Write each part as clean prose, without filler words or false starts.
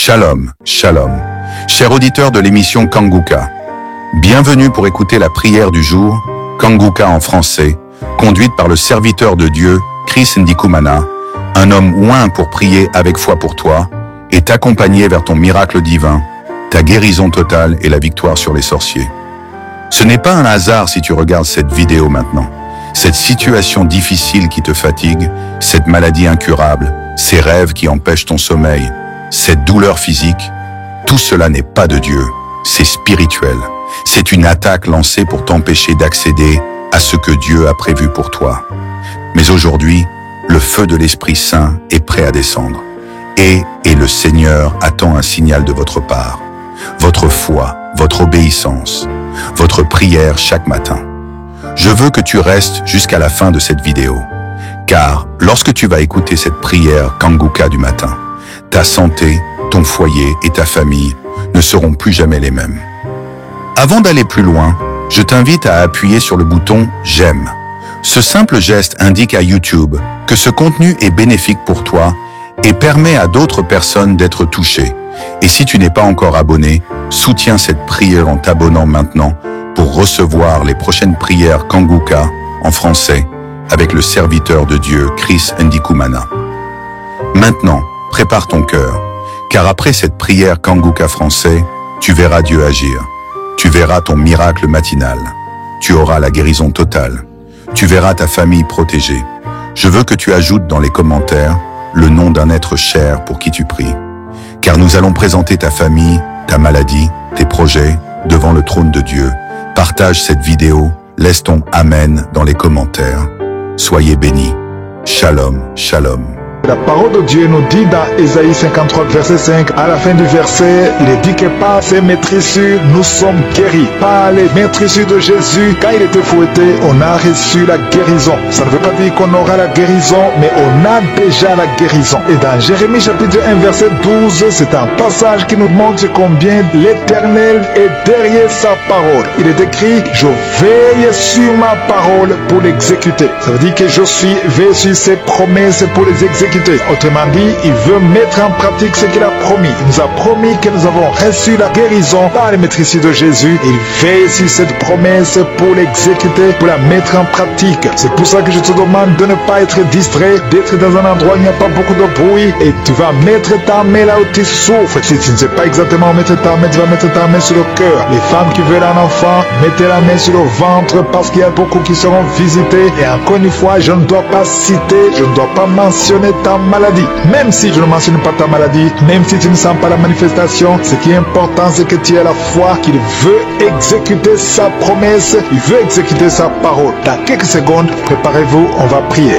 Shalom, shalom. Chers auditeurs de l'émission Kanguka, bienvenue pour écouter la prière du jour, Kanguka en français, conduite par le serviteur de Dieu, Chris Ndikumana, un homme oint pour prier avec foi pour toi et t'accompagner vers ton miracle divin, ta guérison totale et la victoire sur les sorciers. Ce n'est pas un hasard si tu regardes cette vidéo maintenant. Cette situation difficile qui te fatigue, cette maladie incurable, ces rêves qui empêchent ton sommeil, cette douleur physique, tout cela n'est pas de Dieu, c'est spirituel. C'est une attaque lancée pour t'empêcher d'accéder à ce que Dieu a prévu pour toi. Mais aujourd'hui, le feu de l'Esprit Saint est prêt à descendre. Et le Seigneur attend un signal de votre part. Votre foi, votre obéissance, votre prière chaque matin. Je veux que tu restes jusqu'à la fin de cette vidéo. Car lorsque tu vas écouter cette prière Kanguka du matin, ta santé, ton foyer et ta famille ne seront plus jamais les mêmes. Avant d'aller plus loin, je t'invite à appuyer sur le bouton « J'aime ». Ce simple geste indique à YouTube que ce contenu est bénéfique pour toi et permet à d'autres personnes d'être touchées. Et si tu n'es pas encore abonné, soutiens cette prière en t'abonnant maintenant pour recevoir les prochaines prières Kanguka en français avec le serviteur de Dieu Chris Ndikumana. Maintenant, prépare ton cœur, car après cette prière Kanguka français, tu verras Dieu agir. Tu verras ton miracle matinal. Tu auras la guérison totale. Tu verras ta famille protégée. Je veux que tu ajoutes dans les commentaires le nom d'un être cher pour qui tu pries. Car nous allons présenter ta famille, ta maladie, tes projets devant le trône de Dieu. Partage cette vidéo, laisse ton Amen dans les commentaires. Soyez bénis. Shalom, shalom. La parole de Dieu nous dit dans Ésaïe 53, verset 5, à la fin du verset, il est dit que par ses maîtrissures, nous sommes guéris. Par les maîtrissures de Jésus, quand il était fouetté, on a reçu la guérison. Ça ne veut pas dire qu'on aura la guérison, mais on a déjà la guérison. Et dans Jérémie chapitre 1, verset 12, c'est un passage qui nous montre combien l'Éternel est derrière sa parole. Il est écrit, je veille sur ma parole pour l'exécuter. Ça veut dire que je suis veillé sur ses promesses pour les exécuter. Autrement dit, il veut mettre en pratique ce qu'il a promis. Il nous a promis que nous avons reçu la guérison par les maîtrises de Jésus. Il veille sur cette promesse pour l'exécuter, pour la mettre en pratique. C'est pour ça que je te demande de ne pas être distrait, d'être dans un endroit où il n'y a pas beaucoup de bruit et tu vas mettre ta main là où tu souffres. Si tu ne sais pas exactement où mettre ta main, tu vas mettre ta main sur le cœur. Les femmes qui veulent un enfant, mettez la main sur le ventre parce qu'il y a beaucoup qui seront visités. Et encore une fois, je ne dois pas citer, je ne dois pas mentionner ta maladie. Même si je ne mentionne pas ta maladie, même si tu ne sens pas la manifestation, ce qui est important, c'est que tu aies la foi qu'il veut exécuter sa promesse, il veut exécuter sa parole. Dans quelques secondes, préparez-vous, on va prier.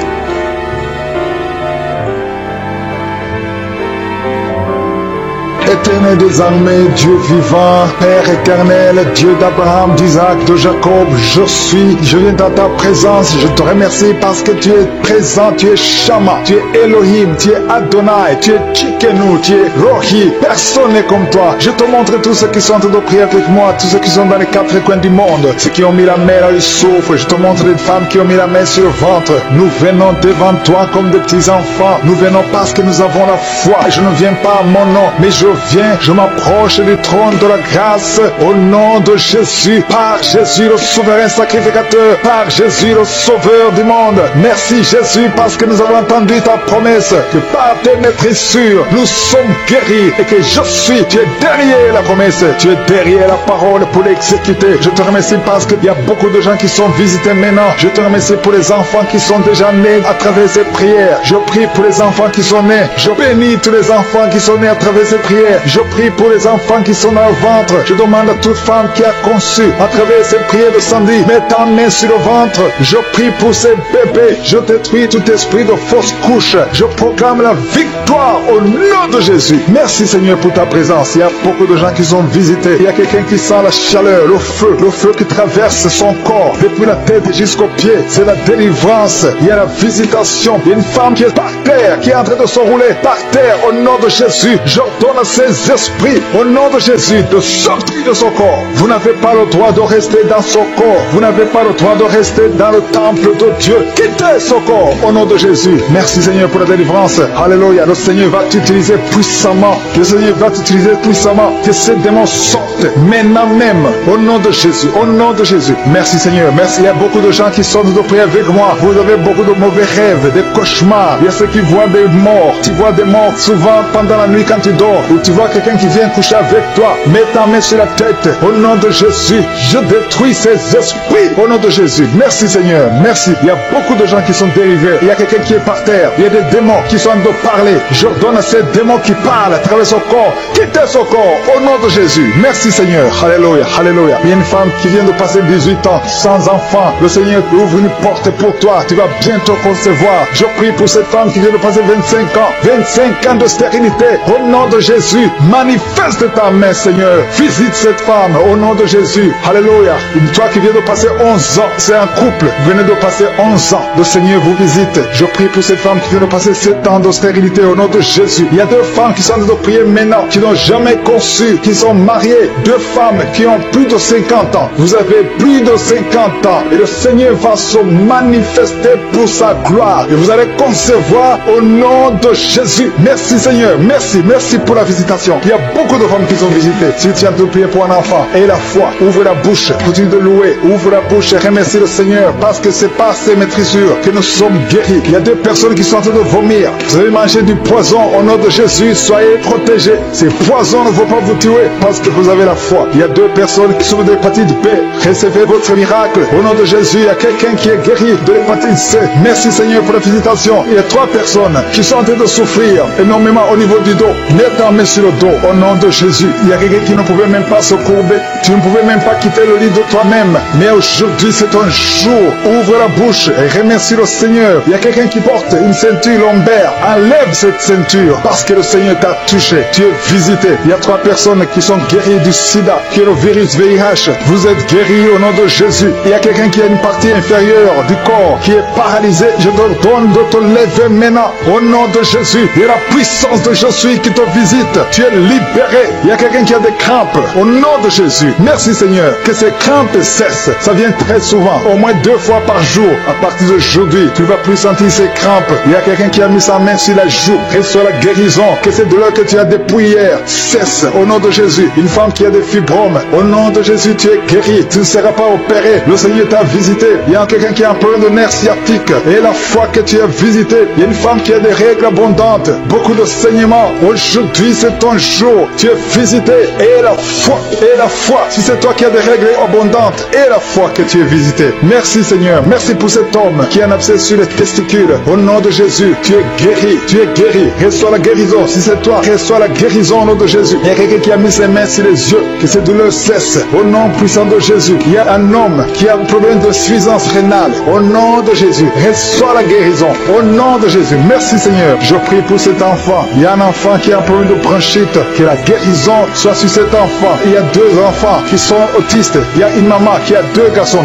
Éternel des armées, Dieu vivant, Père éternel, Dieu d'Abraham, d'Isaac, de Jacob, je viens dans ta présence, je te remercie parce que tu es présent, tu es Shama, tu es Elohim, tu es Adonai, tu es Tchikenu, tu es Rohi, personne n'est comme toi. Je te montre tous ceux qui sont en train de prier avec moi, tous ceux qui sont dans les quatre coins du monde, ceux qui ont mis la main là où ils souffrent, je te montre les femmes qui ont mis la main sur le ventre. Nous venons devant toi comme des petits enfants, nous venons parce que nous avons la foi. Je ne viens pas à mon nom, mais je m'approche du trône de la grâce au nom de Jésus, par Jésus le souverain sacrificateur, par Jésus le sauveur du monde. Merci Jésus parce que nous avons entendu ta promesse que par tes maîtrissures nous sommes guéris et que tu es derrière la promesse, tu es derrière la parole pour l'exécuter. Je te remercie parce qu'il y a beaucoup de gens qui sont visités maintenant. Je te remercie pour les enfants qui sont déjà nés à travers ces prières. Je prie pour les enfants qui sont nés. Je bénis tous les enfants qui sont nés à travers ces prières. Je prie pour les enfants qui sont dans le ventre. Je demande à toute femme qui a conçu à travers ces prières de samedi, mets ta main sur le ventre. Je prie pour ces bébés. Je détruis tout esprit de fausse couche. Je proclame la victoire au nom de Jésus. Merci Seigneur pour ta présence. Il y a beaucoup de gens qui sont visités. Il y a quelqu'un qui sent la chaleur, le feu qui traverse son corps depuis la tête jusqu'aux pieds. C'est la délivrance. Il y a la visitation. Il y a une femme qui est par terre, qui est en train de se rouler par terre au nom de Jésus. J'ordonne à ces ces esprits, au nom de Jésus, de sortir de son corps. Vous n'avez pas le droit de rester dans son corps. Vous n'avez pas le droit de rester dans le temple de Dieu. Quittez son corps, au nom de Jésus. Merci Seigneur pour la délivrance. Alléluia. Le Seigneur va t'utiliser puissamment. Le Seigneur va t'utiliser puissamment. Que ces démons sortent maintenant même, au nom de Jésus. Au nom de Jésus. Merci Seigneur. Merci. Il y a beaucoup de gens qui sont de prier avec moi. Vous avez beaucoup de mauvais rêves, des cauchemars. Il y a ceux qui voient des morts. Tu vois des morts souvent pendant la nuit quand tu dors. Ou tu vois quelqu'un qui vient coucher avec toi. Mets ta main sur la tête. Au nom de Jésus, je détruis ces esprits. Au nom de Jésus. Merci Seigneur. Merci. Il y a beaucoup de gens qui sont dérivés. Il y a quelqu'un qui est par terre. Il y a des démons qui sont en train de parler. J'ordonne à ces démons qui parlent à travers son corps. Quittez son corps. Au nom de Jésus. Merci Seigneur. Alléluia. Alléluia. Il y a une femme qui vient de passer 18 ans sans enfant. Le Seigneur ouvre une porte pour toi. Tu vas bientôt concevoir. Je prie pour cette femme qui vient de passer 25 ans. 25 ans de stérilité. Au nom de Jésus. Manifeste ta main Seigneur. Visite cette femme. Au nom de Jésus. Alléluia. Toi qui viens de passer 11 ans. C'est un couple. Vous venez de passer 11 ans. Le Seigneur vous visite. Je prie pour cette femme qui vient de passer 7 ans de stérilité. Au nom de Jésus. Il y a 2 femmes qui sont en train de prier maintenant. Qui n'ont jamais conçu. Qui sont mariées. 2 femmes qui ont plus de 50 ans. Vous avez plus de 50 ans. Et le Seigneur va se manifester pour sa gloire. Et vous allez concevoir au nom de Jésus. Merci Seigneur. Merci. Merci pour la visitation. Il y a beaucoup de femmes qui sont visitées. Si tu as de prier pour un enfant. Et la foi. Ouvre la bouche. Continue de louer. Ouvre la bouche et remercie le Seigneur. Parce que c'est par ces maîtrisures que nous sommes guéris. Il y a 2 personnes qui sont en train de vomir. Vous avez mangé du poison. Au nom de Jésus, soyez protégés. Ces poisons ne vont pas vous tuer parce que vous avez la foi. Il y a 2 personnes qui souffrent de l'hépatite B. Recevez votre miracle. Au nom de Jésus, il y a quelqu'un qui est guéri de l'hépatite C. Merci Seigneur pour la visitation. Il y a 3 personnes qui sont en train de souffrir énormément au niveau du dos. Mets ta main sur le dos. Au nom de Jésus. Il y a quelqu'un qui ne pouvait même pas se courber. Tu ne pouvais même pas quitter le lit de toi-même. Mais aujourd'hui, c'est un jour. Ouvre la bouche et remercie le Seigneur. Il y a quelqu'un qui porte une ceinture lombaire. Enlève cette ceinture parce que le Seigneur t'a touché. Tu es visité. Il y a 3 personnes qui sont guéries du sida, qui est le virus VIH. Vous êtes guéris au nom de Jésus. Il y a quelqu'un qui a une partie inférieure du corps qui est paralysée. Je te donne de te lever maintenant au nom de Jésus. Il y a la puissance de Jésus qui te visite. Tu es libéré. Il y a quelqu'un qui a des crampes au nom de Jésus. Merci Seigneur. Que ces crampes cessent. Ça vient très souvent, au moins 2 fois par jour. À partir d'aujourd'hui, tu ne vas plus sentir ces crampes. Il y a quelqu'un qui a mis sa main sur la joue. Reçois la guérison. Que ces douleurs que tu as depuis hier cessent au nom de Jésus. Une femme qui a des fibromes, au nom de Jésus, tu es guéri. Tu ne seras pas opéré. Le Seigneur t'a visité. Il y a quelqu'un qui a un problème de nerf sciatique. Et la foi que tu as visité. Il y a une femme qui a des règles abondantes. Beaucoup de saignements. Aujourd'hui, c'est ton jour. Tu es visité. Et la foi. Et la foi. Si c'est toi qui as des règles abondantes. Et la foi que tu es visité. Merci Seigneur. Merci pour cet homme qui a un abcès sur les testicules. Au nom de Jésus, tu es guéri. Tu es guéri. Reçois la guérison. Si c'est toi, reçois la guérison au nom de Jésus. Il y a quelqu'un qui a mis ses mains sur les yeux. Que ces douleurs cessent. Au nom puissant de Jésus. Il y a un homme qui a un problème de suffisance rénale. Au nom de Jésus. Reçois la guérison. Au nom de Jésus. Merci Seigneur. Je prie pour cet enfant. Il y a un enfant qui a un problème de bronchite. Que la guérison soit sur cet enfant. Il y a 2 enfants qui sont autistes. Il y a une maman qui a 2 garçons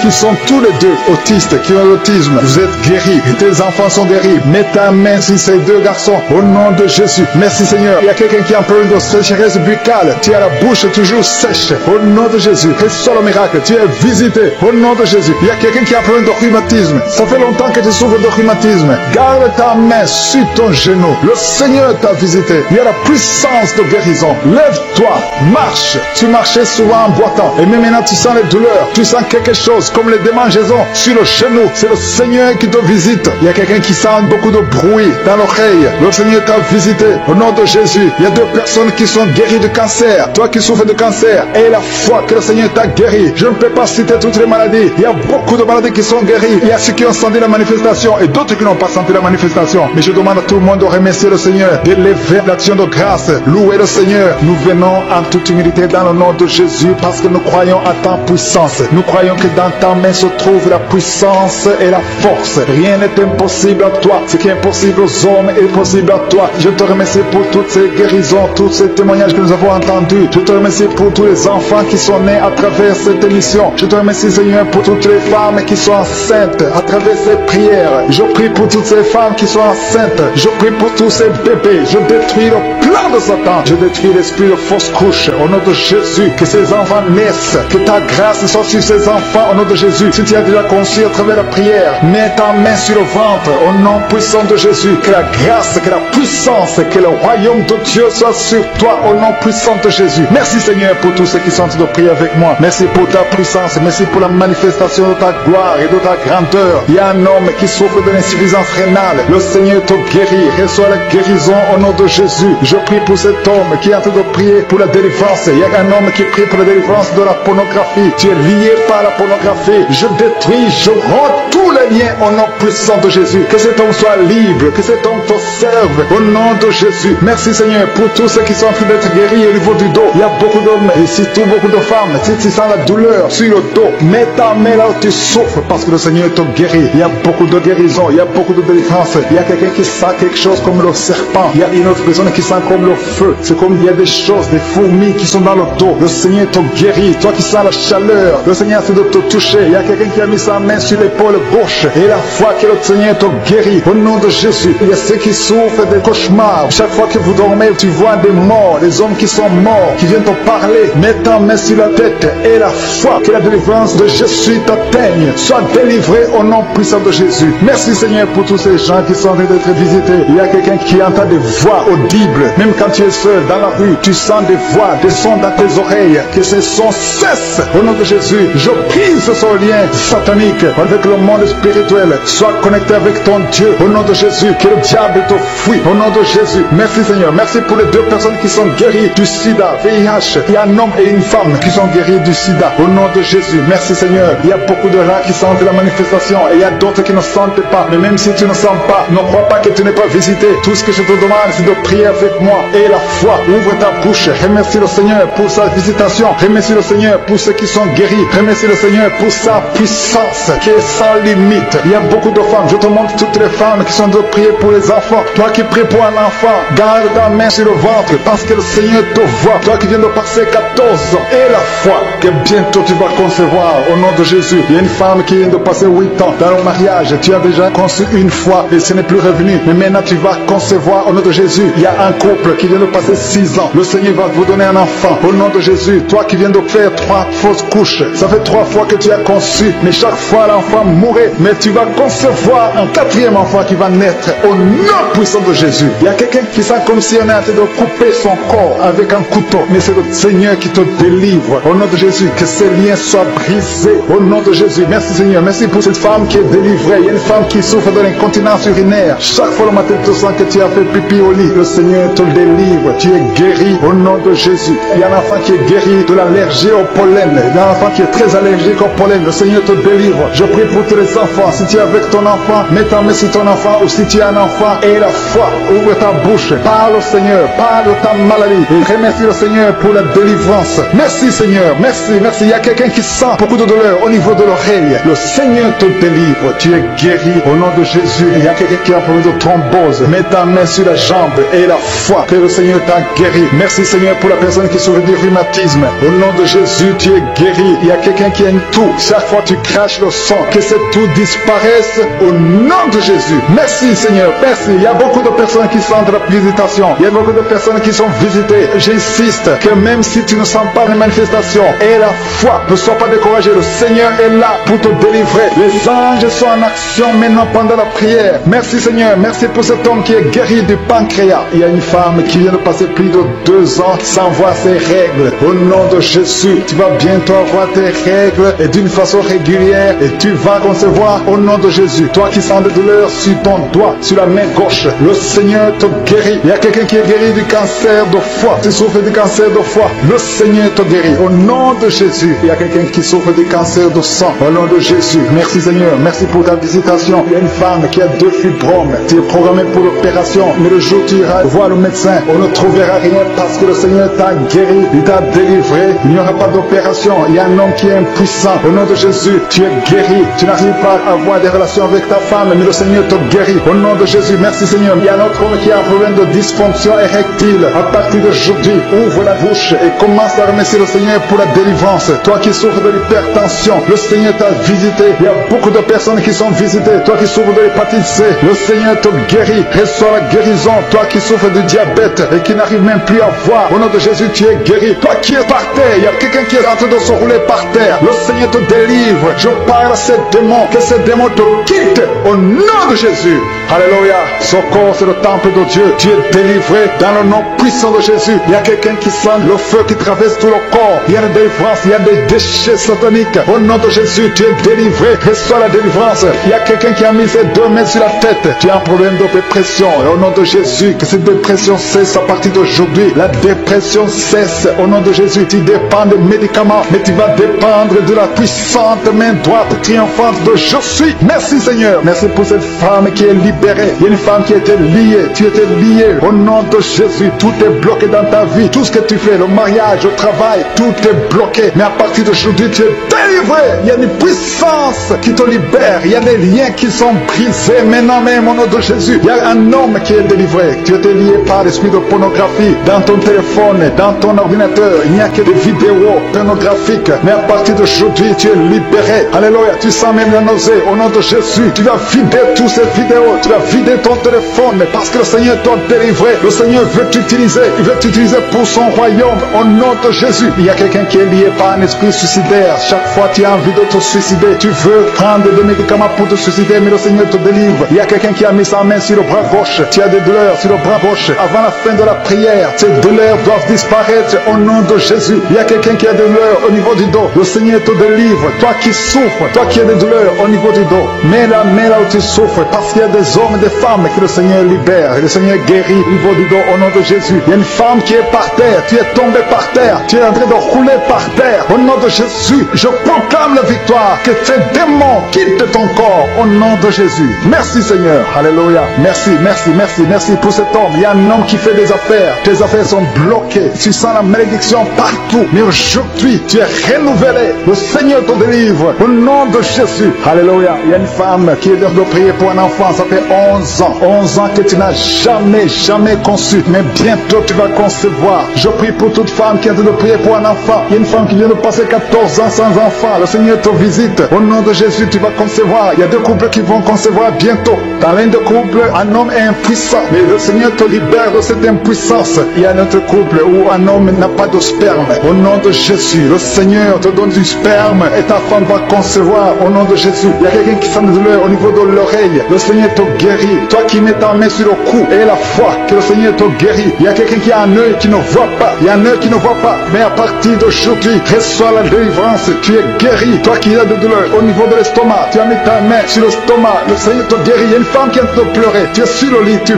qui sont tous les 2 autistes, qui ont l'autisme. Vous êtes guéris. Et tes enfants sont guéris. Mets ta main sur ces 2 garçons. Au nom de Jésus. Merci Seigneur. Il y a quelqu'un qui a un problème de sécheresse buccale. Tu as la bouche toujours sèche. Au nom de Jésus. Reçois le miracle. Tu es visité. Au nom de Jésus. Il y a quelqu'un qui a un problème de rhumatisme. Ça fait longtemps que tu souffres de rhumatisme. Garde ta main sur ton genou. Le Seigneur t'a visité. Il y a la puissance de guérison. Lève-toi. Marche. Tu marchais souvent en boitant. Et même maintenant tu sens les douleurs. Tu sens quelque chose comme les démangeaisons sur le genou. C'est le Seigneur qui te visite. Il y a quelqu'un qui sent beaucoup de bruit dans l'oreille. Le Seigneur t'a visité. Au nom de Jésus. Il y a 2 personnes qui sont guéries de cancer. Toi qui souffres de cancer. Et la foi que le Seigneur t'a guéri. Je ne peux pas citer toutes les maladies. Il y a beaucoup de maladies qui sont guéries. Il y a ceux qui ont senti la manifestation et d'autres qui n'ont pas senti la manifestation. Mais je demande à tout le monde de remercier le Seigneur, d'élever l'action de grâce, louer le Seigneur. Nous venons en toute humilité dans le nom de Jésus parce que nous croyons à ta puissance. Nous croyons que dans ta main se trouve la puissance et la force. Rien n'est impossible à toi. Ce qui est impossible aux hommes est possible à toi. Je te remercie pour toutes ces guérisons, tous ces témoignages que nous avons entendus. Je te remercie pour tous les enfants qui sont nés à travers cette émission. Je te remercie Seigneur pour toutes les femmes qui sont enceintes à travers ces prières. Je prie pour toutes ces femmes qui sont enceintes. Je prie pour tous ces bébés. Je détruis le plan plan de Satan. Je détruis l'esprit de fausse couche au nom de Jésus. Que ces enfants naissent, que ta grâce soit sur ces enfants au nom de Jésus. Si tu as déjà conçu à travers la prière, mets ta main sur le ventre au nom puissant de Jésus. Que la grâce, que la puissance, que le royaume de Dieu soit sur toi au nom puissant de Jésus. Merci Seigneur pour tous ceux qui sont en train de prier avec moi. Merci pour ta puissance, merci pour la manifestation de ta gloire et de ta grandeur. Il y a un homme qui souffre de l'insuffisance rénale. Le Seigneur te guérit. Reçois la guérison au nom de Jésus. Je prie pour cet homme qui est en train de prier pour la délivrance. Il y a un homme qui prie pour la délivrance de la pornographie. Tu es lié par la pornographie. Je détruis, je rends tous les liens au nom puissant de Jésus. Que cet homme soit libre, que cet homme te serve au nom de Jésus. Merci Seigneur pour tous ceux qui sont en train d'être guéris au niveau du dos. Il y a beaucoup d'hommes et surtout beaucoup de femmes. Si tu sens la douleur sur le dos, mets ta main là où tu souffres parce que le Seigneur te guérit. Il y a beaucoup de guérison, il y a beaucoup de délivrance. Il y a quelqu'un qui sent quelque chose comme le serpent. Il y a une autre personne qui sent comme le feu. C'est comme il y a des choses, des fourmis qui sont dans le dos. Le Seigneur te guérit. Toi qui sens la chaleur, le Seigneur essaie de te toucher. Il y a quelqu'un qui a mis sa main sur l'épaule gauche et la foi que le Seigneur te guérit au nom de Jésus. Il y a ceux qui souffrent des cauchemars. Chaque fois que vous dormez, tu vois des morts, des hommes qui sont morts, qui viennent te parler. Mets ta main sur la tête et la foi que la délivrance de Jésus t'atteigne. Sois délivré au nom puissant de Jésus. Merci Seigneur pour tous ces gens qui sont en train d'être visités. Il y a quelqu'un qui entend des voix audibles. Même quand tu es seul dans la rue, tu sens des voix, des sons dans tes oreilles. Que ces sons cessent au nom de Jésus. Je brise ce lien satanique avec le monde spirituel. Sois connecté avec ton Dieu au nom de Jésus. Que le diable te fuit au nom de Jésus. Merci Seigneur. Merci pour les deux personnes qui sont guéries du sida, VIH. Il y a un homme et une femme qui sont guéris du sida au nom de Jésus. Merci Seigneur. Il y a beaucoup de gens qui sentent la manifestation et il y a d'autres qui ne sentent pas. Mais même si tu ne sens pas, ne crois pas que tu n'es pas visité. Tout ce que je te demande, c'est de prier avec moi et la foi. Ouvre ta bouche. Remercie le Seigneur pour sa visitation. Remercie le Seigneur pour ceux qui sont guéris. Remercie le Seigneur pour sa puissance qui est sans limite. Il y a beaucoup de femmes. Je te montre toutes les femmes qui sont en train de prier pour les enfants. Toi qui pries pour un enfant, garde ta main sur le ventre parce que le Seigneur te voit. Toi qui viens de passer 14 ans et la foi que bientôt tu vas concevoir au nom de Jésus. Il y a une femme qui vient de passer 8 ans dans le mariage. Tu as déjà conçu une fois et ce n'est plus revenu. Mais maintenant tu vas concevoir au nom de Jésus. Il y a un couple qui vient de passer 6 ans. Le Seigneur va vous donner un enfant au nom de Jésus. Toi qui viens de faire 3 fausses couches. Ça fait 3 fois que tu as conçu. Mais chaque fois l'enfant mourait. Mais tu vas concevoir un 4e enfant qui va naître au nom puissant de Jésus. Il y a quelqu'un qui sent comme si on est en train de couper son corps avec un couteau. Mais c'est le Seigneur qui te délivre au nom de Jésus. Que ces liens soient brisés au nom de Jésus. Merci Seigneur. Merci pour cette femme qui est délivrée. Il y a une femme qui souffre de l'incontinence urinaire. Chaque fois le matin tu sens que tu as fait pipi au lit. Le Seigneur te délivre. Tu es guéri au nom de Jésus. Il y a un enfant qui est guéri de l'allergie au pollen. Il y a un enfant qui est très allergique au pollen. Le Seigneur te délivre. Je prie pour tous les enfants. Si tu es avec ton enfant, mets ta main sur ton enfant. Ou si tu as un enfant et la foi, ouvre ta bouche. Parle au Seigneur. Parle de ta maladie. Et remercie le Seigneur pour la délivrance. Merci Seigneur. Merci. Merci. Il y a quelqu'un qui sent beaucoup de douleur au niveau de l'oreille. Le Seigneur te délivre. Tu es guéri au nom de Jésus. Il y a quelqu'un qui a un problème de thrombose. Mets ta main sur la jambe et la foi que le Seigneur t'a guéri. Merci Seigneur pour la personne qui souffre du rhumatisme. Au nom de Jésus, tu es guéri. Il y a quelqu'un qui a une toux. Chaque fois tu craches le sang, que cette toux disparaisse au nom de Jésus. Merci Seigneur. Merci. Il y a beaucoup de personnes qui sentent la visitation. Il y a beaucoup de personnes qui sont visitées. J'insiste que même si tu ne sens pas les manifestations et la foi, ne sois pas découragé. Le Seigneur est là pour te délivrer. Les anges sont en action maintenant pendant la prière. Merci Seigneur. Merci pour cet homme qui est guéri du pancréas. Il y a une femme qui vient de passer plus de 2 ans sans voir ses règles. Au nom de Jésus, tu vas bientôt avoir tes règles et d'une façon régulière et tu vas concevoir au nom de Jésus. Toi qui sens des douleurs sur ton doigt, sur la main gauche, le Seigneur te guérit. Il y a quelqu'un qui est guéri du cancer de foie. Tu souffres du cancer de foie. Le Seigneur te guérit. Au nom de Jésus. Il y a quelqu'un qui souffre du cancer de sang. Au nom de Jésus. Merci Seigneur. Merci pour ta visitation. Il y a une femme qui a 2 fibromes. Tu es programmé pour l'opération. Mais le jour où tu iras voir le médecin, on ne trouvera rien parce que le Seigneur t'a guéri. Il t'a délivré. Il n'y aura pas d'opération. Il y a un homme qui est impuissant. Au nom de Jésus, tu es guéri. Tu n'arrives pas avoir des relations avec ta femme, mais le Seigneur te guérit. Au nom de Jésus, merci Seigneur. Il y a un autre homme qui a un problème de dysfonction érectile. À partir d'aujourd'hui, ouvre la bouche et commence à remercier le Seigneur pour la délivrance. Toi qui souffres de l'hypertension, le Seigneur t'a visité. Il y a beaucoup de personnes qui sont visitées. Toi qui souffres de l'hépatite C, le Seigneur te guérit. Reçois la guérison. Toi qui souffres du diabète et qui n'arrive même plus à voir, au nom de Jésus, tu es guéri. Toi qui es par terre, il y a quelqu'un qui est en train de se rouler par terre. Le Seigneur te délivre. Je parle à ces démons, que ces démons te quittent au nom de Jésus. Alléluia. Son corps, c'est le temple de Dieu. Tu es délivré dans le nom puissant de Jésus. Il y a quelqu'un qui sent le feu qui traverse tout le corps. Il y a une délivrance, il y a des déchets sataniques. Au nom de Jésus, tu es délivré. Reçois la délivrance. Il y a quelqu'un qui a mis ses 2 mains sur la tête. Tu as un problème de dépression. Et au nom de Jésus, que cette dépression cesse à partir d'aujourd'hui. La dépression cesse. Au nom de Jésus, tu dépends des médicaments, mais tu vas dépendre de la puissante main droite triomphante de Je suis. Merci Seigneur. Merci pour cette femme qui est libérée. Il y a une femme qui était liée. Tu étais lié. Au nom de Jésus, tout est bloqué dans ta vie. Tout ce que tu fais, le mariage, le travail, tout est bloqué. Mais à partir d'aujourd'hui, tu es délivré. Il y a une puissance qui te libère. Il y a des liens qui sont brisés. Maintenant même, au nom de Jésus, il y a un homme qui est délivré. Tu étais lié par l'esprit de pornographie. Dans ton téléphone, dans ton ordinateur, il n'y a que des vidéos pornographiques. Mais à partir d'aujourd'hui, tu es libéré. Alléluia. Tu sens même la nausée. Au nom de Jésus, tu vas vider toutes ces vidéos. Tu vas vider ton téléphone parce que le Seigneur t'a délivré. Le Seigneur veut t'utiliser. Il veut t'utiliser pour son royaume. Au nom de Jésus. Il y a quelqu'un qui est lié par un esprit suicidaire. Chaque fois tu as envie de te suicider, tu veux prendre des médicaments pour te suicider, mais le Seigneur te délivre. Il y a quelqu'un qui a mis sa main sur le bras gauche. Tu as des douleurs sur le bras gauche. Avant la fin de la prière, ces douleurs doivent disparaître au nom de Jésus. Il y a quelqu'un qui a des douleurs au niveau du dos. Le Seigneur te délivre. Toi qui souffres, toi qui as des douleurs au niveau du dos, mets la main là où tu souffres, parce qu'il y a des hommes et des femmes que le Seigneur libère. Et le Seigneur guérit au niveau du dos au nom de Jésus. Il y a une femme qui est par terre. Tu es tombé par terre. Tu es en train de rouler par terre. Au nom de Jésus, je proclame la victoire. Que ces démons quittent ton corps au nom de Jésus. Merci Seigneur. Alléluia. Merci, merci, merci, merci pour cet homme. Il y a un homme qui fait des affaires. Tes affaires sont bloquées. Tu sens la malédiction partout. Mais aujourd'hui, tu es renouvelé. Le Seigneur te délivre au nom de Jésus. Alléluia. Il y a une femme qui est en train de prier pour un enfant. Ça fait 11 ans. 11 ans que tu n'as jamais conçu. Mais bientôt tu vas concevoir. Je prie pour toute femme qui est en train de prier pour un enfant. Il y a une femme qui vient de passer 14 ans sans enfant. Le Seigneur te visite. Au nom de Jésus, tu vas concevoir. Il y a 2 couples qui vont concevoir bientôt. Dans l'un des couples, un homme est impuissant. Mais le Seigneur te libère de cette impuissance. Il y a un autre couple où un homme n'a pas de sperme. Au nom de Jésus, le Seigneur te donne du sperme et ta femme va concevoir. Au nom de Jésus, il y a quelqu'un qui sent de douleur au niveau de l'oreille. Le Seigneur te guérit. Toi qui mets ta main sur le cou et la foi que le Seigneur te guérit. Il y a quelqu'un qui a un œil qui ne voit pas. Il y a un œil qui ne voit pas. Mais à partir d'aujourd'hui, reçois la délivrance. Tu es guéri. Toi qui as de douleur au niveau de l'estomac, tu as mis ta main sur l'estomac. Le Seigneur te guérit. Il y a une femme qui est en train de pleurer. Tu es sur le lit, tu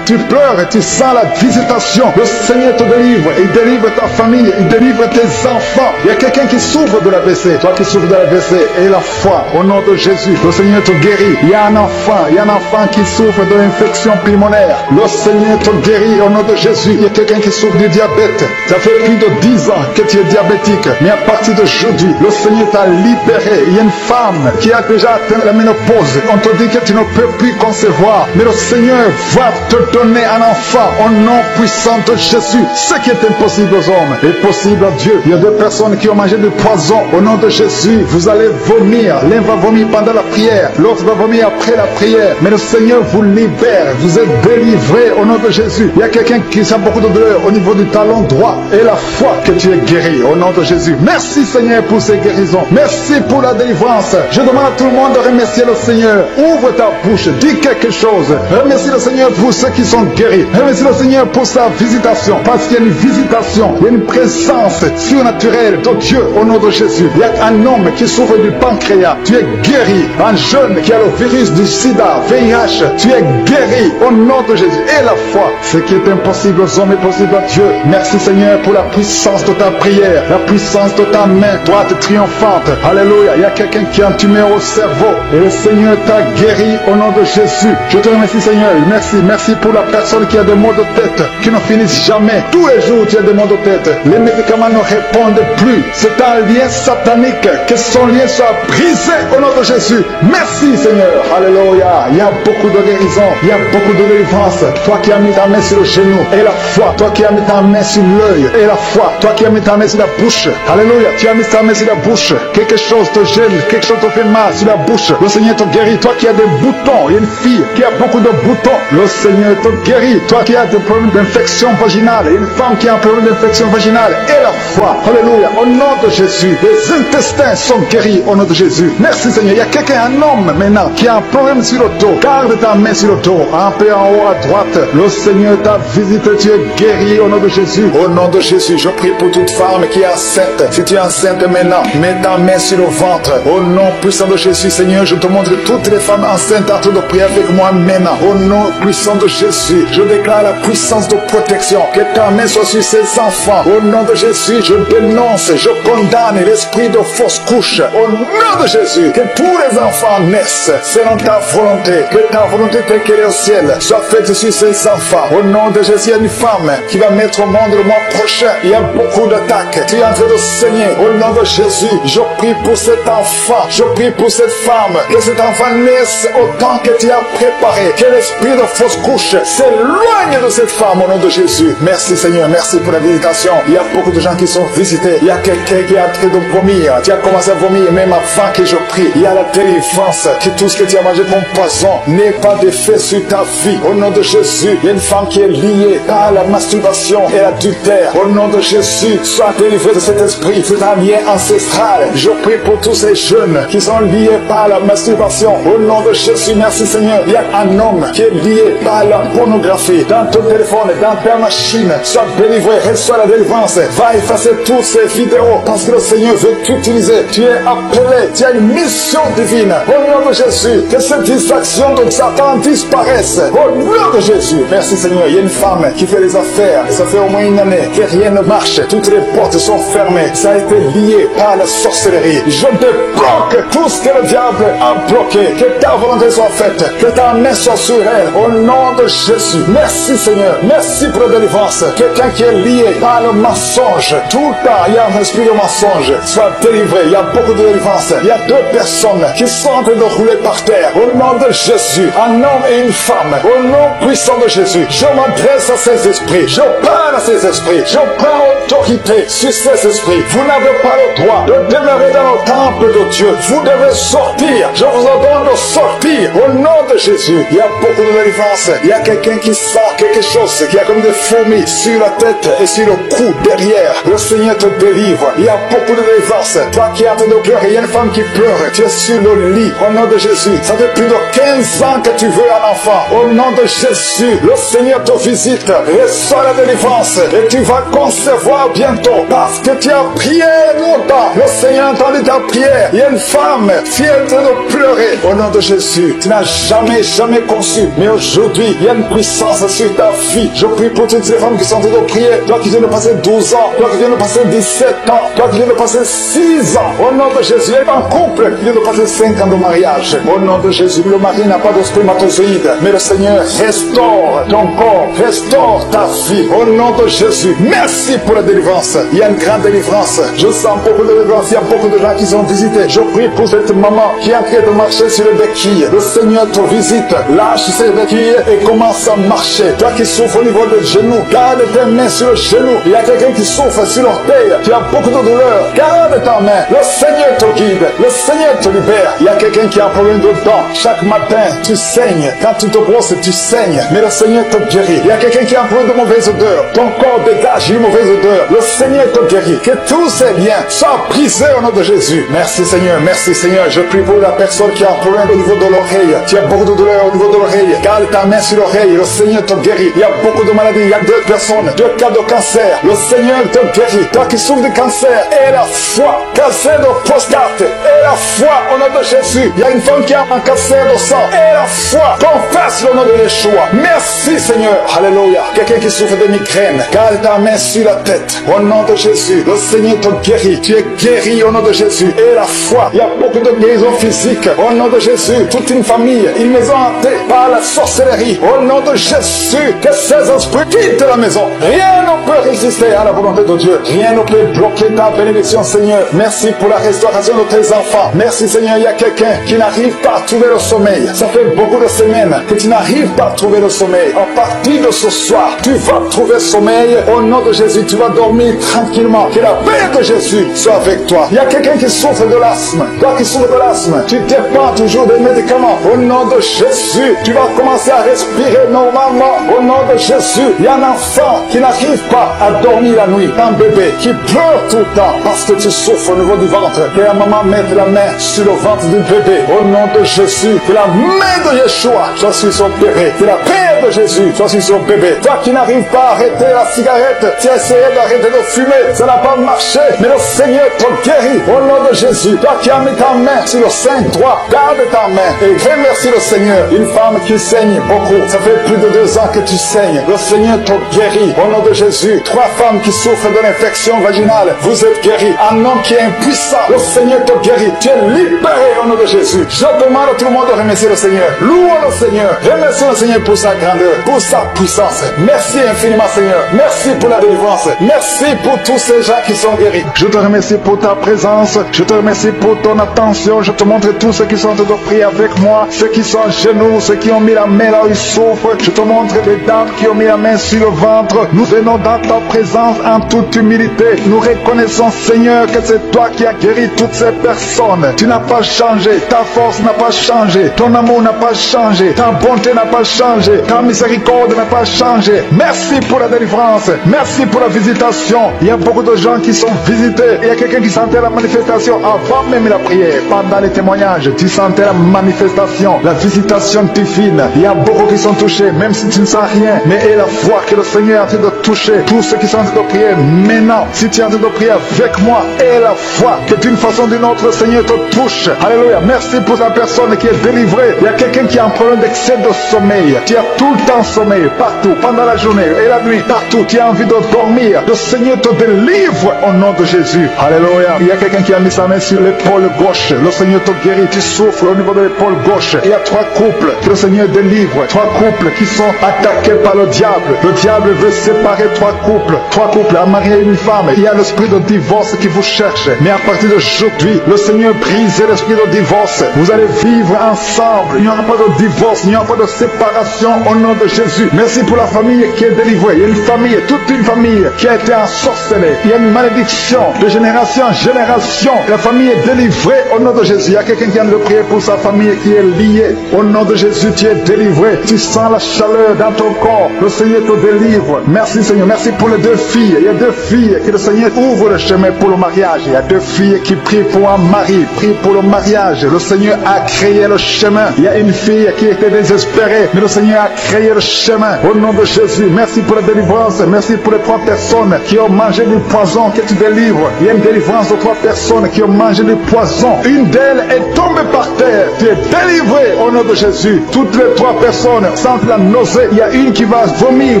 pleures et tu sens la visitation. Le Seigneur te délivre. Il délivre ta famille. Il délivre tes enfants. Il y a quelqu'un qui souffre de l'AVC. Toi qui souffres de l'AVC et la foi au nom de Jésus. Le Seigneur te guérit. Il y a un enfant qui souffre de l'infection pulmonaire. Le Seigneur te guérit au nom de Jésus. Il y a quelqu'un qui souffre du diabète. Ça fait plus de 10 ans que tu es diabétique. Mais à partir d'aujourd'hui, le Seigneur t'a libéré. Il y a une femme qui a déjà atteint la ménopause. On te dit que tu ne peux plus concevoir. Mais le Seigneur va te donner un enfant au nom puissant de Jésus. Ce qui est impossible aux hommes est possible à Dieu. Il y a 2 personnes qui ont mangé du poison. Au nom de Jésus, vous allez vomir. L'un va vomir pendant la prière. L'autre va vomir après la prière. Mais le Seigneur vous libère. Vous êtes délivrés au nom de Jésus. Il y a quelqu'un qui sent beaucoup de douleur au niveau du talon droit. Et la foi que tu es guéri au nom de Jésus. Merci Seigneur pour ces guérisons. Merci pour la délivrance. Je demande à tout le monde de remercier le Seigneur. Ouvre ta bouche. Dis quelque chose. Remercie le Seigneur pour ceux qui sont guéris. Remercie le Seigneur pour sa visitation. Parce qu'il y a une visitation. Il y a une présence surnaturelle de Dieu au nom de Jésus. Il y a un homme qui souffre du pancréas. Tu es guéri. Un jeune qui a le virus du sida, VIH. Tu es guéri au nom de Jésus. Et la foi. Ce qui est impossible aux hommes est possible à Dieu. Merci Seigneur pour la puissance de ta prière. La puissance de ta main droite triomphante. Alléluia. Il y a quelqu'un qui a un tumeur au cerveau. Et le Seigneur t'a guéri au nom de Jésus. Je te remercie Seigneur. Merci pour la personne qui a des maux de tête qui ne finissent jamais. Tous les jours tu as des maux de tête. Les médicaments ne répondent plus. C'est un lien satanique. Que son lien soit brisé au nom de Jésus. Merci Seigneur. Alléluia. Il y a beaucoup de guérison, il y a beaucoup de délivrance. Toi qui as mis ta main sur le genou et la foi, toi qui as mis ta main sur l'œil et la foi, toi qui as mis ta main sur la bouche. Alléluia. Tu as mis ta main sur la bouche. Quelque chose te gêne, quelque chose te fait mal sur la bouche. Le Seigneur te guérit. Toi qui as des boutons, il y a une fille qui a beaucoup de boutons. Le Seigneur te guérit. Toi qui as des problèmes d'infection vaginale, il y a une femme qui a un problème d'infection vaginale et la foi. Alléluia. Au nom de Jésus, les intestins sont guéris au nom de Jésus. Merci Seigneur. Il y a quelqu'un, un homme maintenant, qui a un problème sur le dos. Garde ta main sur le dos, un peu en haut à droite. Le Seigneur t'a visité, tu es guéri au nom de Jésus. Au nom de Jésus, je prie pour toute femme qui est enceinte. Si tu es enceinte maintenant, mets ta main sur le ventre. Au nom puissant de Jésus, Seigneur, je te montre toutes les femmes enceintes en train de prier avec moi maintenant. Au nom puissant de Jésus, je déclare la puissance de protection. Que ta main soit sur ces enfants. Au nom de Jésus, je dénonce, je condamne l'esprit de fausse couche. Au nom de Jésus, que tous les enfants naissent selon ta volonté. Que ta volonté telle qu'elle est au ciel soit faite sur ces enfants. Au nom de Jésus, il y a une femme qui va mettre au monde le mois prochain. Il y a beaucoup d'attaques. Tu es en train de saigner. Au nom de Jésus, je prie pour cet enfant. Je prie pour cette femme. Que cet enfant naisse au temps que tu as préparé. Que l'esprit de fausse couche s'éloigne de cette femme au nom de Jésus. Merci Seigneur, merci pour la visitation. Il y a beaucoup de gens qui sont visités. Il y a quelqu'un qui est en train de vomir. Tu as commencé à vomir même avant que je prie. Il y a la délivrance. Que tout ce que tu as mangé comme poison n'ait pas d'effet sur ta vie. Au nom de Jésus, il y a une femme qui est liée par la masturbation et l'adultère. Au nom de Jésus, sois délivré de cet esprit. C'est un lien ancestral. Je prie pour tous ces jeunes qui sont liés par la masturbation. Au nom de Jésus, merci Seigneur. Il y a un homme qui est lié par la pornographie. Dans ton téléphone, dans ta machine, sois délivré, reçois la délivrance. Va effacer toutes ces vidéos parce que le Seigneur veut t'utiliser. Tu es appelé, tu as une mission divine. Au nom de Jésus, que cette distraction de Satan disparaisse. Au nom de Jésus, merci Seigneur. Il y a une femme qui fait des affaires. Ça fait au moins une année que rien ne marche. Toutes les portes sont fermées. Ça a été lié par la sorcellerie. Je débloque tout ce que le diable a bloqué. Que ta volonté soit faite. Que ta main soit sur elle. Au nom de Jésus. Merci Seigneur. Merci pour la délivrance. Quelqu'un qui est lié par le mensonge. Tout le temps, il y a un esprit de mensonge. Sois délivré. Il y a beaucoup de délivrance. Il y a deux personnes qui sont en train de rouler par terre. Au nom de Jésus. Un homme et une femme. Au nom puissant de Jésus. Je m'adresse à ces esprits. Je parle à ces esprits. Je prends autorité sur ces esprits. Vous n'avez pas le droit de demeurer dans le temple de Dieu. Vous devez sortir. Je vous ordonne de sortir. Au nom de Jésus. Il y a beaucoup de délivrance. Il y a quelqu'un qui sent quelque chose qui a comme des fourmis sur la tête et sur le cou derrière. Le Seigneur te délivre. Il y a beaucoup de délivrance. Toi qui es en train de pleurer, il y a une femme qui pleure. Tu es sur le lit. Au nom de Jésus. Ça fait plus de 15 ans que tu veux un enfant. Au nom de Jésus. Le Seigneur te visite. Reçois la délivrance. Et tu vas concevoir bientôt. Parce que tu as prié longtemps. Le Seigneur a entendu ta prière. Il y a une femme fière de pleurer. Au nom de Jésus. Tu n'as jamais conçu. Mais aujourd'hui, il y a une puissance sur ta vie. Je prie pour toutes ces femmes qui sont en train de prier. Toi qui viens de passer 12 ans. Toi qui viens de passer 17 ans. Toi qui viens de passer 6 ans. Au nom de Jésus. Il y a un couple qui vient de passer 5 ans de mariage. Au nom de Jésus. Le mari n'a pas de spermatozoïde. Mais le Seigneur restaure ton corps. Restaure ta vie. Au nom de Jésus. Merci pour la délivrance. Il y a une grande délivrance. Je sens beaucoup de délivrance. Il y a beaucoup de gens qui sont visités. Je prie pour cette maman qui est en train de marcher sur les béquilles. Le Seigneur te visite. Lâche ses béquilles et commence à marcher. Toi qui souffres au niveau des genoux, garde tes mains sur le genou. Il y a quelqu'un qui souffre sur l'orteil. Tu as beaucoup de douleur. Garde ta main. Le Seigneur te guide. Le Seigneur te libère. Il y a quelqu'un qui a un problème de dents. Chaque matin, tu saignes. Quand tu te brosses, tu saignes. Mais le Seigneur te guérit. Il y a quelqu'un qui a un problème de mauvaise odeur. Ton corps dégage une mauvaise odeur. Le Seigneur te guérit. Que tous ces liens soient brisés au nom de Jésus. Merci Seigneur. Merci Seigneur. Je prie pour la personne qui a un problème au niveau de l'oreille. Tu as beaucoup de douleur au niveau de l'oreille. Garde ta main sur l'oreille. Le Seigneur te guérit. Il y a beaucoup de maladies. Il y a 2 personnes, 2 cas de cancer. Le Seigneur te guérit. Toi qui souffres de cancer, et la foi. Cancer de prostate, et la foi au nom de Jésus. Il y a une femme qui a un cancer de sang, et la foi. Confesse le nom de Yeshua. Merci Seigneur. Alléluia. Quelqu'un qui souffre de migraine, garde ta main sur la tête. Au nom de Jésus. Le Seigneur te guérit. Tu es guéri au nom de Jésus. Et la foi. Il y a beaucoup de guérisons physiques. Au nom de Jésus. Toute une famille, une maison hantée par la sorcellerie. Au nom de Jésus. Que ces esprits quittent la maison. Rien ne peut résister à la volonté de Dieu. Dieu. Rien ne peut bloquer ta bénédiction, Seigneur. Merci pour la restauration de tes enfants. Merci, Seigneur. Il y a quelqu'un qui n'arrive pas à trouver le sommeil. Ça fait beaucoup de semaines que tu n'arrives pas à trouver le sommeil. À partir de ce soir, tu vas trouver le sommeil. Au nom de Jésus, tu vas dormir tranquillement. Que la paix de Jésus soit avec toi. Il y a quelqu'un qui souffre de l'asthme. Toi qui souffres de l'asthme, tu dépends toujours des médicaments. Au nom de Jésus, tu vas commencer à respirer normalement. Au nom de Jésus, il y a un enfant qui n'arrive pas à dormir la nuit. Un bébé qui pleure tout le temps parce que tu souffres au niveau du ventre. Que la maman mette la main sur le ventre du bébé. Au nom de Jésus, que la main de Yeshua soit sur son bébé. Que la paix de Jésus soit sur son bébé. Toi qui n'arrives pas à arrêter la cigarette, tu as essayé d'arrêter de fumer, ça n'a pas marché, mais le Seigneur te guérit. Au nom de Jésus, toi qui as mis ta main sur le sein droit, garde ta main et remercie le Seigneur. Une femme qui saigne beaucoup, ça fait plus de 2 ans que tu saignes. Le Seigneur te guérit. Au nom de Jésus, 3 femmes qui souffrent de l'infection vaginale, vous êtes guéris. Un homme qui est impuissant, le Seigneur te guérit. Tu es libéré au nom de Jésus. Je demande à tout le monde de remercier le Seigneur. Louons le Seigneur. Remercions le Seigneur pour sa grandeur, pour sa puissance. Merci infiniment, Seigneur. Merci pour la délivrance. Merci pour tous ces gens qui sont guéris. Je te remercie pour ta présence. Je te remercie pour ton attention. Je te montre tous ceux qui sont en train de prier avec moi, ceux qui sont à genoux, ceux qui ont mis la main là où ils souffrent. Je te montre les dames qui ont mis la main sur le ventre. Nous venons dans ta présence en toute humilité. Nous reconnaissons, Seigneur, que c'est toi qui as guéri toutes ces personnes. Tu n'as pas changé. Ta force n'a pas changé. Ton amour n'a pas changé. Ta bonté n'a pas changé. Ta miséricorde n'a pas changé. Merci pour la délivrance. Merci pour la visitation. Il y a beaucoup de gens qui sont visités. Il y a quelqu'un qui sentait la manifestation avant même la prière. Pendant les témoignages, tu sentais la manifestation, la visitation divine. Il y a beaucoup qui sont touchés, même si tu ne sens rien. Mais aie la foi que le Seigneur est en train de toucher tous ceux qui sont en train de prier maintenant. Si tu es en train de prier avec moi, aie la foi que d'une façon ou d'une autre, le Seigneur te touche. Alléluia. Merci pour la personne qui est délivrée. Il y a quelqu'un qui a un problème d'excès de sommeil. Tu as tout le temps sommeil, partout, pendant la journée et la nuit, partout. Tu as envie de dormir. Le Seigneur te délivre au nom de Jésus. Alléluia. Il y a quelqu'un qui a mis sa main sur l'épaule gauche. Le Seigneur te guérit. Tu souffres au niveau de l'épaule gauche. Il y a 3 couples que le Seigneur délivre. 3 couples qui sont attaqués par le diable. Le diable veut séparer 3 couples. 3 couples, un mari et une femme. Il y a l'esprit de divorce qui vous cherche. Mais à partir d'aujourd'hui, le Seigneur brise l'esprit de divorce. Vous allez vivre ensemble. Il n'y aura pas de divorce. Il n'y aura pas de séparation au nom de Jésus. Merci pour la famille qui est délivrée. Il y a une famille, toute une famille qui a été ensorcelée. Il y a une malédiction de génération en génération. La famille est délivrée au nom de Jésus. Il y a quelqu'un qui vient de prier pour sa famille qui est liée. Au nom de Jésus, tu es délivré. Tu sens la chaleur dans ton corps. Le Seigneur te délivre. Merci Seigneur. Merci pour les 2 filles. Il y a 2 filles que le Seigneur ouvre le chemin pour le mariage. Il y a 2 filles qui prient pour un mari, prient pour le mariage. Le Seigneur a créé le chemin. Il y a une fille qui était désespérée, mais le Seigneur a créé le chemin. Au nom de Jésus, merci pour la délivrance. Merci pour les 3 personnes qui ont mangé du poison que tu délivres. Il y a une délivrance de 3 personnes qui ont mangé du poison. Une d'elles est tombée par terre. Tu es délivré au nom de Jésus. Toutes les 3 personnes sentent la nausée. Il y a une qui va vomir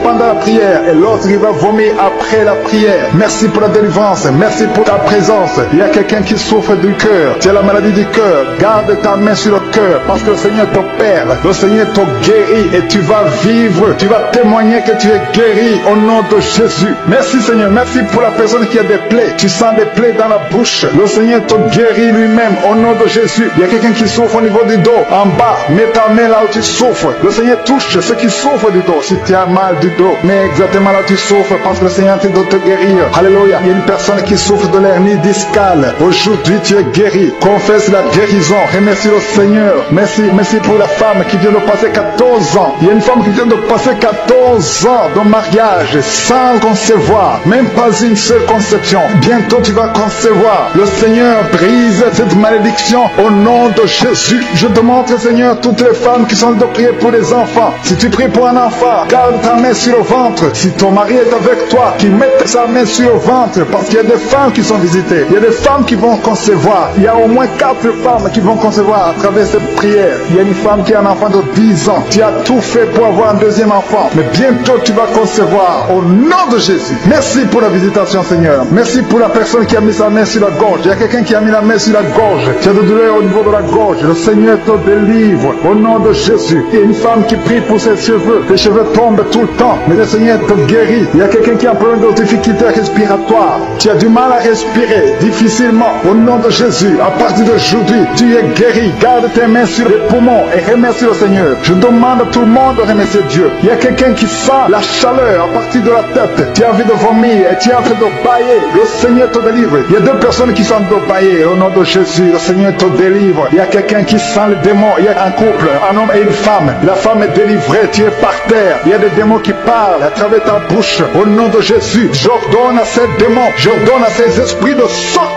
pendant la prière et l'autre qui va vomir après la prière. Merci pour la délivrance. Merci pour ta présence. Il y a quelqu'un qui souffre du cœur. Tu as la maladie du cœur. Garde ta main sur le cœur parce que le Seigneur t'opère. Le Seigneur te guérit et tu vas vivre. Tu vas témoigner que tu es guéri au nom de Jésus. Merci Seigneur. Merci pour la personne qui a des plaies. Tu sens des plaies dans la bouche. Le Seigneur te guérit lui-même au nom de Jésus. Il y a quelqu'un qui souffre au niveau du dos. En bas, mets ta main là où tu souffres. Le Seigneur touche ceux qui souffrent du dos. Si tu as mal du dos, mets exactement là où tu souffres parce que le Seigneur est en train de te guérir. Alléluia. Il y a une personne qui souffre de l'hernie discale. Aujourd'hui, tu es guéri. Confesse la guérison. Remercie le Seigneur. Merci pour la femme qui vient de passer 14 ans. Il y a une femme qui vient de passer 14 ans de mariage sans concevoir. Même pas une seule conception. Bientôt, tu vas concevoir. Le Seigneur brise cette malédiction au nom de Jésus. Je te montre, Seigneur, toutes les femmes qui sont de prier pour les enfants. Si tu pries pour un enfant, garde ta main sur le ventre. Si ton mari est avec toi, qu'il mette sa main sur le ventre, parce qu'il y a des femmes qui sont visitées. Il y a des femmes qui vont concevoir. Il y a au moins 4 femmes qui vont concevoir à travers cette prière. Il y a une femme qui a un enfant de 10 ans. Tu as tout fait fait pour avoir un deuxième enfant. Mais bientôt tu vas concevoir au nom de Jésus. Merci pour la visitation, Seigneur. Merci pour la personne qui a mis sa main sur la gorge. Il y a quelqu'un qui a mis la main sur la gorge. Tu as de douleur au niveau de la gorge. Le Seigneur te délivre au nom de Jésus. Il y a une femme qui prie pour ses cheveux. Les cheveux tombent tout le temps, mais le Seigneur te guérit. Il y a quelqu'un qui a un problème de difficulté respiratoire. Tu as du mal à respirer difficilement. Au nom de Jésus, à partir d'aujourd'hui, tu es guéri. Garde tes mains sur les poumons et remercie le Seigneur. Je demande à tout le monde de remercier Dieu. Il y a quelqu'un qui sent la chaleur à partir de la tête. Tu as envie de vomir et tu es en train de bailler. Le Seigneur te délivre. Il y a deux personnes qui sont en train de bailler. Au nom de Jésus, le Seigneur te délivre. Il y a quelqu'un qui sent le démon. Il y a un couple, un homme et une femme. La femme est délivrée. Tu es par terre. Il y a des démons qui parlent à travers ta bouche. Au nom de Jésus, j'ordonne à ces démons, j'ordonne à ces esprits de sortir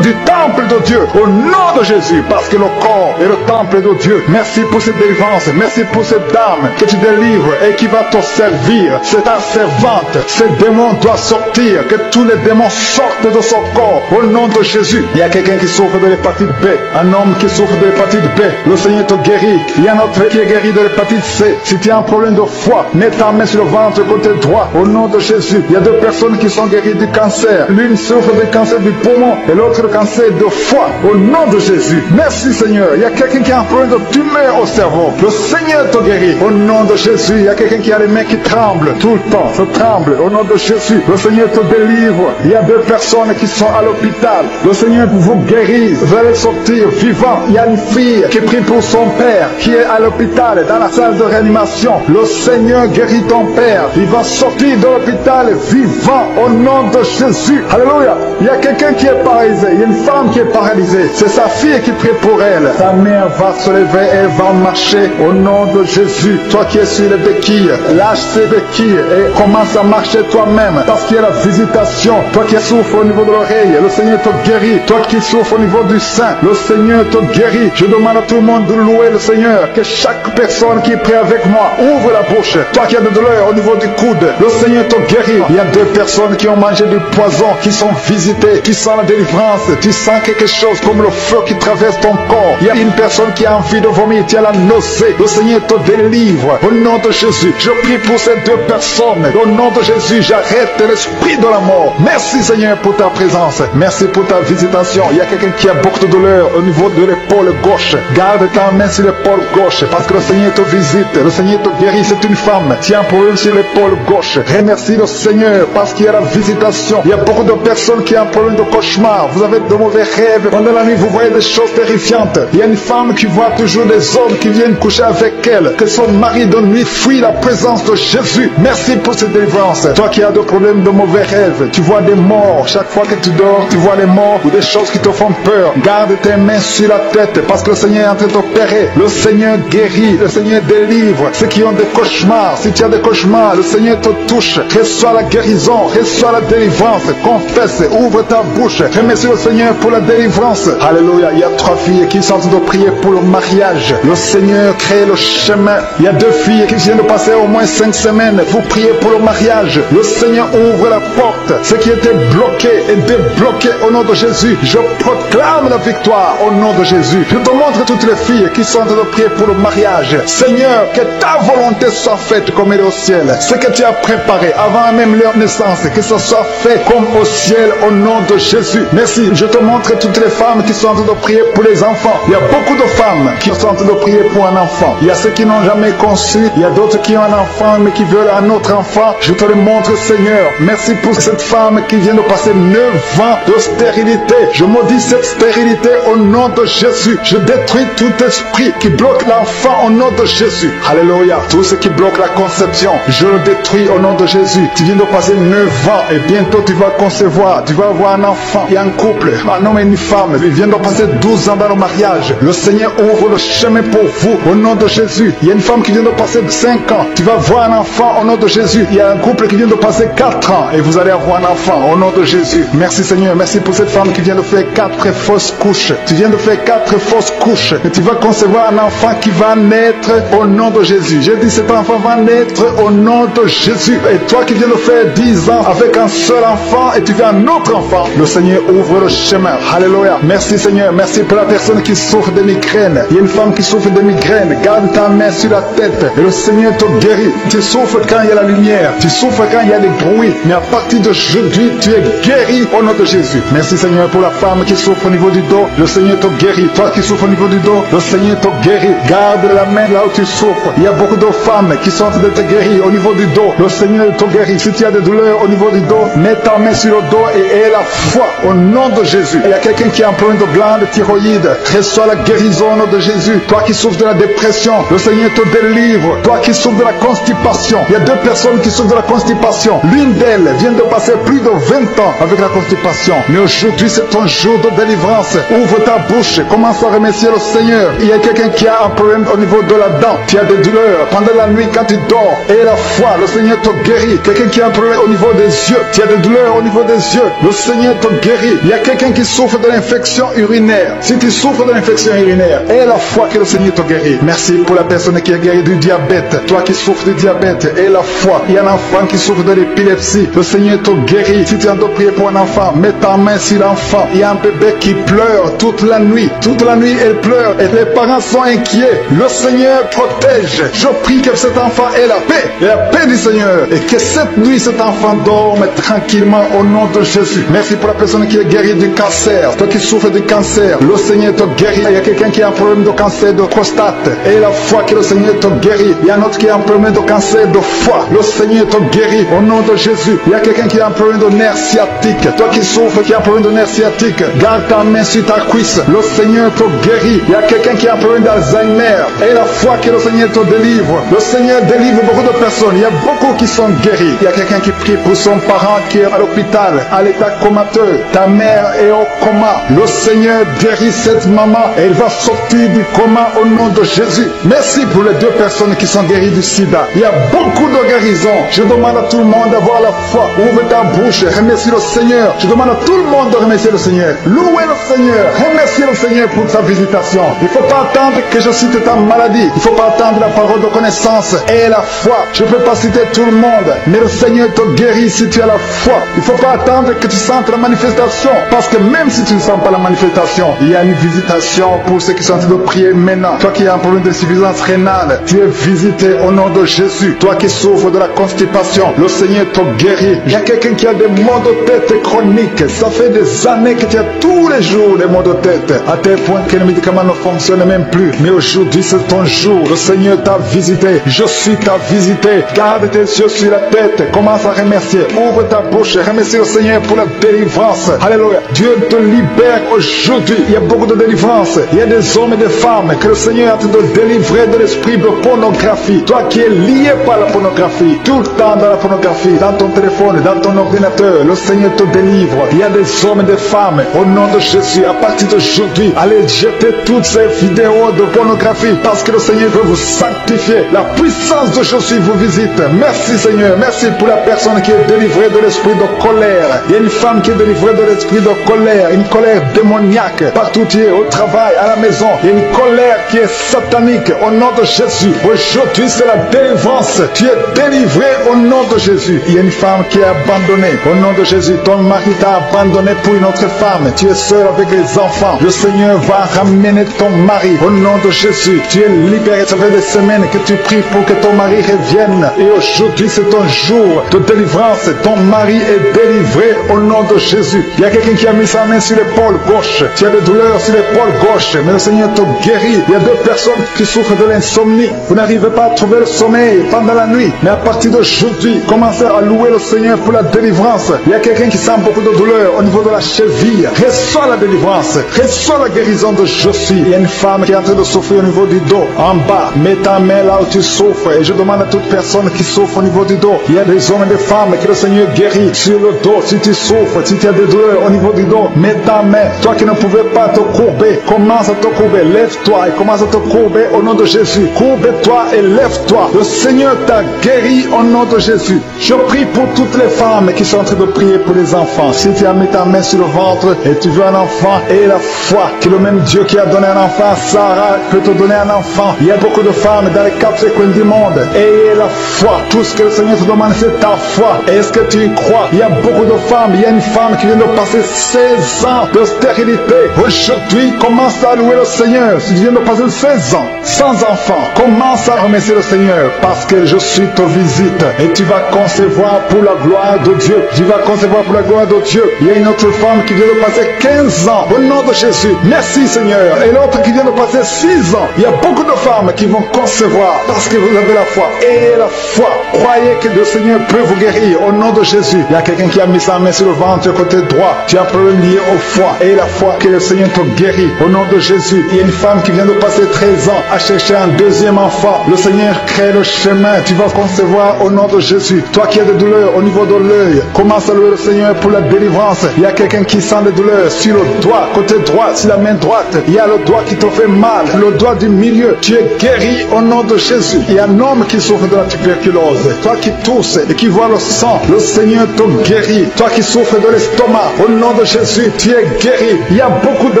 du temple de Dieu au nom de Jésus, parce que le corps est le temple de Dieu. Merci pour cette délivrance, merci pour cette dame que tu délivres et qui va te servir. C'est ta servante. Ce démon doit sortir, que tous les démons sortent de son corps au nom de Jésus. Il y a quelqu'un qui souffre de l'hépatite B, un homme qui souffre de l'hépatite B. Le Seigneur te guérit. Il y a un autre qui est guéri de l'hépatite C. Si tu as un problème de foie, mets ta main sur le ventre côté droit au nom de Jésus. Il y a deux personnes qui sont guéries du cancer. L'une souffre du cancer du poumon et l'autre le cancer de foie au nom de Jésus. Merci Seigneur. Il y a quelqu'un qui a un problème de tumeur au cerveau. Le Seigneur te guérit au nom de Jésus. Il y a quelqu'un qui a les mains qui tremblent tout le temps. Ça tremble au nom de Jésus. Le Seigneur te délivre. Il y a deux personnes qui sont à l'hôpital. Le Seigneur vous guérit. Vous allez sortir vivant. Il y a une fille qui prie pour son père qui est à l'hôpital dans la salle de réanimation. Le Seigneur guérit ton père. Il va sortir de l'hôpital vivant au nom de Jésus. Alléluia. Il y a quelqu'un qui est paralysé. Il y a une femme qui est paralysée. C'est sa fille qui prie pour elle. Sa mère va se lever et va marcher au nom de Jésus. Toi qui es sur les béquilles, lâche ces béquilles et commence à marcher toi-même parce qu'il y a la visitation. Toi qui souffres au niveau de l'oreille, le Seigneur te guérit. Toi qui souffres au niveau du sein, le Seigneur te guérit. Je demande à tout le monde de louer le Seigneur. Que chaque personne qui prie avec moi ouvre la bouche. Toi qui as de douleur au niveau du coude, le Seigneur te guérit. Il y a deux personnes qui ont mangé du poison, qui sont visitées, qui sont la délivrance. Tu sens quelque chose comme le feu qui traverse ton corps. Il y a une personne qui a envie de vomir, tu as la nausée. Le Seigneur te délivre. Au nom de Jésus, je prie pour ces deux personnes. Au nom de Jésus, j'arrête l'esprit de la mort. Merci Seigneur pour ta présence. Merci pour ta visitation. Il y a quelqu'un qui a beaucoup de douleur au niveau de l'épaule gauche. Garde ta main sur l'épaule gauche parce que le Seigneur te visite. Le Seigneur te guérit. C'est une femme. Tu as un problème sur l'épaule gauche. Remercie le Seigneur parce qu'il y a la visitation. Il y a beaucoup de personnes qui ont un problème de cauchemar. Vous avez de mauvais rêves. Pendant la nuit, vous voyez des choses terrifiantes. Il y a une femme qui voit toujours des hommes qui viennent coucher avec elle. Que son mari de nuit fuit la présence de Jésus. Merci pour cette délivrance. Toi qui as des problèmes de mauvais rêves, tu vois des morts. Chaque fois que tu dors, tu vois les morts ou des choses qui te font peur. Garde tes mains sur la tête parce que le Seigneur est en train d'opérer. Le Seigneur guérit. Le Seigneur délivre. Ceux qui ont des cauchemars, si tu as des cauchemars, le Seigneur te touche. Reçois la guérison. Reçois la délivrance. Confesse. Ouvre ta bouche. Remercie le Seigneur pour la délivrance. Alléluia. Il y a trois filles qui sont en train de prier pour le mariage. Le Seigneur crée le chemin. Il y a deux filles qui viennent de passer au moins 5 semaines. Vous priez pour le mariage. Le Seigneur ouvre la porte. Ce qui était bloqué est débloqué au nom de Jésus. Je proclame la victoire au nom de Jésus. Je te montre toutes les filles qui sont en train de prier pour le mariage. Seigneur, que ta volonté soit faite comme elle est au ciel. Ce que tu as préparé avant même leur naissance, que ce soit fait comme au ciel au nom de Jésus. Merci. Je te montre toutes les femmes qui sont en train de prier pour les enfants. Il y a beaucoup de femmes qui sont en train de prier pour un enfant. Il y a ceux qui n'ont jamais conçu. Il y a d'autres qui ont un enfant mais qui veulent un autre enfant. Je te le montre, Seigneur. Merci pour cette femme qui vient de passer 9 ans de stérilité. Je maudis cette stérilité au nom de Jésus. Je détruis tout esprit qui bloque l'enfant au nom de Jésus. Alléluia. Tout ce qui bloque la conception, je le détruis au nom de Jésus. Tu viens de passer 9 ans et bientôt tu vas concevoir. Tu vas avoir un enfant. Il y a un couple, un homme et une femme. Ils viennent de passer 12 ans dans le mariage. Le Seigneur ouvre le chemin pour vous au nom de Jésus. Il y a une femme qui vient de passer 5 ans. Tu vas voir un enfant au nom de Jésus. Il y a un couple qui vient de passer 4 ans et vous allez avoir un enfant au nom de Jésus. Merci Seigneur. Merci pour cette femme qui vient de faire 4 fausses couches. Tu viens de faire 4 fausses couches et tu vas concevoir un enfant qui va naître au nom de Jésus. J'ai dit cet enfant va naître au nom de Jésus. Et toi qui viens de faire 10 ans avec un seul enfant et tu veux un autre enfant, le Seigneur Seigneur ouvre le chemin. Alléluia. Merci Seigneur. Merci pour la personne qui souffre de migraine. Il y a une femme qui souffre de migraine. Garde ta main sur la tête et le Seigneur te guérit. Tu souffres quand il y a la lumière. Tu souffres quand il y a des bruits. Mais à partir d'aujourd'hui, tu es guéri au nom de Jésus. Merci Seigneur pour la femme qui souffre au niveau du dos. Le Seigneur te guérit. Toi qui souffres au niveau du dos, le Seigneur te guérit. Garde la main là où tu souffres. Il y a beaucoup de femmes qui sont en train de te guérir au niveau du dos. Le Seigneur te guérit. Si tu as des douleurs au niveau du dos, mets ta main sur le dos et aie la foi au nom de Jésus. Il y a quelqu'un qui a un problème de glande thyroïde. Reçois la guérison au nom de Jésus. Toi qui souffres de la dépression, le Seigneur te délivre. Toi qui souffres de la constipation, il y a deux personnes qui souffrent de la constipation. L'une d'elles vient de passer plus de 20 ans avec la constipation. Mais aujourd'hui, c'est ton jour de délivrance. Ouvre ta bouche. Commence à remercier le Seigneur. Il y a quelqu'un qui a un problème au niveau de la dent. Tu as des douleurs pendant la nuit quand tu dors. Et la foi, le Seigneur te guérit. Quelqu'un qui a un problème au niveau des yeux. Tu as des douleurs au niveau des yeux. Le Seigneur te guérit. Il y a quelqu'un qui souffre de l'infection urinaire. Si tu souffres de l'infection urinaire, aie la foi que le Seigneur te guérit. Merci pour la personne qui a guéri du diabète. Toi qui souffres du diabète, aie la foi. Il y a un enfant qui souffre de l'épilepsie. Le Seigneur te guérit. Si tu as de prier pour un enfant, mets ta main sur l'enfant. Il y a un bébé qui pleure toute la nuit. Toute la nuit, elle pleure et les parents sont inquiets. Le Seigneur protège. Je prie que cet enfant ait la paix. Et la paix du Seigneur. Et que cette nuit, cet enfant dorme tranquillement au nom de Jésus. Merci pour la personne qui est guérie du cancer. Toi qui souffres du cancer, le Seigneur te guérit. Il y a quelqu'un qui a un problème de cancer de prostate. Et la foi que le Seigneur te guérit. Il y a un autre qui a un problème de cancer de foie. Le Seigneur te guérit au nom de Jésus. Il y a quelqu'un qui a un problème de nerf sciatique. Toi qui souffres, qui a un problème de nerf sciatique, garde ta main sur ta cuisse. Le Seigneur te guérit. Il y a quelqu'un qui a un problème d'Alzheimer. Et la foi que le Seigneur te délivre. Le Seigneur délivre beaucoup de personnes. Il y a beaucoup qui sont guéris. Il y a quelqu'un qui prie pour son parent qui est à l'hôpital, à l'état comateux. Ta mère est au coma. Le Seigneur guérit cette maman et elle va sortir du coma au nom de Jésus. Merci pour les deux personnes qui sont guéries du sida. Il y a beaucoup de guérisons. Je demande à tout le monde d'avoir la foi. Ouvre ta bouche, remercie le Seigneur. Je demande à tout le monde de remercier le Seigneur. Louez le Seigneur. Remerciez le Seigneur pour sa visitation. Il ne faut pas attendre que je cite ta maladie. Il ne faut pas attendre la parole de connaissance et la foi. Je ne peux pas citer tout le monde, mais le Seigneur te guérit si tu as la foi. Il ne faut pas attendre que tu sentes la manifestation, parce que même si tu ne sens pas la manifestation, il y a une visitation pour ceux qui sont en train de prier maintenant. Toi qui as un problème d'insuffisance rénale, tu es visité au nom de Jésus. Toi qui souffres de la constipation, le Seigneur te guérit. Il y a quelqu'un qui a des maux de tête chroniques. Ça fait des années que tu as tous les jours des maux de tête, à tel point que les médicaments ne fonctionnent même plus. Mais aujourd'hui, c'est ton jour. Le Seigneur t'a visité. Je suis ta visité. Garde tes yeux sur la tête. Commence à remercier. Ouvre ta bouche. Remercie le Seigneur pour la délivrance. Alléluia. Dieu te libère aujourd'hui. Il y a beaucoup de délivrance. Il y a des hommes et des femmes que le Seigneur est en train de délivrer de l'esprit de pornographie. Toi qui es lié par la pornographie, tout le temps dans la pornographie, dans ton téléphone, dans ton ordinateur, le Seigneur te délivre. Il y a des hommes et des femmes, au nom de Jésus, à partir d'aujourd'hui, allez jeter toutes ces vidéos de pornographie, parce que le Seigneur veut vous sanctifier. La puissance de Jésus vous visite. Merci Seigneur. Merci pour la personne qui est délivrée de l'esprit de colère. Il y a une femme qui est délivrée de l'esprit de colère, une colère démoniaque. Partout tu es, au travail, à la maison, il y a une colère qui est satanique. Au nom de Jésus, aujourd'hui c'est la délivrance. Tu es délivré au nom de Jésus. Il y a une femme qui est abandonnée. Au nom de Jésus, ton mari t'a abandonné pour une autre femme. Tu es seul avec les enfants. Le Seigneur va ramener ton mari. Au nom de Jésus, tu es libéré. Ça fait des semaines que tu pries pour que ton mari revienne. Et aujourd'hui c'est ton jour de délivrance. Ton mari est délivré au nom de Jésus. Il y a quelqu'un qui a mis sa main sur l'épaule gauche. Tu as des douleurs sur l'épaule gauche, mais le Seigneur te guérit. Il y a deux personnes qui souffrent de l'insomnie. Vous n'arrivez pas à trouver le sommeil pendant la nuit, mais à partir d'aujourd'hui, commencez à louer le Seigneur pour la délivrance. Il y a quelqu'un qui sent beaucoup de douleur au niveau de la cheville. Reçois la délivrance. Reçois la guérison de Jésus. Il y a une femme qui est en train de souffrir au niveau du dos, en bas. Mets ta main là où tu souffres. Et je demande à toute personne qui souffre au niveau du dos. Il y a des hommes et des femmes que le Seigneur guérit sur le dos. Si tu souffres, si tu as des douleurs au niveau du dos, mets ta main. Toi qui ne pouvais pas te courber, commence à te courber. Lève-toi et commence à te courber au nom de Jésus. Courbe-toi et lève-toi. Le Seigneur t'a guéri au nom de Jésus. Je prie pour toutes les femmes qui sont en train de prier pour les enfants. Si tu as mis ta main sur le ventre et tu veux un enfant, et la foi que le même Dieu qui a donné un enfant à Sarah peut te donner un enfant. Il y a beaucoup de femmes dans les quatre coins du monde. Ayez la foi. Tout ce que le Seigneur te demande, c'est ta foi. Est-ce que tu y crois? Il y a beaucoup de femmes. Il y a une femme qui vient de passer 16 ans de stérilité, aujourd'hui, commence à louer le Seigneur. Si tu viens de passer 16 ans sans enfant, commence à remercier le Seigneur parce que je suis te visite et tu vas concevoir pour la gloire de Dieu. Tu vas concevoir pour la gloire de Dieu. Il y a une autre femme qui vient de passer 15 ans au nom de Jésus. Merci Seigneur. Et l'autre qui vient de passer 6 ans. Il y a beaucoup de femmes qui vont concevoir parce que vous avez la foi. Et la foi, croyez que le Seigneur peut vous guérir au nom de Jésus. Il y a quelqu'un qui a mis sa main sur le ventre côté droit. Tu as un problème lié au foie. Et la foi que le Seigneur te guérit au nom de Jésus. Il y a une femme qui vient de passer 13 ans à chercher un deuxième enfant. Le Seigneur crée le chemin. Tu vas concevoir au nom de Jésus. Toi qui as des douleurs au niveau de l'œil, commence à louer le Seigneur pour la délivrance. Il y a quelqu'un qui sent des douleurs sur le doigt, côté droit, sur la main droite. Il y a le doigt qui te fait mal, le doigt du milieu. Tu es guéri au nom de Jésus. Il y a un homme qui souffre de la tuberculose. Toi qui tousses et qui vois le sang, le Seigneur te guérit. Toi qui souffres de l'estomac, au nom de Jésus, tu es guéri. Il y a beaucoup de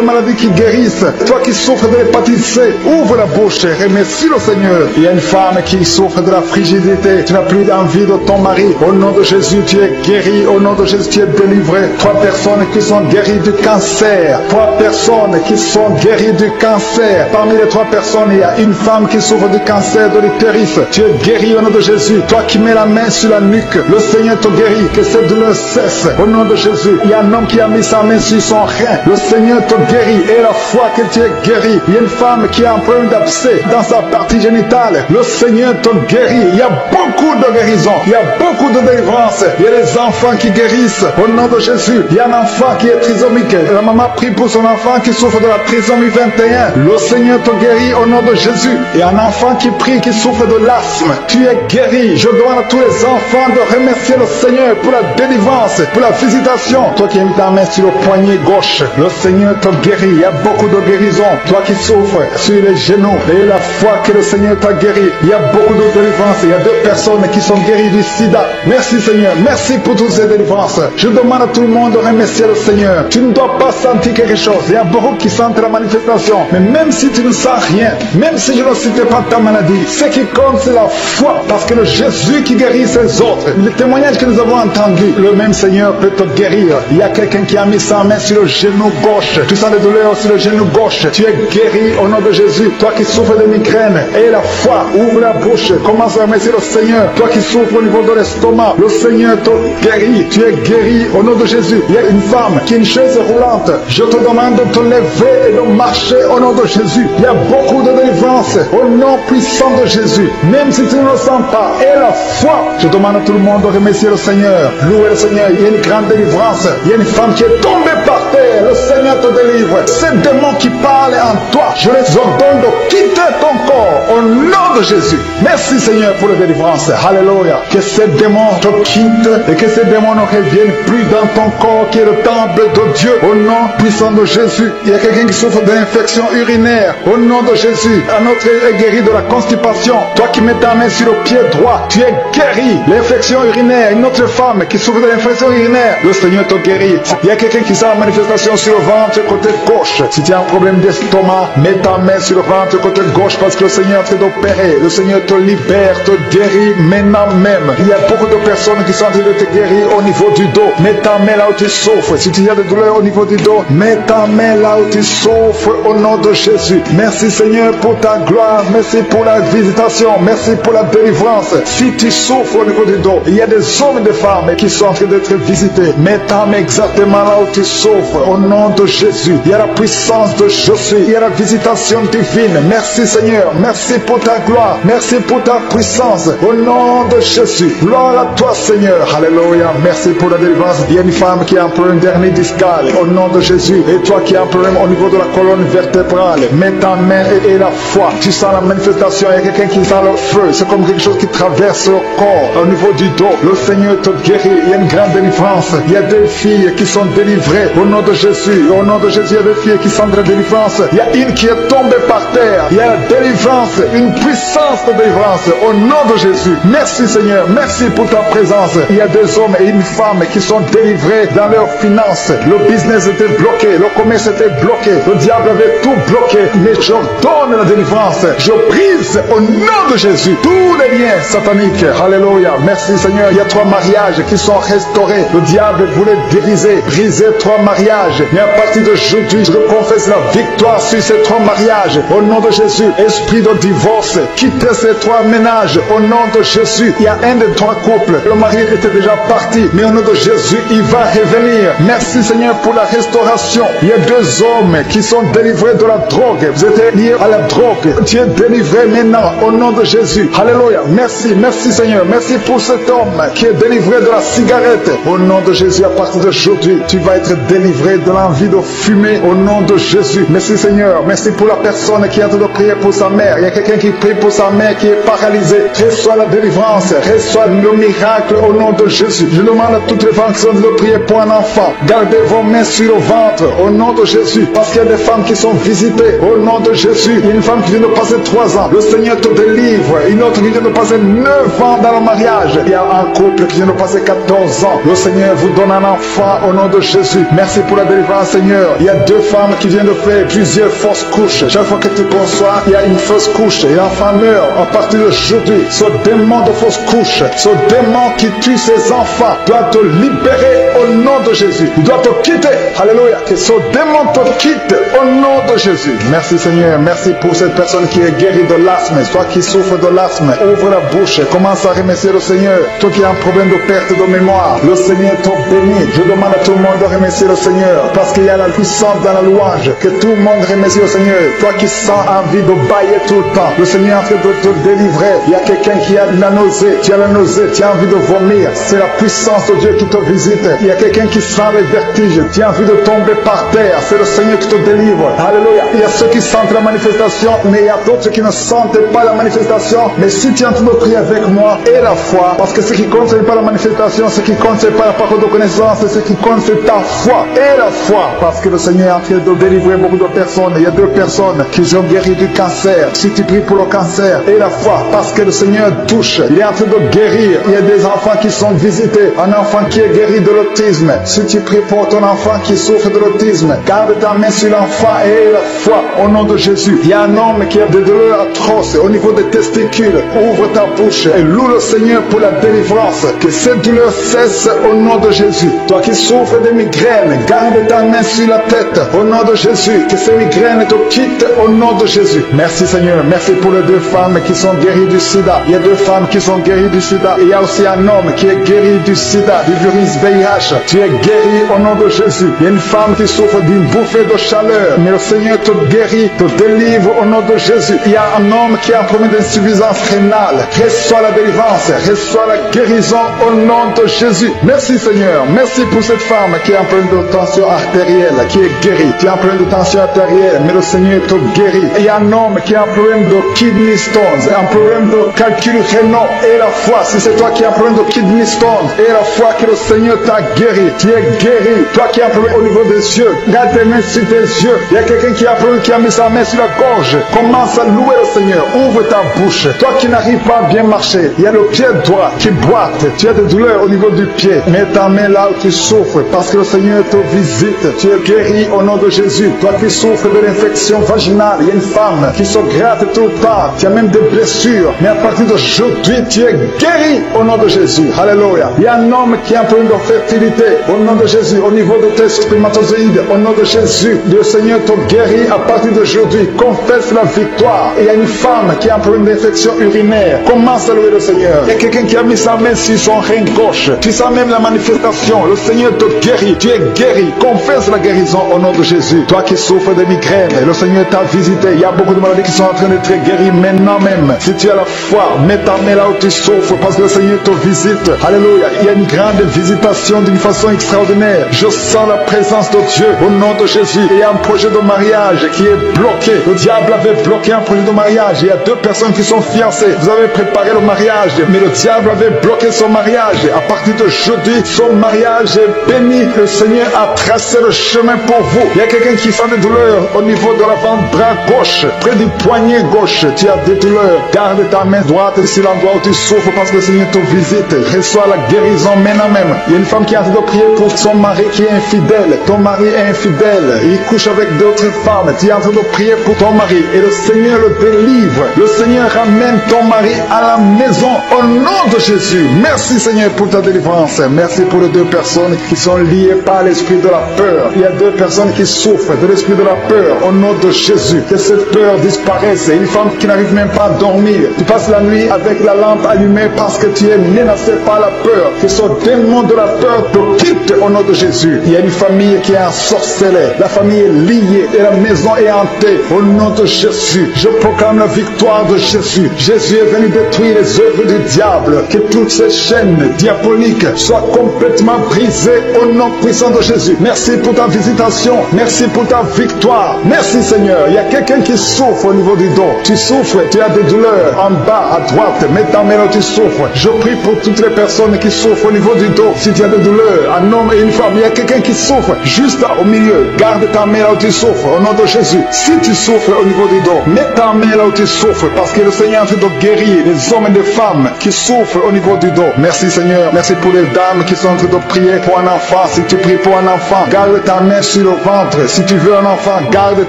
maladies qui guérissent. Toi qui souffres de l'hépatite C, ouvre la bouche et remercie le Seigneur. Il y a une femme qui souffre de la frigidité. Tu n'as plus d'envie de ton mari. Au nom de Jésus, tu es guéri. Au nom de Jésus, tu es délivré. 3 personnes qui sont guéries du cancer. 3 personnes qui sont guéries du cancer. Parmi les 3 personnes, il y a une femme qui souffre du cancer de l'utérus. Tu es guéri au nom de Jésus. Toi qui mets la main sur la nuque, le Seigneur te guérit. Que cette douleur cesse au nom de Jésus. Il y a un homme qui a mis sa main sur son rein. Le Seigneur te guérit. Et la foi que tu es guéri. Il y a une femme qui a un problème d'abcès dans sa partie génitale. Le Seigneur te guérit. Il y a beaucoup de guérison. Il y a beaucoup de délivrance. Il y a des enfants qui guérissent au nom de Jésus. Il y a un enfant qui est trisomique. La maman prie pour son enfant qui souffre de la trisomie 21. Le Seigneur te guérit au nom de Jésus. Il y a un enfant qui prie, qui souffre de l'asthme. Tu es guéri. Je demande à tous les enfants de remercier le Seigneur pour la délivrance, pour la visitation. Toi qui as mis ta main sur le poignet gauche, le Seigneur te guérit. Il y a beaucoup de guérison. Toi qui souffres sur les genoux, et la foi que le Seigneur t'a guéri. Il y a beaucoup de délivrance. Il y a 2 personnes qui sont guéries du sida. Merci Seigneur. Merci pour toutes ces délivrances. Je demande à tout le monde de remercier le Seigneur. Tu ne dois pas sentir quelque chose. Il y a beaucoup qui sentent la manifestation. Mais même si tu ne sens rien, même si je ne citais pas ta maladie, ce qui compte c'est la foi. Parce que le Jésus qui guérit ses autres, le témoignage que nous avons entendu, le même Seigneur peut te guérir. Il y a quelqu'un qui a mis sa main sur le genou gauche. Tu sens des douleurs sur le genou gauche. Tu es guéri au nom de Jésus. Toi qui souffres de migraine, et la foi, ouvre la bouche. Commence à remercier le Seigneur. Toi qui souffres au niveau de l'estomac, le Seigneur te guérit. Tu es guéri au nom de Jésus. Il y a une femme qui a une chaise roulante. Je te demande de te lever et de marcher au nom de Jésus. Il y a beaucoup de délivrance au nom puissant de Jésus. Même si tu ne le sens pas, et la foi, je demande à tout le monde de remercier le Seigneur. Louer le Seigneur. Il y a une grande délivrance. Il y a une femme qui est tombée par terre. Le Seigneur te délivre. Ces démons qui parlent en toi, je les ordonne de quitter ton corps au nom de Jésus. Merci Seigneur pour la délivrance. Alléluia. Que ces démons te quittent et que ces démons ne reviennent plus dans ton corps qui est le temple de Dieu. Au nom puissant de Jésus. Il y a quelqu'un qui souffre d'infection urinaire. Au nom de Jésus. Un autre est guéri de la constipation. Toi qui mets ta main sur le pied droit, tu es guéri. L'infection urinaire. Une autre femme qui souffre de l'infection urinaire, le Seigneur te guérit. Il y a quelqu'un qui sent la manifestation sur le ventre côté gauche. Si tu as un problème d'estomac, mets ta main sur le ventre côté gauche parce que le Seigneur te d'opérer. Le Seigneur te libère, te guérit maintenant même. Il y a beaucoup de personnes qui sont en train de te guérir au niveau du dos. Mets ta main là où tu souffres. Si tu as des douleurs au niveau du dos, mets ta main là où tu souffres au nom de Jésus. Merci Seigneur pour ta gloire. Merci pour la visitation. Merci pour la délivrance. Si tu souffres au niveau du dos, il y a des hommes et des femmes qui sont en train d'être visités. Mets ta main exactement là où tu souffres au nom de Jésus. Il y a la puissance de Jésus. Il y a la visitation divine. Merci Seigneur. Merci pour ta gloire. Merci pour ta puissance. Au nom de Jésus. Gloire à toi Seigneur. Alléluia. Merci pour la délivrance. Il y a une femme qui a un problème d'hernie discale. Au nom de Jésus. Et toi qui as un problème au niveau de la colonne vertébrale. Mets ta main et la foi. Tu sens la manifestation. Il y a quelqu'un qui sent le feu. C'est comme quelque chose qui traverse le corps. Au niveau du dos. Le Seigneur te guérit. Il y a une grande délivrance. Il y a des filles qui sont délivrées. Au nom de Jésus. Au nom de Jésus. Il y a des filles qui sont de la délivrance. Il y a une qui est tombée par terre. Il y a la délivrance. Une puissance de délivrance. Au nom de Jésus. Merci Seigneur. Merci pour ta présence. Il y a des hommes et une femme qui sont délivrés dans leurs finances. Le business était bloqué. Le commerce était bloqué. Le diable avait tout bloqué. Mais je donne la délivrance. Je brise au nom de Jésus tous les liens sataniques. Alléluia. Merci Seigneur. Il y a 3 mariages qui sont restaurés. Le diable voulait briser 3 mariages. Mais à partir d'aujourd'hui, je confesse la victoire sur ces 3 mariages. Au nom de Jésus, esprit de divorce, quittez ces 3 ménages. Au nom de Jésus, il y a un des 3 couples. Le mari était déjà parti, mais au nom de Jésus, il va revenir. Merci Seigneur pour la restauration. Il y a 2 hommes qui sont délivrés de la drogue. Vous êtes liés à la drogue. Tu es délivré maintenant au nom de Jésus. Alléluia. Merci Seigneur. Merci pour cet homme qui est délivré de la cigarette. Au nom de Jésus, à partir d'aujourd'hui, tu vas être délivré de l'envie de fumer au nom de Jésus. Merci Seigneur. Merci pour la personne qui est en train de prier pour sa mère. Il y a quelqu'un qui prie pour sa mère qui est paralysée. Reçois la délivrance. Reçois le miracle au nom de Jésus. Je demande à toutes les femmes qui sont de prier pour un enfant. Gardez vos mains sur le ventre au nom de Jésus. Parce qu'il y a des femmes qui sont visitées au nom de Jésus. Il y a une femme qui vient de passer 3 ans. Le Seigneur te délivre. Une autre qui vient de passer 9 ans dans le mariage. Il y a un couple qui vient de passer 14 ans. Le Seigneur vous donne un enfant au nom de Jésus. Merci pour la délivrance Seigneur. Il y a 2 femmes qui viennent de faire plusieurs fausses couches. Chaque fois que tu conçois, il y a une fausse couche et l'enfant meurt. À partir d'aujourd'hui, ce démon de fausse couche, ce démon qui tue ses enfants doit te libérer au nom de Jésus. Il doit te quitter. Alléluia. Que ce démon te quitte au nom de Jésus. Merci Seigneur. Merci pour cette personne qui est guérie de l'asthme. Toi qui souffres de l'asthme, ouvre la bouche. Commence à remercier le Seigneur. Toi qui as un problème de perte de mémoire, le Seigneur te bénit. Je demande à tout le monde de remercier le Seigneur parce qu'il y a la puissance dans la louange. Que tout le monde remercie le Seigneur. Toi qui sens envie de bailler tout le temps, le Seigneur est en train de te délivrer. Il y a quelqu'un qui a la nausée. Tu as la nausée, tu as envie de vomir. C'est la puissance de Dieu qui te visite. Il y a quelqu'un qui sent les vertiges. Tu as envie de tomber par terre. C'est le Seigneur qui te délivre. Alléluia. Il y a ceux qui sentent la manifestation, mais il y a d'autres qui ne sentent pas la manifestation. Mais si tu es en train de prier avec moi, et la foi, parce que ce qui compte, ce n'est pas la manifestation, ce qui compte, ce n'est pas la parole de connaissance, ce qui compte, c'est ta foi. Et la foi, parce que le Seigneur est en train de délivrer beaucoup de personnes. Il y a 2 personnes qui ont guéri du cancer. Si tu pries pour le cancer, et la foi, parce que le Seigneur touche, il est en train de guérir. Il y a des enfants qui sont visités. Un enfant qui est guéri de l'autisme. Si tu pries pour ton enfant qui souffre de l'autisme, garde ta main sur l'enfant et la foi au nom de Jésus. Il y a un homme qui a des douleurs atroces au niveau des testicules. Ouvre ta bouche et loue le Seigneur pour la délivrance. Que cette douleur cesse au nom de Jésus. Toi qui souffres de migraines, garde ta main sur la tête au nom de Jésus. Que ces migraines te quittent au nom de Jésus. Merci Seigneur. Merci pour les 2 femmes qui sont guéries du sida. Il y a 2 femmes qui sont guéries du sida. Et il y a aussi un homme qui est guéri du sida, du virus VIH. Tu es guéri au nom de Jésus. Il y a une femme qui souffre d'une bouffée de chaleur. Mais le Seigneur te guérit, te délivre au nom de Jésus. Il y a un homme qui a un problème d'insuffisance rénale. Reçois la délivrance. Reçois la guérison au nom de Jésus. Merci Seigneur. Merci pour cette femme qui a un problème de tension artérielle, qui est guérie. Tu as un problème de tension artérielle, mais le Seigneur te guérit. Et il y a un homme qui a un problème de kidney stones, un problème de calcul rénal. Et la foi, si c'est toi qui as un problème de kidney stones, et la foi que le Seigneur t'a guéri. Tu es guéri. Toi qui as un problème au niveau des yeux, garde tes mains sur tes yeux. Il y a quelqu'un qui a un problème, qui a mis sa main sur la gorge. Commence à louer le Seigneur. Ouvre ta bouche. Toi qui n'arrives pas à bien marcher, il y a le pied droit qui boite. Tu as des douleurs au niveau du pied. Mets ta main là où tu souffres parce que le Seigneur te visite. Tu es guéri au nom de Jésus. Toi qui souffres de l'infection vaginale, il y a une femme qui se gratte tout le temps. Tu as même des blessures. Mais à partir d'aujourd'hui, tu es guéri au nom de Jésus. Alléluia. Il y a un homme qui a un problème de fertilité au nom de Jésus. Au niveau de tes spermatozoïdes, au nom de Jésus, le Seigneur te guérit à partir d'aujourd'hui. Confesse la victoire. Et il y a une femme qui a un problème d'infection urinaire. Commence à louer le Seigneur. Il y a quelqu'un qui a mis sa main sur son rein gauche. Tu sens même la manifestation. Le Seigneur te guérit. Tu es guéri. Confesse la guérison au nom de Jésus. Toi qui souffres de migraines, le Seigneur t'a visité. Il y a beaucoup de maladies qui sont en train d'être guéries maintenant même. Si tu as la foi, mets ta main là où tu souffres parce que le Seigneur te visite. Alléluia. Il y a une grande visitation d'une façon extraordinaire. Je sens la présence de Dieu au nom de Jésus. Et il y a un projet de mariage qui est bloqué. Le diable avait bloqué un projet de mariage. Il y a 2 personnes qui sont fiancées. Vous avez préparé le mariage, mais le diable avait bloqué son mariage. À partir de jeudi, son mariage est béni. Le Seigneur a tracé le chemin pour vous. Il y a quelqu'un qui sent des douleurs au niveau de l'avant-bras gauche, près du poignet gauche. Tu as des douleurs. Garde ta main droite sur l'endroit où tu souffres parce que le Seigneur te visite. Reçois la guérison maintenant même. Il y a une femme qui a envie de prier pour son mari qui est infidèle. Ton mari est infidèle. Il couche avec d'autres femmes. Tu es en train de prier pour ton mari et le Seigneur le délivre. Le Seigneur ramène ton mari à la maison au nom de Jésus. Merci Seigneur pour ta délivrance. Merci pour les 2 personnes personnes qui sont liées par l'esprit de la peur. Il y a 2 personnes qui souffrent de l'esprit de la peur. Au nom de Jésus, que cette peur disparaisse. Une femme qui n'arrive même pas à dormir. Tu passes la nuit avec la lampe allumée parce que tu es menacé par la peur. Que ce démon de la peur te quitte au nom de Jésus. Il y a une famille qui est ensorcelée. La famille est liée et la maison est hantée. Au nom de Jésus, je proclame la victoire de Jésus. Jésus est venu détruire les œuvres du diable. Que toutes ces chaînes diaboliques soient complètement brisées au nom puissant de Jésus. Merci pour ta visitation. Merci pour ta victoire. Merci Seigneur. Il y a quelqu'un qui souffre au niveau du dos. Tu souffres, tu as des douleurs en bas, à droite. Mets ta main là où tu souffres. Je prie pour toutes les personnes qui souffrent au niveau du dos. Si tu as des douleurs, un homme et une femme, il y a quelqu'un qui souffre juste là au milieu. Garde ta main là où tu souffres au nom de Jésus. Si tu souffres au niveau du dos, mets ta main là où tu souffres parce que le Seigneur est en train de guérir les hommes et les femmes qui souffrent au niveau du dos. Merci Seigneur. Merci pour les dames qui sont en train de prier pour un enfant. Si tu pries pour un enfant, garde ta main sur le ventre. Si tu veux un enfant, garde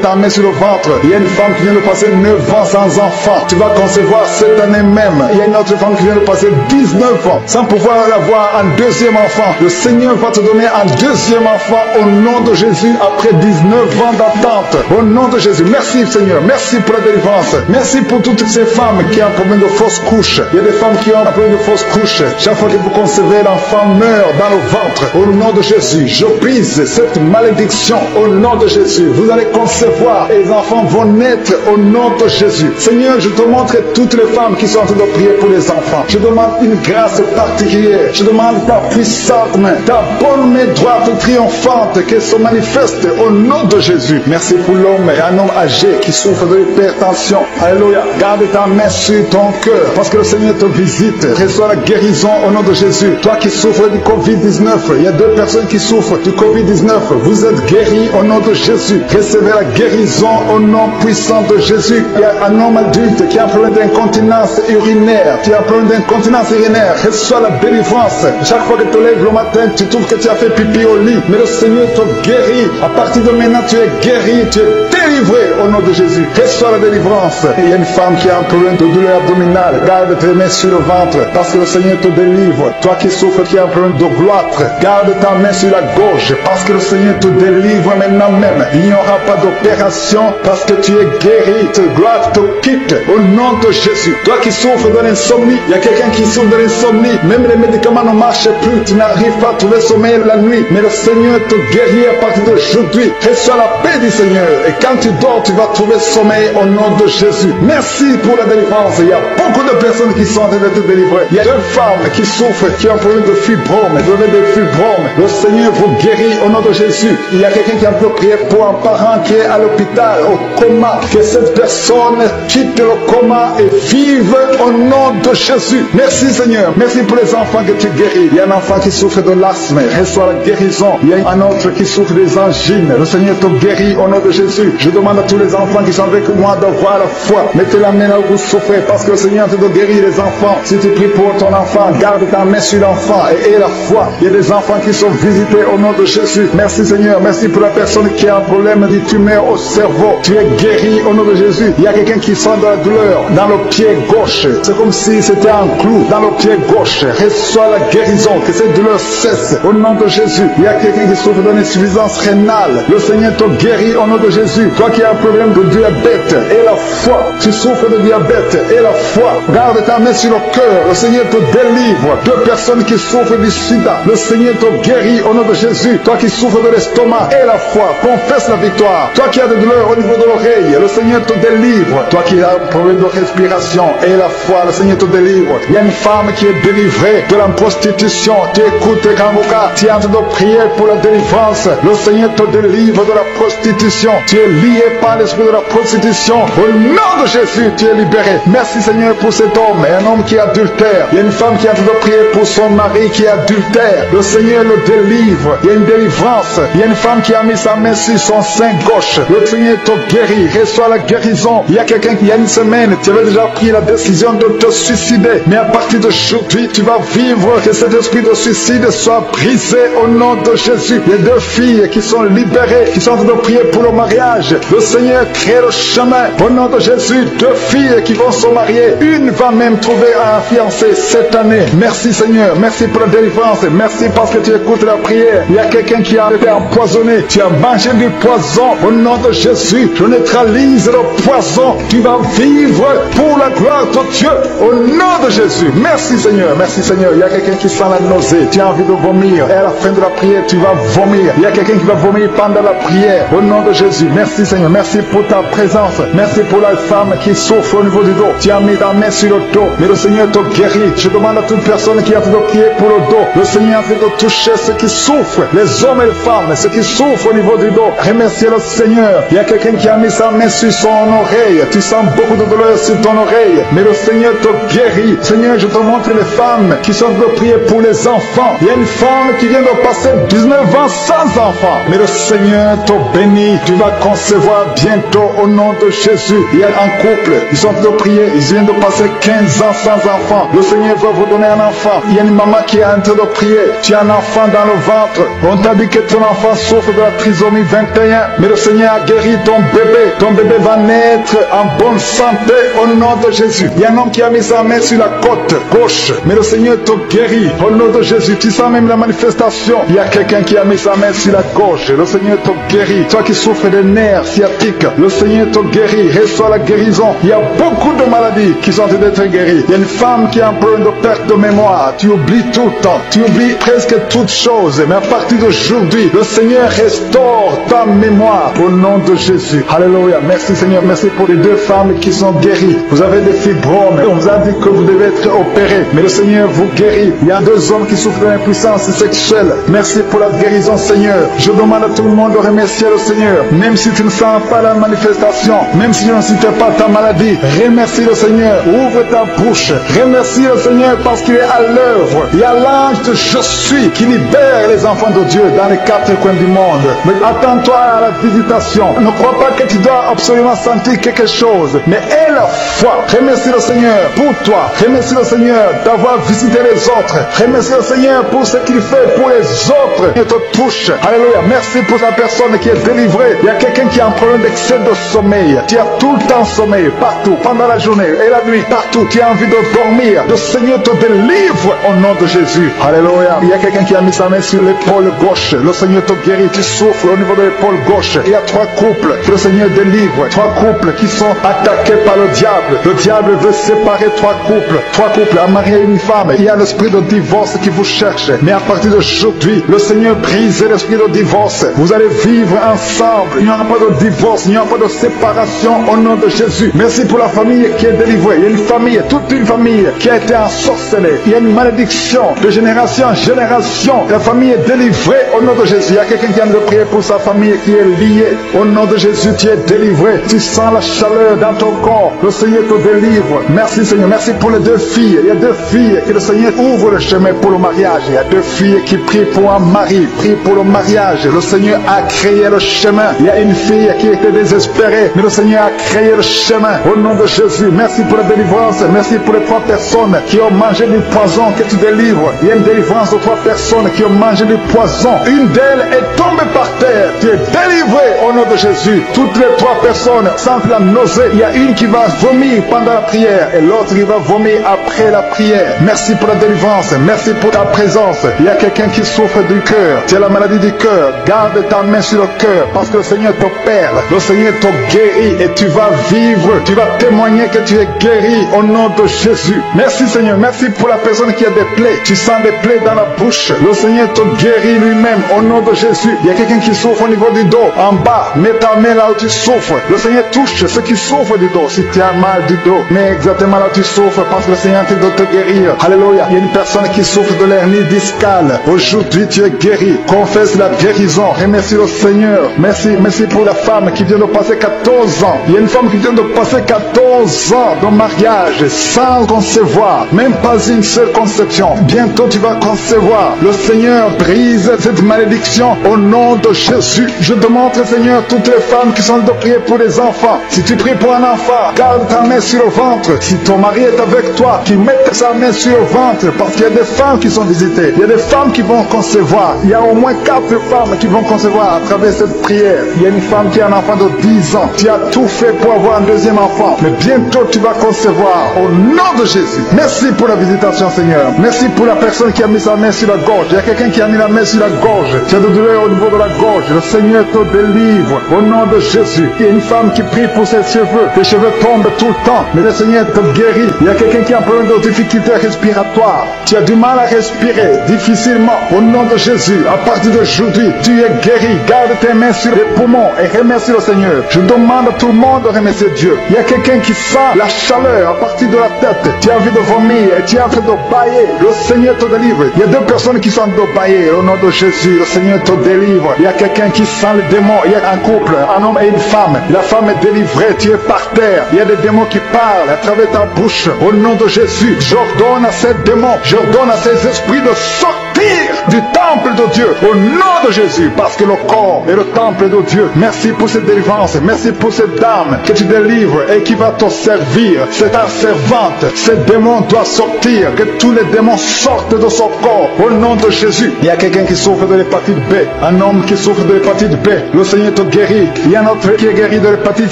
ta main sur le ventre. Il y a une femme qui vient de passer 9 ans sans enfant. Tu vas concevoir cette année même. Il y a une autre femme qui vient de passer 19 ans sans pouvoir avoir un deuxième enfant. Le Seigneur va te donner un deuxième enfant au nom de Jésus après 19 ans d'attente. Au nom de Jésus. Merci Seigneur. Merci pour la délivrance. Merci pour toutes ces femmes qui ont un problème de fausse couche. Il y a des femmes qui ont un problème de fausse couche. Chaque fois que vous concevez, l'enfant meurt dans le ventre. Au nom de Jésus, je brise cette malédiction au nom de Jésus. Vous allez concevoir et les enfants vont naître au nom de Jésus. Seigneur, je te montre toutes les femmes qui sont en train de prier pour les enfants. Je demande une grâce particulière. Je demande ta puissante main, ta bonne main droite triomphante qu'elle se manifeste au nom de Jésus. Merci pour l'homme et un homme âgé qui souffre de l'hypertension. Alléluia. Garde ta main sur ton cœur parce que le Seigneur te visite. Reçois la guérison au nom de Jésus. Toi qui souffres du Covid-19, il y a 2 personnes qui souffrent du Covid-19. Vous êtes guéris au nom de Jésus. Recevez la guérison au nom puissant de Jésus. Il y a un homme adulte qui a un problème d'incontinence urinaire. Tu as un problème d'incontinence urinaire. Reçois la délivrance. Chaque fois que tu te lèves le matin, tu trouves que tu as fait pipi au lit. Mais le Seigneur te guérit. À partir de maintenant, tu es guéri. Tu es délivré au nom de Jésus. Reçois la délivrance. Et il y a une femme qui a un problème de douleur abdominale. Garde tes mains sur le ventre parce que le Seigneur te délivre. Toi qui souffres, qui a un problème de gloître, garde ta main sur la gorge parce que le Seigneur te délivre maintenant même. Il n'y aura pas d'opération parce que tu es guéri. Ta gloire te quitte au nom de Jésus. Toi qui souffres de l'insomnie, il y a quelqu'un qui souffre de l'insomnie. Même les médicaments ne marchent plus. Tu n'arrives pas à trouver sommeil la nuit. Mais le Seigneur te guérit à partir d'aujourd'hui. Reçois la paix du Seigneur. Et quand tu dors, tu vas trouver sommeil au nom de Jésus. Merci pour la délivrance. Il y a beaucoup de personnes qui sont en train de te délivrer. Il y a 2 femmes qui souffrent, qui ont un problème de fibrome, de fibrome. Le Seigneur vous guérit au nom de Jésus. Il y a quelqu'un qui a pu prier pour un parent qui est à l'hôpital, au coma. Que cette personne quitte le coma et vive au nom de Jésus. Merci Seigneur. Merci pour les enfants que tu guéris. Il y a un enfant qui souffre de l'asthme. Reçois la guérison. Il y a un autre qui souffre des angines. Le Seigneur te guérit au nom de Jésus. Je demande à tous les enfants qui sont avec moi d'avoir la foi. Mettez la main là où vous souffrez parce que le Seigneur te guérit les enfants. Si tu pries pour ton enfant, garde ta main sur l'enfant et aie la foi. Il y a des enfants qui sont visités au nom de Jésus. Merci Seigneur. Merci pour la personne qui a un problème de tumeur au cerveau. Tu es guéri au nom de Jésus. Il y a quelqu'un qui sent de la douleur dans le pied gauche. C'est comme si c'était un clou dans le pied gauche. Reçois la guérison. Que cette douleur cesse au nom de Jésus. Il y a quelqu'un qui souffre d'une insuffisance rénale. Le Seigneur te guérit au nom de Jésus. Toi qui as un problème de diabète et la foi. Tu souffres de diabète et la foi. Garde ta main sur le cœur. Le Seigneur te délivre. 2 personnes qui souffrent du sida. Le Seigneur te guérit au nom de Jésus. Toi qui souffres de l'estomac et la foi. Confesse la victoire. Toi qui as des douleurs au niveau de l'oreille. Le Seigneur te délivre. Toi qui as un problème de respiration et la foi. Le Seigneur te délivre. Il y a une femme qui est délivrée de la prostitution. Tu écoutes Kanguka. Tu es en train de prier pour la délivrance. Le Seigneur te délivre de la prostitution. Tu es lié par l'esprit de la prostitution. Au nom de Jésus, tu es libéré. Merci Seigneur pour cet homme. Et un homme qui est adultère. Il y a une femme qui est en train de prier pour son mari qui est adultère. Le Seigneur le délivre. Il y a une délivrance. Il y a une femme qui a mis sa main sur son sein gauche. Le Seigneur te guérit. Reçois la guérison. Il y a quelqu'un qui, il y a une semaine, tu avais déjà pris la décision de te suicider. Mais à partir d'aujourd'hui, tu vas vivre. Que cet esprit de suicide soit brisé au nom de Jésus. Il y a 2 filles qui sont libérées, qui sont en train de prier pour le mariage. Le Seigneur crée le chemin. Au nom de Jésus, 2 filles qui vont se marier. Une va même trouver un fiancé cette année. Merci Seigneur. Merci pour la délivrance. Merci parce que tu écoutes la prière. Il y a quelqu'un qui a été empoisonné. Tu as mangé du poison. Au nom de Jésus, je neutralise le poison. Tu vas vivre pour la gloire de Dieu. Au nom de Jésus. Merci Seigneur. Merci Seigneur. Il y a quelqu'un qui sent la nausée. Tu as envie de vomir. Et à la fin de la prière, tu vas vomir. Il y a quelqu'un qui va vomir pendant la prière. Au nom de Jésus. Merci Seigneur. Merci pour ta présence. Merci pour la femme qui souffre au niveau du dos. Tu as mis ta main sur le dos. Mais le Seigneur te guérit. Je demande à toute personne qui a fait de prier pour le dos. Le Seigneur a fait de toucher ceux qui souffrent. Les hommes et les femmes. Ceux qui souffrent au niveau du dos. Remerciez le Seigneur. Il y a quelqu'un qui a mis sa main sur son oreille. Tu sens beaucoup de douleur sur ton oreille. Mais le Seigneur te guérit. Seigneur, je te montre les femmes qui sont de prier pour les enfants. Il y a une femme qui vient de passer 19 ans sans enfant. Mais le Seigneur te bénit. Tu vas concevoir bientôt au nom de Jésus. Il y a un couple. Ils sont de prier. Ils viennent de passer 15 ans sans enfant. Le Seigneur va vous donner un enfant. Il y a une maman qui est en train de prier. Tu as un enfant dans le ventre. On t'a dit que ton enfant souffre de la trisomie 21. Mais le Seigneur a guéri ton bébé. Ton bébé va naître en bonne santé au nom de Jésus. Il y a un homme qui a mis sa main sur la côte gauche. Mais le Seigneur te guérit au nom de Jésus. Tu sens même la manifestation. Il y a quelqu'un qui a mis sa main sur la gauche. Le Seigneur te guérit. Toi qui souffres des nerfs sciatiques, le Seigneur te guérit. Reçois la guérison. Il y a beaucoup de maladies qui sont en train d'être guéries. Il y a une femme qui a un problème de perte de mémoire. Tu oublies tout le temps. Tu oublies presque toutes choses. Mais à partir d'aujourd'hui, le Seigneur restaure ta mémoire au nom de Jésus. Alléluia. Merci Seigneur. Merci pour les 2 femmes qui sont guéries. Vous avez des fibromes. On vous a dit que vous devez être opérés. Mais le Seigneur vous guérit. Il y a 2 hommes qui souffrent de l'impuissance sexuelle. Merci pour la guérison Seigneur. Je demande à tout le monde de remercier le Seigneur. Même si tu ne sens pas la manifestation, même si tu ne cites pas ta maladie, remercie le Seigneur. Ouvre ta bouche. Remercie le Seigneur parce qu'il est à l'œuvre. Il y a l'ange de Je suis qui libère les enfants de Dieu dans les 4 coins du monde. Mais attends-toi à la visitation. Ne crois pas que tu dois absolument sentir quelque chose. Mais aie la foi. Remercie le Seigneur pour toi. Remercie le Seigneur d'avoir visité les autres. Remercie le Seigneur pour ce qu'il fait pour les autres. Il te touche. Alléluia. Merci pour la personne qui est délivrée. Il y a quelqu'un qui a un problème d'excès de sommeil. Tu as tout le temps sommeil. Partout. Pendant la journée et la nuit. Partout. Tu as envie de dormir. Le Seigneur te délivre au nom de Jésus. Alléluia. Il y a quelqu'un qui a mis sa main sur l'épaule gauche. Le Seigneur te guérit. Tu souffres au niveau de l'épaule gauche. Il y a 3 couples que le Seigneur délivre. 3 couples qui sont attaqués par le diable. Le diable veut séparer 3 couples. 3 couples à marier une femme. Il y a l'esprit de divorce qui vous cherche. Mais à partir d'aujourd'hui, le Seigneur brise l'esprit de divorce. Vous allez vivre ensemble. Il n'y aura pas de divorce. Il n'y aura pas de séparation au nom de Jésus. Merci pour la famille qui est délivrée. Il y a une famille, toute une famille qui a été ensorcelée. Il y a une malédiction de génération en génération. La famille est délivrée au nom de Jésus. Il y a quelqu'un qui vient de prier pour sa famille qui est liée. Au nom de Jésus, tu es délivré. Tu sens la chaleur dans ton corps. Le Seigneur te délivre. Merci Seigneur. Merci pour les 2 filles. Il y a 2 filles que le Seigneur ouvre le chemin pour le mariage. Il y a 2 filles qui prient pour un mari. Prient pour le mariage. Le Seigneur a créé le chemin. Il y a une fille qui était désespérée. Mais le Seigneur a créé le chemin. Au nom de Jésus. Merci pour la délivrance. Merci pour les 3 personnes qui ont mangé du poison que tu délivres. Il y a une délivrance de 3 personnes qui ont mangé du poison. Une d'elles est tombée par terre. Tu es délivré au nom de Jésus. Toutes les 3 personnes sentent la nausée. Il y a une qui va vomir pendant la prière et l'autre qui va vomir après la prière. Merci pour la délivrance. Merci pour ta présence. Il y a quelqu'un qui souffre du cœur. Tu as la maladie du cœur. Garde ta main sur le cœur parce que le Seigneur t'opère. Le Seigneur te guérit et tu vas vivre. Tu vas témoigner que tu es guéri au nom de Jésus. Merci Seigneur. Merci pour la personne qui a des plaies. Tu sens des plaies dans la bouche. Le Seigneur te guérit lui-même au nom de Jésus. Il y a quelqu'un qui souffre au niveau du dos. En bas, mets ta main là où tu souffres. Le Seigneur touche ceux qui souffrent du dos. Si tu as mal du dos, mets exactement là où tu souffres parce que le Seigneur est en train de te guérir. Alléluia. Il y a une personne qui souffre de l'hernie discale. Aujourd'hui, tu es guéri. Confesse la guérison. Remercie le Seigneur. Merci pour la femme qui vient de passer 14 ans. Il y a une femme qui vient de passer 14 ans de mariage sans concevoir. Même pas une seule conception. Bientôt, tu vas concevoir. Le Seigneur brise cette malédiction au nom de Jésus. Jésus, je demande, Seigneur, toutes les femmes qui sont de prier pour les enfants. Si tu pries pour un enfant, garde ta main sur le ventre. Si ton mari est avec toi, qu'il mette sa main sur le ventre, parce qu'il y a des femmes qui sont visitées. Il y a des femmes qui vont concevoir. Il y a au moins 4 femmes qui vont concevoir à travers cette prière. Il y a une femme qui a un enfant de 10 ans. Tu as tout fait pour avoir un deuxième enfant. Mais bientôt tu vas concevoir au nom de Jésus. Merci pour la visitation, Seigneur. Merci pour la personne qui a mis sa main sur la gorge. Il y a quelqu'un qui a mis la main sur la gorge. Tu as de douleur au niveau de la gorge. Le Seigneur te délivre au nom de Jésus. Il y a une femme qui prie pour ses cheveux. Tes cheveux tombent tout le temps, mais le Seigneur te guérit. Il y a quelqu'un qui a un problème de difficulté respiratoire. Tu as du mal à respirer difficilement. Au nom de Jésus, à partir d'aujourd'hui, tu es guéri. Garde tes mains sur les poumons et remercie le Seigneur. Je demande à tout le monde de remercier Dieu. Il y a quelqu'un qui sent la chaleur à partir de la tête. Tu as envie de vomir et tu es en train de bailler. Le Seigneur te délivre. Il y a 2 personnes qui sont en train de bailler. Au nom de Jésus, le Seigneur te délivre. Il y a quelqu'un qui sent les démons. Il y a un couple, un homme et une femme. La femme est délivrée. Tu es par terre. Il y a des démons qui parlent à travers ta bouche. Au nom de Jésus, j'ordonne à ces démons, j'ordonne à ces esprits de sortir du temple de Dieu. Au nom de Jésus, parce que le corps est le temple de Dieu. Merci pour cette délivrance. Merci pour cette dame que tu délivres et qui va te servir. C'est ta servante. Ces démons doivent sortir. Que tous les démons sortent de son corps. Au nom de Jésus. Il y a quelqu'un qui souffre de l'hépatite B. Un homme qui souffre de l'hépatite B. Le Seigneur te guérit. Il y a un autre qui est guéri de l'hépatite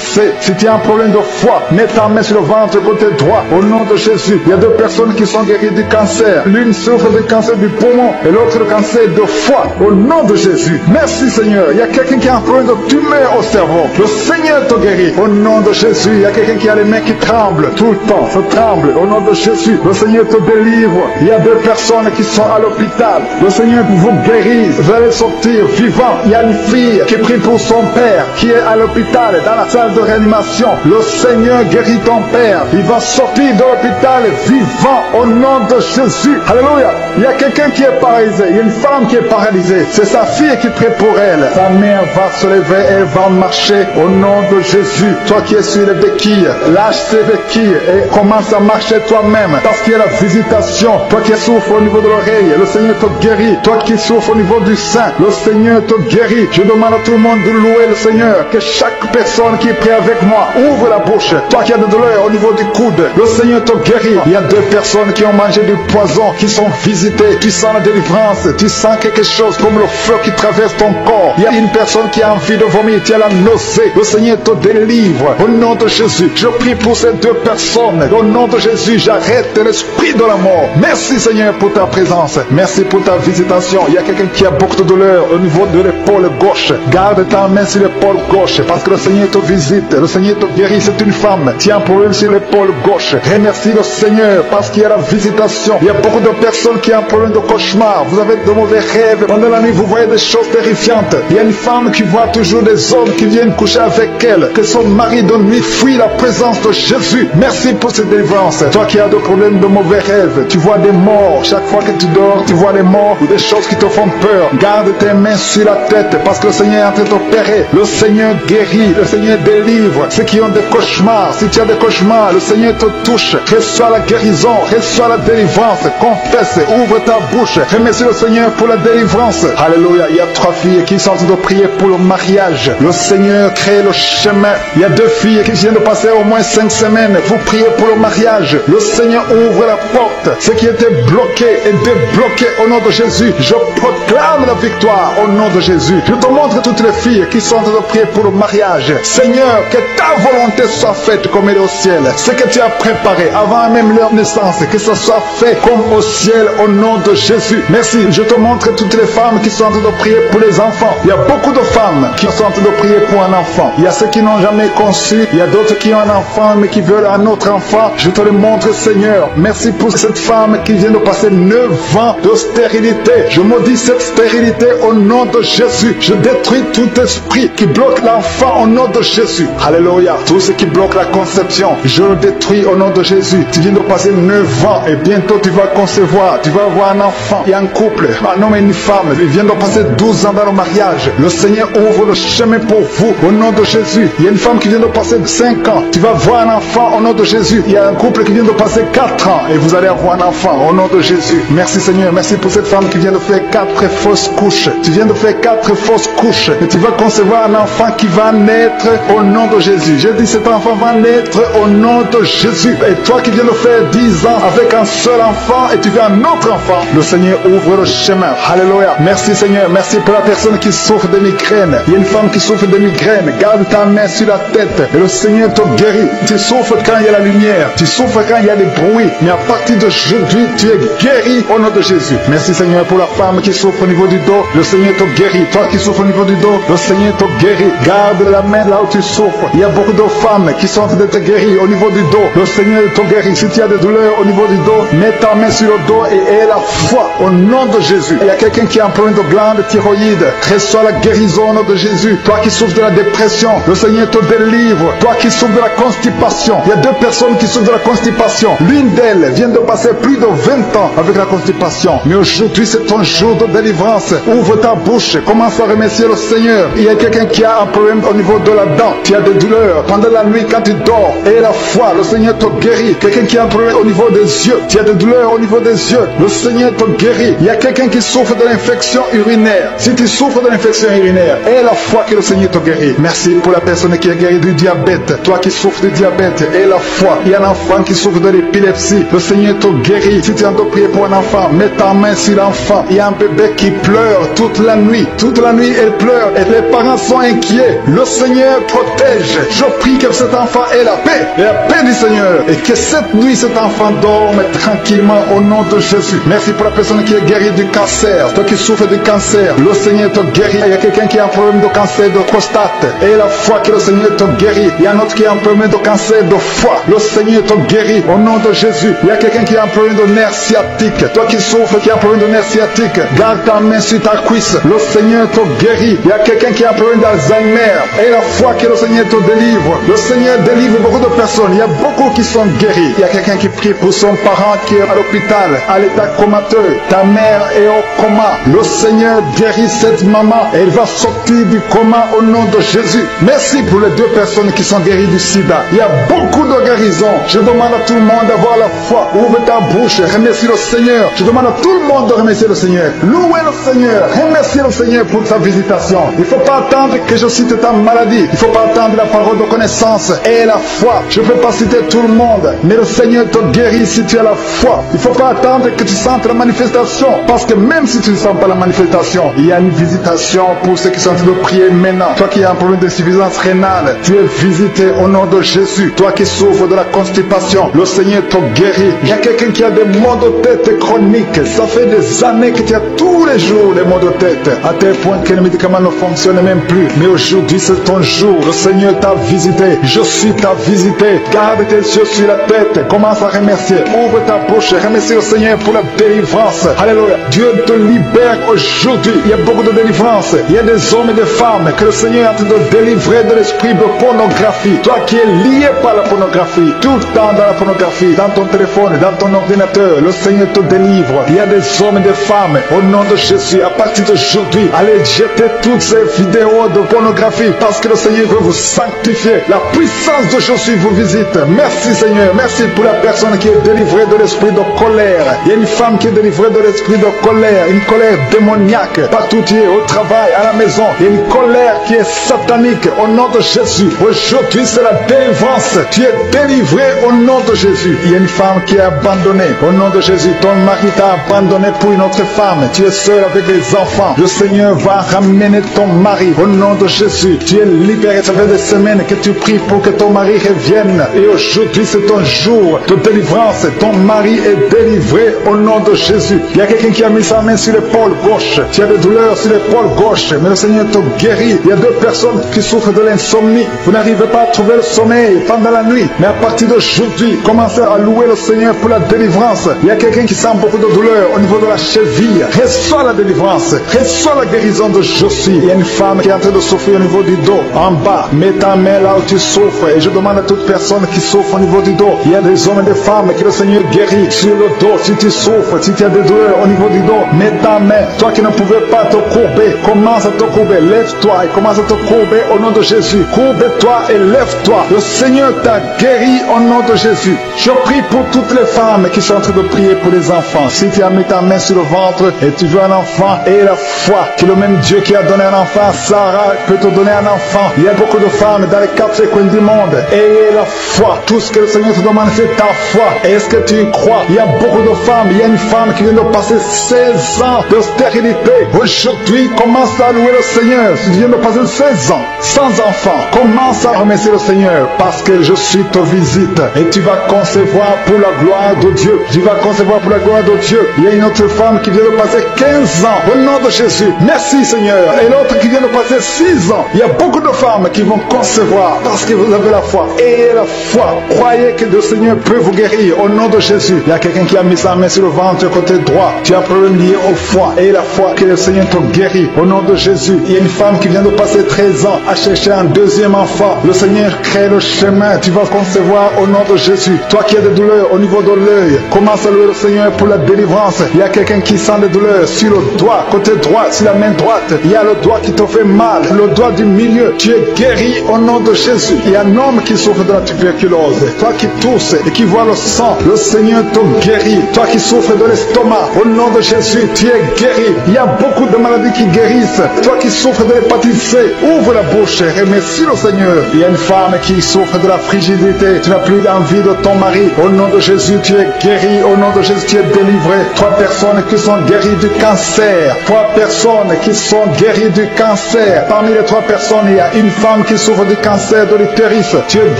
C. Si tu as un problème de foie, mets ta main sur le ventre côté droit. Au nom de Jésus. Il y a 2 personnes qui sont guéries du cancer. L'une souffre du cancer du poumon et l'autre le cancer de foie. Au nom de Jésus. Merci Seigneur. Il y a quelqu'un qui a un problème de tumeur au cerveau. Le Seigneur te guérit. Au nom de Jésus. Il y a quelqu'un qui a les mains qui tremblent tout le temps. Ça tremble. Au nom de Jésus. Le Seigneur te délivre. Il y a 2 personnes qui sont à l'hôpital. Le Seigneur vous guérit. Vous allez sortir vivant. Il y a une fille qui prie pour son père qui est à l'hôpital dans la salle de réanimation. Le Seigneur guérit ton père. Il va sortir de l'hôpital vivant au nom de Jésus. Alléluia. Il y a quelqu'un qui est paralysé. Il y a une femme qui est paralysée. C'est sa fille qui prie pour elle. Sa mère va se lever et elle va marcher au nom de Jésus. Toi qui es sur les béquilles, lâche ces béquilles et commence à marcher toi-même. Parce qu'il y a la visitation. Toi qui souffres au niveau de l'oreille, le Seigneur te guérit. Toi qui souffres au niveau du sein, le Seigneur te guérit. Je demande à tout le monde de louer le Seigneur. Que chaque personne qui prie avec moi ouvre la bouche. Toi qui as de douleur au niveau du coude, le Seigneur te guérit. Il y a 2 personnes qui ont mangé du poison, qui sont visitées. Tu sens la délivrance. Tu sens quelque chose comme le feu qui traverse ton corps. Il y a une personne qui a envie de vomir. Tu as la nausée. Le Seigneur te délivre. Au nom de Jésus, je prie pour ces 2 personnes. Au nom de Jésus, j'arrête l'esprit de la mort. Merci Seigneur pour ta présence. Merci pour ta visitation. Il y a quelqu'un qui a beaucoup de douleur au niveau de l'épaule gauche. Garde ta main sur l'épaule gauche parce que le Seigneur te visite. Le Seigneur te guérit. C'est une femme qui a un problème sur l'épaule gauche. Remercie le Seigneur parce qu'il y a la visitation. Il y a beaucoup de personnes qui ont un problème de cauchemar. Vous avez de mauvais rêves. Pendant la nuit, vous voyez des choses terrifiantes. Il y a une femme qui voit toujours des hommes qui viennent coucher avec elle. Que son mari de nuit fuit la présence de Jésus. Merci pour cette délivrance. Toi qui as des problèmes de mauvais rêves, tu vois des morts. Chaque fois que tu dors, tu vois des morts ou des choses qui te font peur. Garde tes mains sur la tête parce que le Seigneur est en train d'opérer. Le Seigneur guérit. Le Seigneur délivre. Ceux qui ont des cauchemars, si tu as des cauchemars, le Seigneur te touche. Reçois la guérison. Reçois la délivrance. Confesse. Ouvre ta bouche. Remercie le Seigneur pour la délivrance. Alléluia. Il y a 3 filles qui sont en train de prier pour le mariage. Le Seigneur crée le chemin. Il y a 2 filles qui viennent de passer au moins 5 semaines. Vous priez pour le mariage. Le Seigneur ouvre la porte. Ce qui était bloqué est débloqué au nom de Jésus. Je proclame la victoire au nom de Jésus. Je te montre toutes les filles qui sont en train de prier pour le mariage. Seigneur, que ta volonté soit faite comme elle est au ciel. Ce que tu as préparé avant même leur naissance, que ce soit fait comme au ciel au nom de Jésus. Merci. Je te montre toutes les femmes qui sont en train de prier pour les enfants. Il y a beaucoup de femmes qui sont en train de prier pour un enfant. Il y a ceux qui n'ont jamais conçu. Il y a d'autres qui ont un enfant mais qui veulent un autre enfant. Je te le montre, Seigneur. Merci pour cette femme qui vient de passer 9 ans de stérilité. Je maudis cette stérilité au nom de Jésus. Je détruis tout esprit qui bloque l'enfant au nom de Jésus. Alléluia. Tout ce qui bloque la conception, je le détruis au nom de Jésus. Tu viens de passer 9 ans et bientôt tu vas concevoir. Tu vas avoir un enfant. Il y a un couple, un homme et une femme. Ils viennent de passer 12 ans dans le mariage. Le Seigneur ouvre le chemin pour vous au nom de Jésus. Il y a une femme qui vient de passer 5 ans. Tu vas voir un enfant au nom de Jésus. Il y a un couple qui vient de passer 4 ans et vous allez avoir un enfant au nom de Jésus. Merci Seigneur. Merci pour cette femme qui vient de faire 4 fausses couches. Tu viens de faire 4 fausses fausse couche. Et tu vas concevoir un enfant qui va naître au nom de Jésus. J'ai dit cet enfant va naître au nom de Jésus. Et toi qui viens de faire 10 ans avec un seul enfant et tu veux un autre enfant, le Seigneur ouvre le chemin. Alléluia. Merci Seigneur. Merci pour la personne qui souffre de migraine. Il y a une femme qui souffre de migraine. Garde ta main sur la tête et le Seigneur te guérit. Tu souffres quand il y a la lumière. Tu souffres quand il y a des bruits. Mais à partir d'aujourd'hui, tu es guéri au nom de Jésus. Merci Seigneur pour la femme qui souffre au niveau du dos. Le Seigneur te guérit. Toi qui souffres au niveau du dos, le Seigneur te guérit. Garde la main là où tu souffres. Il y a beaucoup de femmes qui sont en train d'être guéries au niveau du dos. Le Seigneur te guérit. Si tu as des douleurs au niveau du dos, mets ta main sur le dos et aie la foi au nom de Jésus. Il y a quelqu'un qui a un problème de glande thyroïde. Reçois la guérison au nom de Jésus. Toi qui souffres de la dépression, le Seigneur te délivre. Toi qui souffres de la constipation, il y a 2 personnes qui souffrent de la constipation. L'une d'elles vient de passer plus de 20 ans avec la constipation. Mais aujourd'hui, c'est ton jour de délivrance. Ouvre ta bouche. Commence à remercier le Seigneur. Il y a quelqu'un qui a un problème au niveau de la dent. Tu as des douleurs pendant la nuit quand tu dors. Et la foi, le Seigneur te guérit. Quelqu'un qui a un problème au niveau des yeux. Tu as des douleurs au niveau des yeux. Le Seigneur te guérit. Il y a quelqu'un qui souffre de l'infection urinaire. Si tu souffres de l'infection urinaire, aie la foi que le Seigneur te guérit. Merci pour la personne qui est guérie du diabète. Toi qui souffres du diabète, aie la foi. Il y a un enfant qui souffre de l'épilepsie. Le Seigneur te guérit. Si tu es en train de prier pour un enfant, mets ta main sur l'enfant. Il y a un bébé qui pleure toute la nuit. Toute la nuit, elle pleure et les parents sont inquiets. Le Seigneur protège. Je prie que cet enfant ait la paix. Et la paix du Seigneur. Et que cette nuit, cet enfant dorme tranquillement au nom de Jésus. Merci pour la personne qui est guérie du cancer. Toi qui souffres du cancer, le Seigneur te guérit. Il y a quelqu'un qui a un problème de cancer de prostate. Et la foi que le Seigneur te guérit. Il y a un autre qui a un problème de cancer de foie. Le Seigneur te guérit au nom de Jésus. Il y a quelqu'un qui a un problème de nerf sciatique. Toi qui souffres, qui a un problème de nerf sciatique, garde ta main sur ta cuisse. Le Seigneur te guérit. Il y a quelqu'un qui a un problème d'Alzheimer. Et la foi que le Seigneur te délivre. Le Seigneur délivre beaucoup de personnes. Il y a beaucoup qui sont guéris. Il y a quelqu'un qui prie pour son parent qui est à l'hôpital, à l'état comateux. Ta mère est au coma. Le Seigneur guérit cette maman. Et elle va sortir du coma au nom de Jésus. Merci pour les 2 personnes qui sont guéries du sida. Il y a beaucoup de guérisons. Je demande à tout le monde d'avoir la foi. Ouvre ta bouche. Remercie le Seigneur. Je demande à tout le monde de remercier le Seigneur. Louez le Seigneur. Remerciez le Seigneur pour sa visitation. Il ne faut pas attendre que je cite ta maladie. Il ne faut pas attendre la parole de connaissance et la foi. Je ne peux pas citer tout le monde. Mais le Seigneur te guérit si tu as la foi. Il ne faut pas attendre que tu sentes la manifestation. Parce que même si tu ne sens pas la manifestation, il y a une visitation pour ceux qui sont en train de prier maintenant. Toi qui as un problème d'insuffisance rénale, tu es visité au nom de Jésus. Toi qui souffres de la constipation, le Seigneur te guérit. Il y a quelqu'un qui a des maux de tête chroniques. Ça fait des années que tu as tous les jours des maux de tête. À tel point que les médicaments ne fonctionnent même plus. Mais aujourd'hui c'est ton jour. Le Seigneur t'a visité. Je suis ta visité. Garde tes yeux sur la tête. Commence à remercier. Ouvre ta bouche. Remercie le Seigneur pour la délivrance. Alléluia. Dieu te libère aujourd'hui. Il y a beaucoup de délivrance. Il y a des hommes et des femmes que le Seigneur est en train de délivrer de l'esprit de pornographie. Toi qui es lié par la pornographie, tout le temps dans la pornographie, dans ton téléphone, dans ton ordinateur, le Seigneur te délivre. Il y a des hommes et des femmes, au nom de Jésus, à partir d'aujourd'hui, allez jeter toutes ces vidéos de pornographie parce que le Seigneur veut vous sanctifier. La puissance de Jésus vous visite. Merci Seigneur. Merci pour la personne qui est délivrée de l'esprit de colère. Il y a une femme qui est délivrée de l'esprit de colère, une colère démoniaque. Partout tu es, au travail, à la maison, il y a une colère qui est satanique au nom de Jésus. Aujourd'hui c'est la délivrance. Tu es délivré au nom de Jésus. Il y a une femme qui est abandonnée au nom de Jésus. Ton mari t'a abandonné pour une autre femme. Tu es seul avec les enfants. Le Seigneur va ramener ton mari au nom de Jésus. Tu es libéré. Ça fait des semaines que tu pries pour que ton mari revienne. Et aujourd'hui c'est ton jour de délivrance. Ton mari est délivré au nom de Jésus. Il y a quelqu'un qui a mis sa main sur l'épaule gauche. Tu as des douleurs sur l'épaule gauche. Mais le Seigneur te guérit. Il y a 2 personnes qui souffrent de l'insomnie. Vous n'arrivez pas à trouver le sommeil pendant la nuit. Mais à partir d'aujourd'hui, commencez à louer le Seigneur pour la délivrance. Il y a quelqu'un qui sent beaucoup de douleur au niveau de la cheville. Reçois la délivrance. Reçois la guérison de Jésus. Il y a une femme qui est en train de souffrir au niveau du dos. En bas, mets ta main là où tu souffres. Et je demande à toute personne qui souffre au niveau du dos. Il y a des hommes et des femmes que le Seigneur guérit sur le dos. Si tu souffres, si tu as des douleurs au niveau du dos, mets ta main. Toi qui ne pouvais pas te courber, commence à te courber. Lève-toi et commence à te courber au nom de Jésus. Courbe-toi et lève-toi. Le Seigneur t'a guéri au nom de Jésus. Je prie pour toutes les femmes qui sont en train de prier pour les enfants. Si tu as mis ta main sur le ventre et tu veux un enfant, et la foi que le même Dieu qui a donné un enfant à Sarah peut te donner un enfant. Il y a beaucoup de femmes dans les 4 coins du monde. Ayez la foi. Tout ce que le Seigneur te demande, c'est ta foi. Est-ce que tu y crois? Il y a beaucoup de femmes. Il y a une femme qui vient de passer 16 ans de stérilité. Aujourd'hui, commence à louer le Seigneur. Tu viens de passer 16 ans sans enfant. Commence à remercier le Seigneur parce que je suis te visite et tu vas concevoir pour la gloire de Dieu. Tu vas concevoir pour la gloire de Dieu. Il y a une autre femme qui vient de passer 15 ans au nom de Jésus. Merci Seigneur. Et l'autre qui vient de passer 6 ans. Il y a beaucoup de femmes qui vont concevoir parce que vous avez la foi. Ayez la foi. Croyez que le Seigneur peut vous guérir au nom de Jésus. Il y a quelqu'un qui a mis sa main sur le ventre côté droit. Tu as un problème lié au foie. Ayez la foi que le Seigneur te guérit au nom de Jésus. Il y a une femme qui vient de passer 13 ans à chercher un deuxième enfant. Le Seigneur crée le chemin. Tu vas concevoir au nom de Jésus. Toi qui as des douleurs au niveau de l'œil, commence à louer le Seigneur pour la délivrance. Il y a quelqu'un qui sent des douleurs sur le doigt, côté droit, sur la main droite. Il y a le doigt qui te fait mal, le doigt du milieu. Tu es guéri au nom de Jésus. Il y a un homme qui souffre de la tuberculose. Toi qui tousses et qui vois le sang, le Seigneur te guérit. Toi qui souffres de l'estomac, au nom de Jésus, tu es guéri. Il y a beaucoup de maladies qui guérissent. Toi qui souffres de l'hépatite C, ouvre la bouche et remercie le Seigneur. Il y a une femme qui souffre de la frigidité. Tu n'as plus envie de ton mari. Au nom de Jésus, tu es guéri. Au nom de Jésus, tu es délivré. 3 personnes qui sont guéries du cancer. 3 personnes qui sont guéries du cancer. Parmi les 3 personnes, il y a une femme qui souffre du cancer de l'utérus. Tu es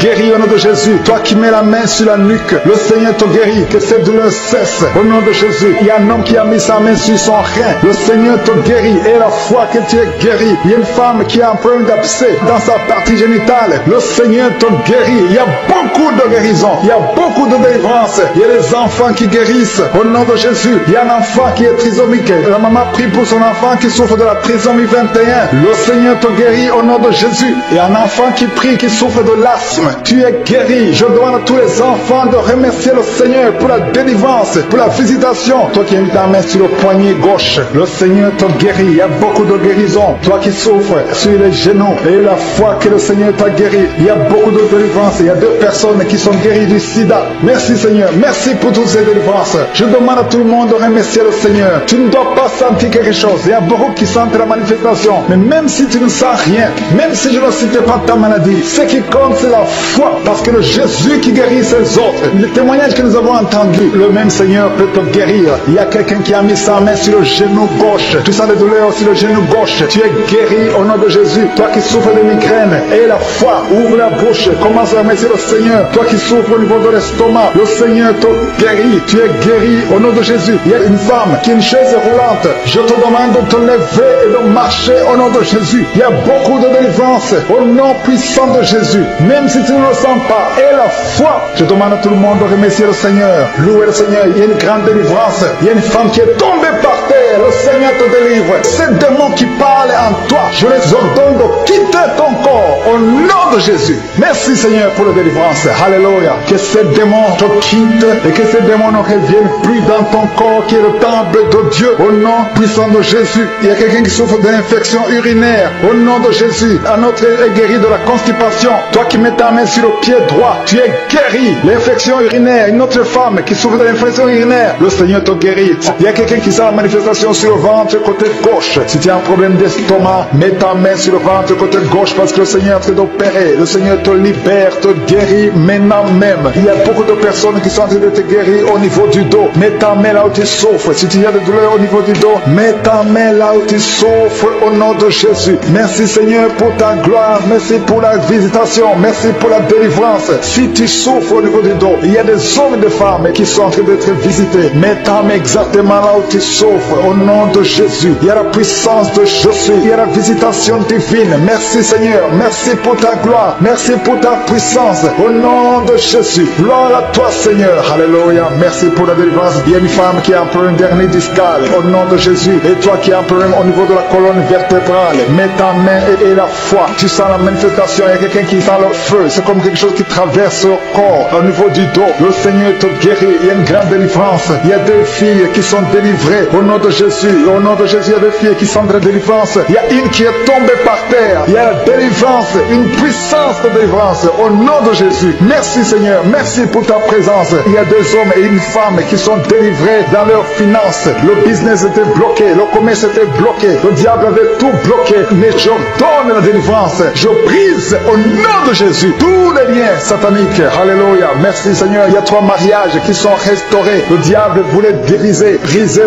guéri au nom de Jésus. Toi qui mets la main sur la nuque, le Seigneur te guérit. Que cette douleur cesse au nom de Jésus. Il y a un homme qui a mis sa main sur son rein. Le Seigneur te guérit. Et la foi que tu es guéri. Il y a une femme qui a un problème d'abcès dans sa partie génitale. Le Seigneur te guérit. Il y a beaucoup de guérisons. Il y a beaucoup de délivrance. Il y a des enfants qui guérissent au nom de Jésus. Il y a un enfant qui est trisomique. La maman prie pour son enfant qui souffre de la trisomie 21. Le Seigneur te guérit au nom de Jésus. Il y a un enfant qui prie, qui souffre de l'asthme. Tu es guéri. Je demande à tous les enfants de remercier le Seigneur pour la délivrance, pour la visitation. Toi qui as mis ta main sur le poignet gauche, le Seigneur te guérit. Il y a beaucoup de guérisons. Toi qui souffres sur les genoux, et la foi que le Seigneur t'a guéri. Il y a beaucoup de délivrance. Il y a 2 personnes qui sont guéries du sida. Merci Seigneur. Merci pour toutes ces délivrances. Je demande à tout le monde de remercier le Seigneur. Tu ne dois pas sentir quelque chose. Il y a beaucoup qui sentent la manifestation. Mais même si tu ne sens rien, même si je ne cite pas ta maladie, ce qui compte c'est la foi. Parce que le Jésus qui guérit ses autres, le témoignage que nous avons entendu, le même Seigneur peut te guérir. Il y a quelqu'un qui a mis sa main sur le genou gauche. Tu sens des douleurs sur le genou gauche. Tu es guéri au nom de Jésus. Toi qui souffres de migraine, et la foi, ouvre la bouche, commence à remercier le Seigneur. Toi qui souffres au niveau de l'estomac, le Seigneur te guérit. Tu es guéri au nom de Jésus. Il y a une femme qui a une chaise roulante. Je te demande de te lever et de marcher au nom de Jésus. Il y a beaucoup de délivrance au nom puissant de Jésus. Même si tu ne le sens pas, et la foi, je demande à tout le monde de remercier le Seigneur. Louer le Seigneur. Il y a une grande délivrance. Il y a une femme qui est tombée par terre. Le Seigneur te délivre. Ces démons qui parlent en toi, je les ordonne de quitter ton corps au nom de Jésus. Merci Seigneur pour la délivrance. Alléluia. Que ces démons te quittent et que ces démons ne reviennent plus dans ton corps qui est le temple de Dieu. Au nom puissant de Jésus. Il y a quelqu'un qui souffre d'une infection urinaire. Au nom de Jésus. Un autre est guéri de la constipation. Toi qui mets ta main sur le pied droit, tu es guéri. L'infection urinaire. Une autre femme qui souffre de l'infection urinaire, le Seigneur te guérit. Il y a quelqu'un qui sent la manifestation sur le ventre côté gauche. Si tu as un problème d'estomac, mets ta main sur le ventre côté gauche parce que le Seigneur est en train d'opérer. Le Seigneur te libère, te guérit maintenant même. Il y a beaucoup de personnes qui sont en train de te guérir au niveau du dos. Mets ta main là où tu souffres. Si tu as des douleurs au niveau du dos, mets ta main là où tu souffres au nom de Jésus. Merci Seigneur pour ta gloire. Merci pour la visitation. Merci pour la délivrance. Si tu souffres au niveau du dos, il y a des hommes et des femmes qui sont en train d'être visités. Mets ta main exactement là où tu souffres au nom de Jésus. Il y a la puissance de Jésus. Il y a la visitation divine. Merci Seigneur. Merci pour ta gloire. Merci pour ta puissance. Au nom de Jésus. Gloire à toi Seigneur. Alléluia. Merci pour la délivrance. Il y a une femme qui a un problème d'hernie discale. Au nom de Jésus. Et toi qui as un problème au niveau de la colonne vertébrale, mets ta main et la foi. Tu sens la manifestation. Il y a quelqu'un qui sent le feu. C'est comme quelque chose qui traverse le corps. Au niveau du dos, le Seigneur te guérit. Il y a une grande délivrance. Il y a 2 filles qui sont délivrées. Au nom de Jésus. Au nom de Jésus, il y a 2 filles qui sont de délivrance. Il y a une qui est tombée par terre. Il y a la délivrance une puissance de délivrance au nom de Jésus. Merci Seigneur, merci pour ta présence. Il y a 2 hommes et une femme qui sont délivrés dans leurs finances. Le business était bloqué, le commerce était bloqué, le diable avait tout bloqué. Mais j'ordonne la délivrance, je brise au nom de Jésus tous les liens sataniques. Alléluia, merci Seigneur. Il y a 3 mariages qui sont restaurés. Le diable voulait briser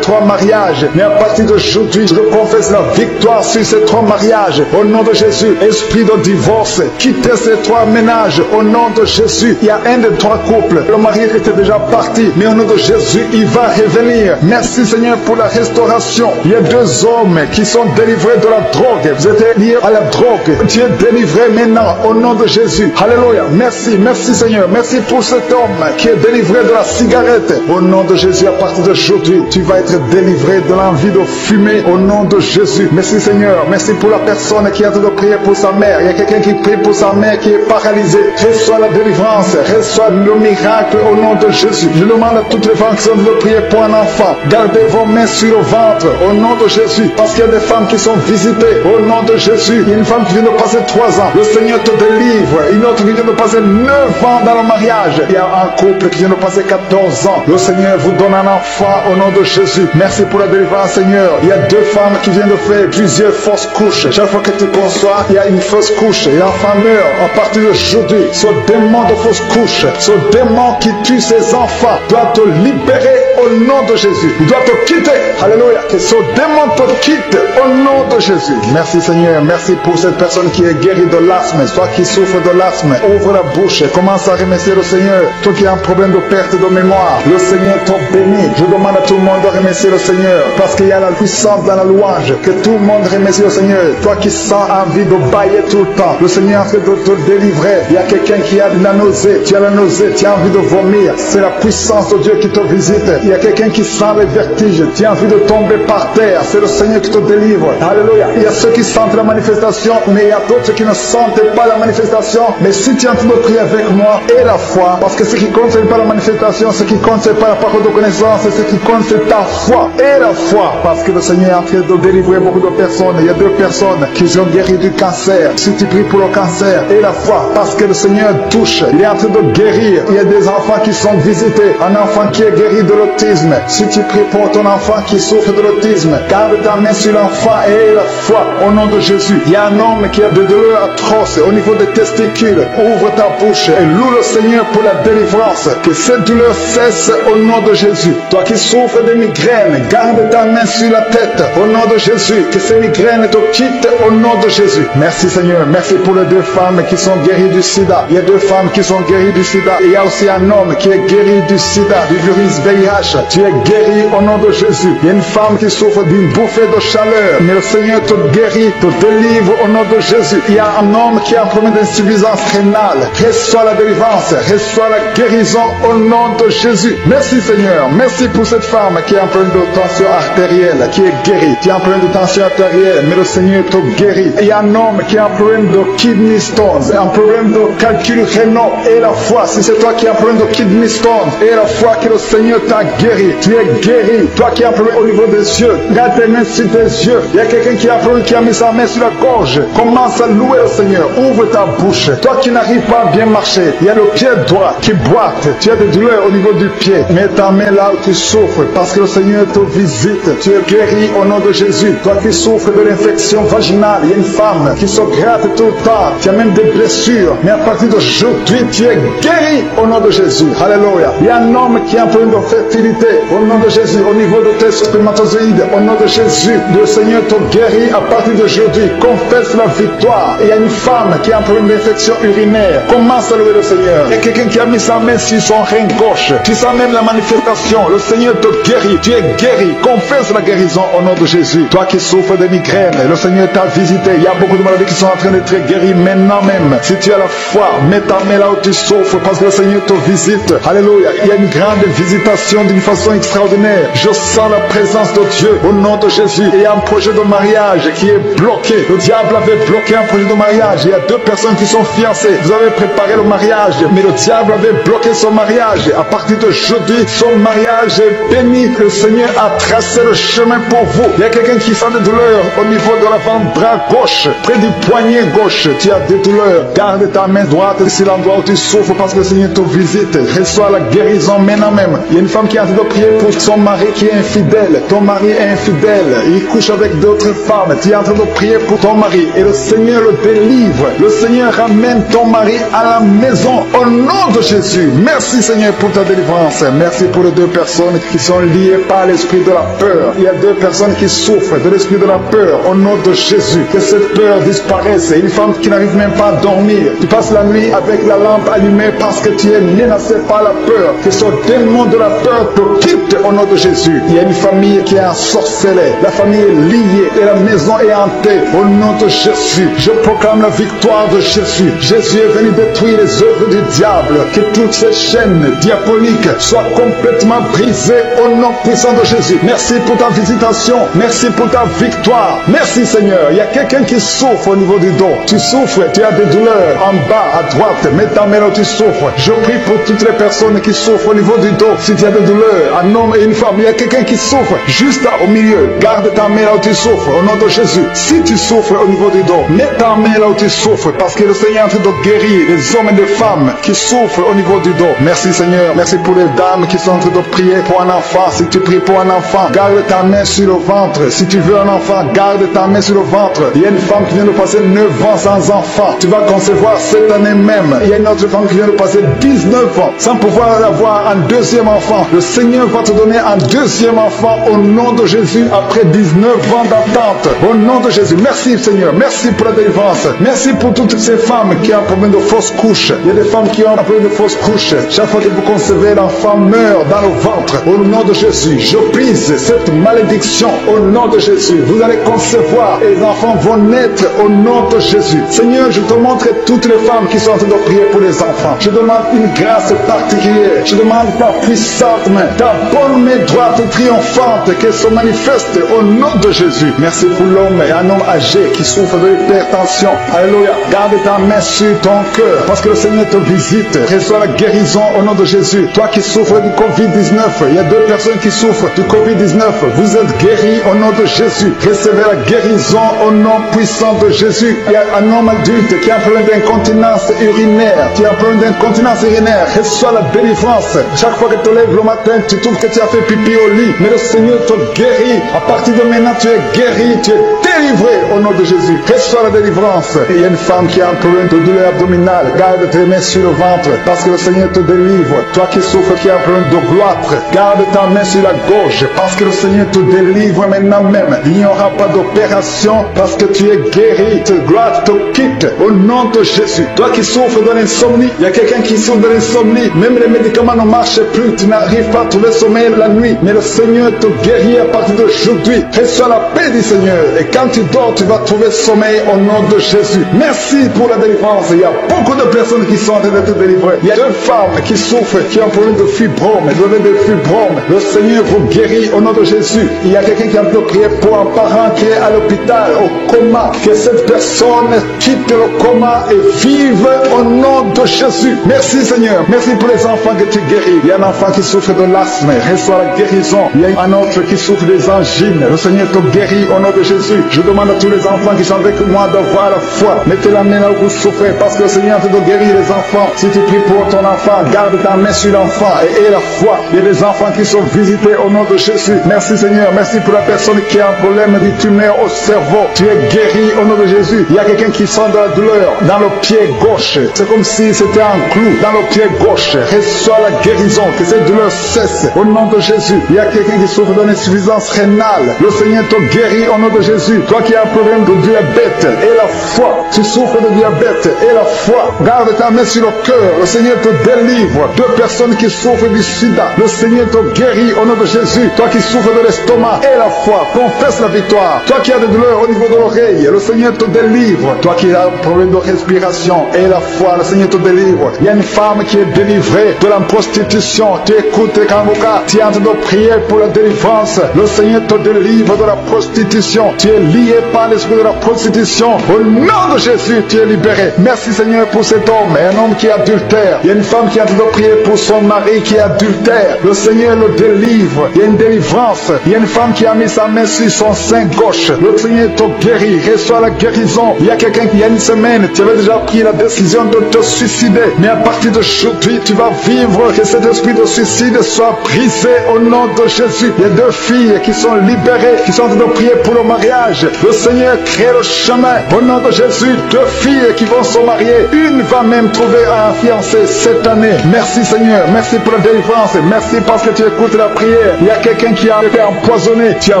3 mariages. Mais à partir d'aujourd'hui, je confesse la victoire sur ces 3 mariages. Au nom de Jésus, esprit de divorce, quittez ces 3 ménages. Au nom de Jésus, il y a un des 3 couples. Le mari était déjà parti, mais au nom de Jésus, il va revenir. Merci Seigneur pour la restauration. Il y a 2 hommes qui sont délivrés de la drogue. Vous êtes liés à la drogue. Tu es délivré maintenant au nom de Jésus. Alléluia. Merci, merci Seigneur. Merci pour cet homme qui est délivré de la cigarette. Au nom de Jésus, à partir d'aujourd'hui, tu vas être délivré de l'envie de fumer au nom de Jésus. Merci Seigneur. Merci pour la personne qui a de prier pour sa mère. Il y a quelqu'un qui prie pour sa mère qui est paralysée. Reçois la délivrance. Reçois le miracle au nom de Jésus. Je demande à toutes les personnes de prier pour un enfant. Gardez vos mains sur le ventre au nom de Jésus. Parce qu'il y a des femmes qui sont visitées au nom de Jésus. Il y a une femme qui vient de passer 3 ans. Le Seigneur te délivre. Une autre qui vient de passer 9 ans dans le mariage. Il y a un couple qui vient de passer 14 ans. Le Seigneur vous donne un enfant au nom de Jésus. Merci pour la délivrance Seigneur. Il y a 2 femmes qui viennent de faire plusieurs fausses couches. Chaque fois que tu conçois, il y a une fausse couche et l'enfant meurt. À partir d'aujourd'hui, ce démon de fausse couche, ce démon qui tue ses enfants doit te libérer au nom de Jésus. Il doit te quitter. Alléluia. Que ce démon te quitte au nom de Jésus. Merci Seigneur. Merci pour cette personne qui est guérie de l'asthme. Toi qui souffres de l'asthme, ouvre la bouche et commence à remercier le Seigneur. Toi qui as un problème de perte de mémoire, le Seigneur te bénit. Je demande à tout le monde de remercier le Seigneur parce qu'il y a la puissance dans la louange. Que tout le monde remercie le Seigneur. Toi qui sens envie de bailler tout le temps, le Seigneur est en train de te délivrer. Il y a quelqu'un qui a de la nausée. Tu as la nausée, tu as envie de vomir. C'est la puissance de Dieu qui te visite. Il y a quelqu'un qui sent les vertiges. Tu as envie de tomber par terre. C'est le Seigneur qui te délivre. Alléluia. Il y a ceux qui sentent la manifestation, mais il y a d'autres qui ne sentent pas la manifestation. Mais si tu es en train de prier avec moi, et la foi, parce que ce qui compte, ce n'est pas la manifestation, ce qui compte, ce n'est pas la parole de connaissance, ce qui compte, c'est ta foi. Et la foi, parce que le Seigneur est en train de délivrer beaucoup de personnes. Il y a 2 personnes qui sont guéries du cancer. Si tu pries pour le cancer, et la foi, parce que le Seigneur touche, il est en train de guérir. Il y a des enfants qui sont visités. Un enfant qui est guéri de l'autisme. Si tu pries pour ton enfant qui souffre de l'autisme, garde ta main sur l'enfant et la foi au nom de Jésus. Il y a un homme qui a des douleurs atroces au niveau des testicules. Ouvre ta bouche et loue le Seigneur pour la délivrance. Que cette douleur cesse au nom de Jésus. Toi qui souffres de migraines, garde ta main sur la tête au nom de Jésus. Que ces migraines te quittent au nom de Jésus. Merci Seigneur. Merci pour les 2 femmes qui sont guéries du sida. Il y a 2 femmes qui sont guéries du sida. Et il y a aussi un homme qui est guéri du sida, du virus VIH. Tu es guéri au nom de Jésus. Il y a une femme qui souffre d'une bouffée de chaleur. Mais le Seigneur te guérit, te délivre au nom de Jésus. Il y a un homme qui a un problème d'insuffisance rénale. Reçois la délivrance, reçois la guérison au nom de Jésus. Merci Seigneur. Merci pour cette femme qui a un problème de tension artérielle, qui est guérie. Tu as un problème de tension artérielle, mais le Seigneur te guérit. Il y a un homme qui a un problème de kidney stones, un problème de calcul rénal. Et la foi, si c'est toi qui as un problème de kidney stones, et la foi que le Seigneur t'a guéri. Tu es guéri. Toi qui as un problème au niveau des yeux, garde tes mains sur tes yeux. Il y a quelqu'un qui a un problème, qui a mis sa main sur la gorge. Commence à louer le Seigneur. Ouvre ta bouche. Toi qui n'arrives pas à bien marcher, il y a le pied droit qui boite. Tu as des douleurs au niveau du pied. Mets ta main là où tu souffres parce que le Seigneur te visite. Tu es guéri au nom de Jésus. Toi qui souffres de l'infection vaginale, il y a une femme qui se gratte tout le temps. Tu as même des blessures. Mais à partir d'aujourd'hui, tu es guéri au nom de Jésus. Alléluia. Il y a un homme qui a un problème de fertilité au nom de Jésus. Au niveau de tes spermatozoïdes, au nom de Jésus, le Seigneur te guérit à partir d'aujourd'hui. Confesse la victoire. Il y a une femme qui a un problème d'infection urinaire. Commence à louer le Seigneur. Il y a quelqu'un qui a mis sa main sur son rein gauche. Tu sens même la manifestation. Le Seigneur te guérit. Tu es guéri. Confesse la guérison au nom de Jésus. Toi qui souffres de migraines, le Seigneur t'a visité. Il y a beaucoup de maladies qui sont en train d'être guéries maintenant même. Si tu as la foi, mets ta main là où tu souffres parce que le Seigneur te visite. Alléluia. Il y a une grande visitation d'une façon extraordinaire. Je sens la présence de Dieu au nom de Jésus. Et il y a un projet de mariage qui est bloqué. Le diable avait bloqué un projet de mariage. Il y a 2 personnes qui sont fiancées. Vous avez préparé le mariage, mais le diable avait bloqué son mariage. À partir d'aujourd'hui, son mariage est béni. Le Seigneur a tracé le chemin pour vous. Il y a quelqu'un qui sent des douleurs au niveau de l'avant-bras gauche, près du poignet gauche, tu as des douleurs. Garde ta main droite sur l'endroit où tu souffres parce que le Seigneur te visite. Reçois la guérison maintenant même. Il y a une femme qui est en train de prier pour son mari qui est infidèle. Ton mari est infidèle. Il couche avec d'autres femmes. Tu es en train de prier pour ton mari et le Seigneur le délivre. Le Seigneur ramène ton mari à la maison au nom de Jésus. Merci Seigneur pour ta délivrance. Merci pour les deux personnes qui sont liées par l'esprit de la peur. Il y a deux personnes qui souffrent de l'esprit de la peur au nom de Jésus. Que cette peur disparaisse. Une femme qui n'arrive même pas à dormir. Tu passes la nuit avec la lampe allumée parce que tu es menacé par la peur. Que ce démon de la peur te quitte au nom de Jésus. Il y a une famille qui est ensorcelée. La famille est liée et la maison est hantée au nom de Jésus. Je proclame la victoire de Jésus. Jésus est venu détruire les œuvres du diable. Que toutes ces chaînes diaboliques soient complètement brisées au nom puissant de Jésus. Merci pour ta visitation. Merci pour ta victoire. Merci Seigneur. Il y a quelqu'un qui souffre au niveau du dos. Tu souffres, tu as des douleurs en bas, à droite. Mets ta main là où tu souffres. Je prie pour toutes les personnes qui souffrent au niveau du dos. Si tu as des douleurs, un homme et une femme, il y a quelqu'un qui souffre juste là, au milieu. Garde ta main là où tu souffres au nom de Jésus. Si tu souffres au niveau du dos, mets ta main là où tu souffres parce que le Seigneur est en train de guérir les hommes et les femmes qui souffrent au niveau du dos. Merci Seigneur. Merci pour les dames qui sont en train de prier pour un enfant. Si tu pries pour un enfant, garde ta main sur le ventre. Si tu veux un enfant, garde ta main sur le ventre. Il y a une femme qui vient de passer 9 ans sans enfant. Tu vas concevoir cette année même. Il y a une autre femme qui vient de passer 19 ans sans pouvoir avoir un deuxième enfant. Le Seigneur va te donner un deuxième enfant au nom de Jésus après 19 ans d'attente. Au nom de Jésus. Merci Seigneur. Merci pour la délivrance. Merci pour toutes ces femmes qui ont un problème de fausse couche. Il y a des femmes qui ont un problème de fausse couche. Chaque fois que vous concevez, l'enfant meurt dans le ventre. Au nom de Jésus, je brise cette malédiction au nom de Jésus. Vous allez concevoir et les enfants vont naître au nom de Jésus. Seigneur, je te montre toutes les femmes qui sont en train de prier pour les enfants. Je demande une grâce particulière. Je demande ta puissante main, ta bonne main droite triomphante qu'elle se manifeste au nom de Jésus. Merci pour l'homme et un homme âgé qui souffre de l'hypertension. Alléluia. Garde ta main sur ton cœur parce que le Seigneur te visite. Reçois la guérison au nom de Jésus. Toi qui souffres du Covid-19, il y a deux personnes qui souffrent du Covid-19. Vous êtes guéris au nom de Jésus. Recevez la guérison au nom puissant de Jésus. Il y a un homme adulte qui a un problème d'incontinence urinaire. Tu as un problème d'incontinence urinaire. Reçois la délivrance. Chaque fois que tu te lèves le matin, tu trouves que tu as fait pipi au lit. Mais le Seigneur te guérit. À partir de maintenant, tu es guéri. Tu es délivré au nom de Jésus. Reçois la délivrance. Et il y a une femme qui a un problème de douleur abdominale. Garde tes mains sur le ventre parce que le Seigneur te délivre. Toi qui souffres, qui a un problème de gloître, garde ta main sur la gauche parce que le Seigneur te délivre maintenant même. Il n'y aura pas d'opération parce que tu es guéri. Te gloire te quitte au nom de Jésus. Toi qui souffres de l'insomnie, il y a quelqu'un qui souffre de l'insomnie. Même les médicaments ne marchent plus. Tu n'arrives pas à trouver sommeil la nuit. Mais le Seigneur te guérit à partir d'aujourd'hui. Reçois la paix du Seigneur. Et quand tu dors, tu vas trouver sommeil au nom de Jésus. Merci pour la délivrance. Il y a beaucoup de personnes qui sont en train d'être délivrées. Il y a deux femmes qui souffrent, qui ont un problème de fibrome, de fibrome. Le Seigneur vous guérit au nom de Jésus. Il y a quelqu'un qui a pu prier pour un parent qui est à l'hôpital, au coma. Que cette personne quitte le coma et vive au nom de Jésus. Merci Seigneur. Merci pour les enfants que tu guéris. Il y a un enfant qui souffre de l'asthme. Reçois la guérison. Il y a un autre qui souffre des angines. Le Seigneur te guérit au nom de Jésus. Je demande à tous les enfants qui sont avec moi d'avoir la foi. Mettez la main là où vous souffrez parce que le Seigneur te guérit les enfants. Si tu pries pour ton enfant, garde ta main sur l'enfant et aie la foi. Il y a des enfants qui sont visités au nom de Jésus. Merci Seigneur. Merci pour la personne qui a un problème de tumeur au cerveau. Tu es guéri au nom de Jésus. Il y a quelqu'un qui sent de la douleur dans le pied gauche. C'est comme si c'était un clou dans le pied gauche. Reçois la guérison. Que cette douleur cesse au nom de Jésus. Il y a quelqu'un qui souffre d'une insuffisance rénale. Le Seigneur te guérit au nom de Jésus. Toi qui as un problème de diabète et la foi. Tu souffres de diabète et la foi. Garde ta main sur le cœur. Le Seigneur te délivre. Deux personnes qui souffrent du sida. Le Seigneur te guérit au nom de Jésus. Toi qui souffres de l'estomac et la foi. Confesse la victoire. Toi qui as des douleurs au niveau de l'oreille. Le Seigneur te délivre. Toi qui as un problème de respiration et la foi. Le Seigneur te délivre. Il y a une femme qui est délivrée de la prostitution. Tu écoutes Kanguka. Tu es en train de prier pour la délivrance. Le Seigneur te délivre de la prostitution. Tu es lié par l'esprit de la prostitution. Au nom de Jésus, tu es libéré. Merci Seigneur pour cet homme. Et un homme qui est adultère. Il y a une femme qui est en train de prier pour son mari qui est adultère. Le Seigneur le délivre. Il y a une délivrance. Il y a une femme qui a mis sa main sur son sein gauche. Le Seigneur te guérit. Reçois la guérison décision. Il y a quelqu'un qui, il y a une semaine, tu avais déjà pris la décision de te suicider. Mais à partir d'aujourd'hui, tu vas vivre. Que cet esprit de suicide soit brisé au nom de Jésus. Il y a 2 filles qui sont libérées, qui sont en train de prier pour le mariage. Le Seigneur crée le chemin. Au nom de Jésus, 2 filles qui vont se marier. Une va même trouver un fiancé cette année. Merci Seigneur. Merci pour la délivrance. Merci parce que tu écoutes la prière. Il y a quelqu'un qui a été empoisonné. Tu as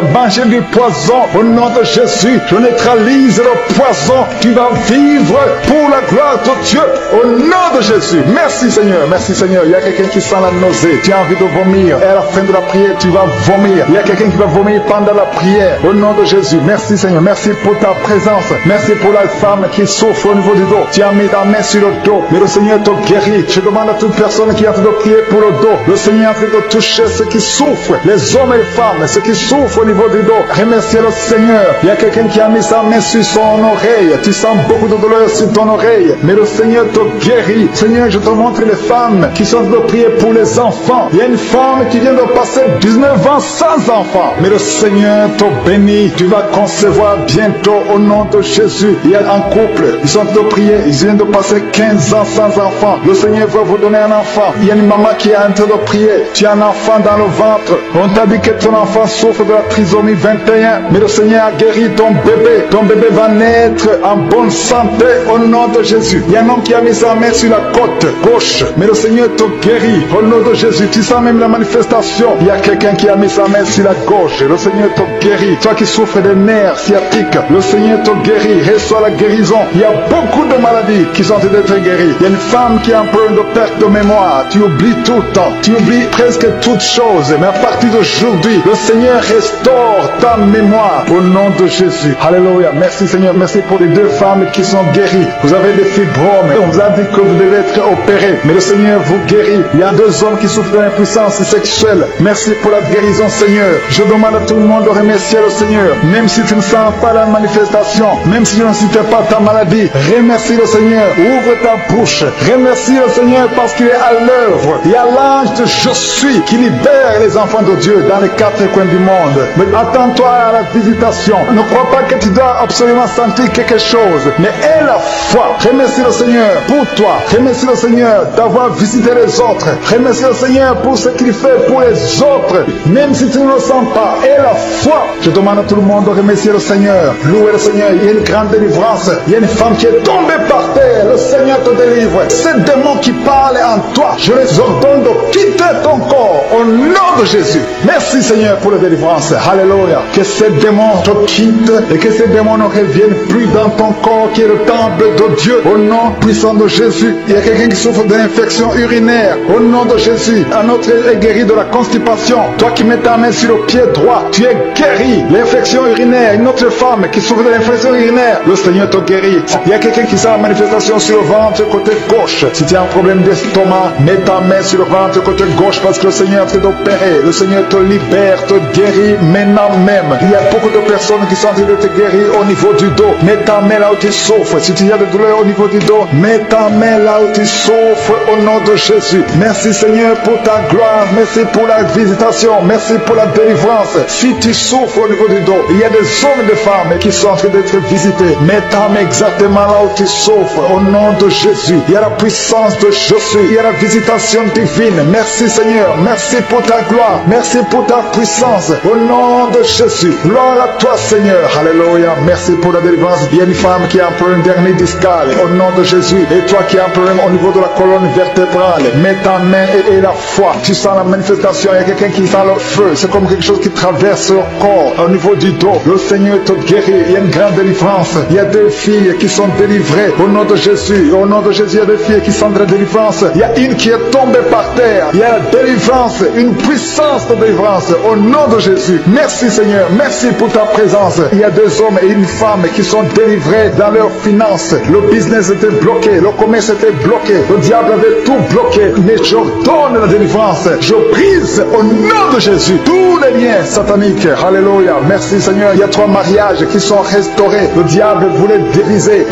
mangé du poison. Au nom de Jésus, je neutralise le poison. Tu vas vivre pour la gloire de Dieu. Au nom de Jésus. Merci Seigneur. Merci Seigneur. Il y a quelqu'un qui sent la nausée. Tu as envie de vomir. Et à la fin de la prière, tu vas vomir. Il y a quelqu'un qui va vomir pendant la prière. Au nom de Jésus. Merci Seigneur. Merci pour ta présence. Merci pour la femme qui souffre au niveau du dos. Tu as mis ta main sur le dos. Mais le Seigneur te guérit. Je demande à toute personne qui est en train de prier pour le dos. Le Seigneur est en train de toucher ceux qui souffrent. Les hommes et les femmes. Ceux qui souffrent au niveau du dos. Remerciez le Seigneur. Il y a quelqu'un qui a mis sa main sur son oreille. Tu sens beaucoup de douleur sur ton oreille. Mais le Seigneur te guérit. Seigneur, je te montre les femmes qui sont en train de prier pour les enfants. Il y a une femme qui vient de passer 19 ans sans enfant. Mais le Seigneur te bénit. Tu vas concevoir bientôt au nom de Jésus. Il y a un couple. Ils sont en train de prier. Ils viennent de passer 15 ans sans enfant. Le Seigneur va vous donner un enfant. Il y a une maman qui est en train de prier. Tu as un enfant dans le ventre. On t'a dit que ton enfant souffre de la trisomie 21. Mais le Seigneur a guéri ton bébé. Ton bébé va naître en bonne santé au nom de Jésus. Il y a un homme qui a mis sa main sur la côte gauche. Mais le Seigneur te guérit au nom de Jésus. Tu sens même la manifestation. Il y a quelqu'un qui a mis sa main sur la gauche. Le Seigneur te guérit. Toi qui souffres des nerfs sciatiques, le Seigneur te guérit. Reçois la guérison. Il y a beaucoup de maladies qui sont en train d'être guéries. Il y a une femme qui a un problème de perte de mémoire. Tu oublies tout le temps. Tu oublies presque toutes choses. Mais à partir d'aujourd'hui, le Seigneur restaure ta mémoire au nom de Jésus. Alléluia. Merci Seigneur. Merci pour les 2 femmes qui sont guéries. Vous avez des fibromes. On vous a dit que vous devez être opérés. Mais le Seigneur vous guérit. Il y a 2 hommes qui souffrent d'impuissance sexuelle. Merci pour la guérison Seigneur. Je demande à tout le monde de remercier le Seigneur. Même si tu ne sens pas la manifestation, même si tu ne cites pas ta maladie, remercie le Seigneur. Ouvre ta bouche. Remercie le Seigneur parce qu'il est à l'œuvre. Il y a l'ange de Je suis qui libère les enfants de Dieu dans les 4 coins du monde. Mais attends-toi à la visitation. Ne crois pas que tu dois absolument sentir quelque chose. Mais aie la foi. Remercie le Seigneur pour toi. Remercie le Seigneur d'avoir visité les autres. Remercie le Seigneur pour ce qu'il fait pour les autres. Même si tu ne le sens pas, aie la foi. Je demande à tout le monde de remercier le Seigneur. Louer le Seigneur. Il y a une grande délivrance. Il y a une femme qui est tombée par terre. Le Seigneur te délivre. Ces démons qui parlent en toi, je les ordonne de quitter ton corps au nom de Jésus. Merci Seigneur pour la délivrance. Alléluia. Que ces démons te quittent et que ces démons ne reviennent plus dans ton corps qui est le temple de Dieu. Au nom puissant de Jésus. Il y a quelqu'un qui souffre d'infection urinaire. Au nom de Jésus. Un autre est guéri de la constipation. Toi qui mets ta main sur le pied droit, tu es guéri. L'infection urinaire. Une autre femme qui souffre de l'infection urinaire, le Seigneur te guérit. Il y a quelqu'un qui sent la manifestation sur le ventre côté gauche. Si tu as un problème d'estomac, mets ta main sur le ventre côté gauche parce que le Seigneur est en train d'opérer. Le Seigneur te libère, te guérit maintenant même. Il y a beaucoup de personnes qui sont en train de te guérir au niveau du dos. Mets ta main là où tu souffres. Si tu as des douleurs au niveau du dos, mets ta main là où tu souffres au nom de Jésus. Merci Seigneur pour ta gloire. Merci pour la visitation. Merci pour la délivrance. Si tu souffres au niveau du dos, il y a des hommes et des femmes qui sont en train d'être visités. Mets ta main exactement là où tu souffres au nom de Jésus. Il y a la puissance de Jésus. Il y a la visitation divine. Merci Seigneur. Merci pour ta gloire. Merci pour ta puissance. Au nom de Jésus. Gloire à toi Seigneur. Alléluia. Merci pour la délivrance. Il y a une femme qui a un problème d'hernie discale. Au nom de Jésus. Et toi qui as un problème au niveau de la colonne vertébrale. Mets ta main et la foi. Tu sens la manifestation. Il y a quelqu'un qui sent le feu. C'est comme quelque chose qui traverse le corps au niveau du dos. Le Seigneur te guérit. Il y a une grande délivrance. Il y a 2 filles qui sont délivrées. Au nom de Jésus. Au nom de Jésus, il y a 2 filles qui sont de la délivrance. Il y a une qui est tombée par terre. Il y a la délivrance. Une puissance de délivrance. Au nom de Jésus. Merci Seigneur. Merci pour ta présence. Il y a 2 hommes et une femme qui sont délivrés dans leurs finances. Le business était bloqué. Le commerce était bloqué. Le diable avait tout bloqué. Mais j'ordonne la délivrance. Je brise au nom de Jésus tous les liens sataniques. Alléluia. Merci Seigneur. Il y a 3 mariages qui sont restaurés. Le diable voulait briser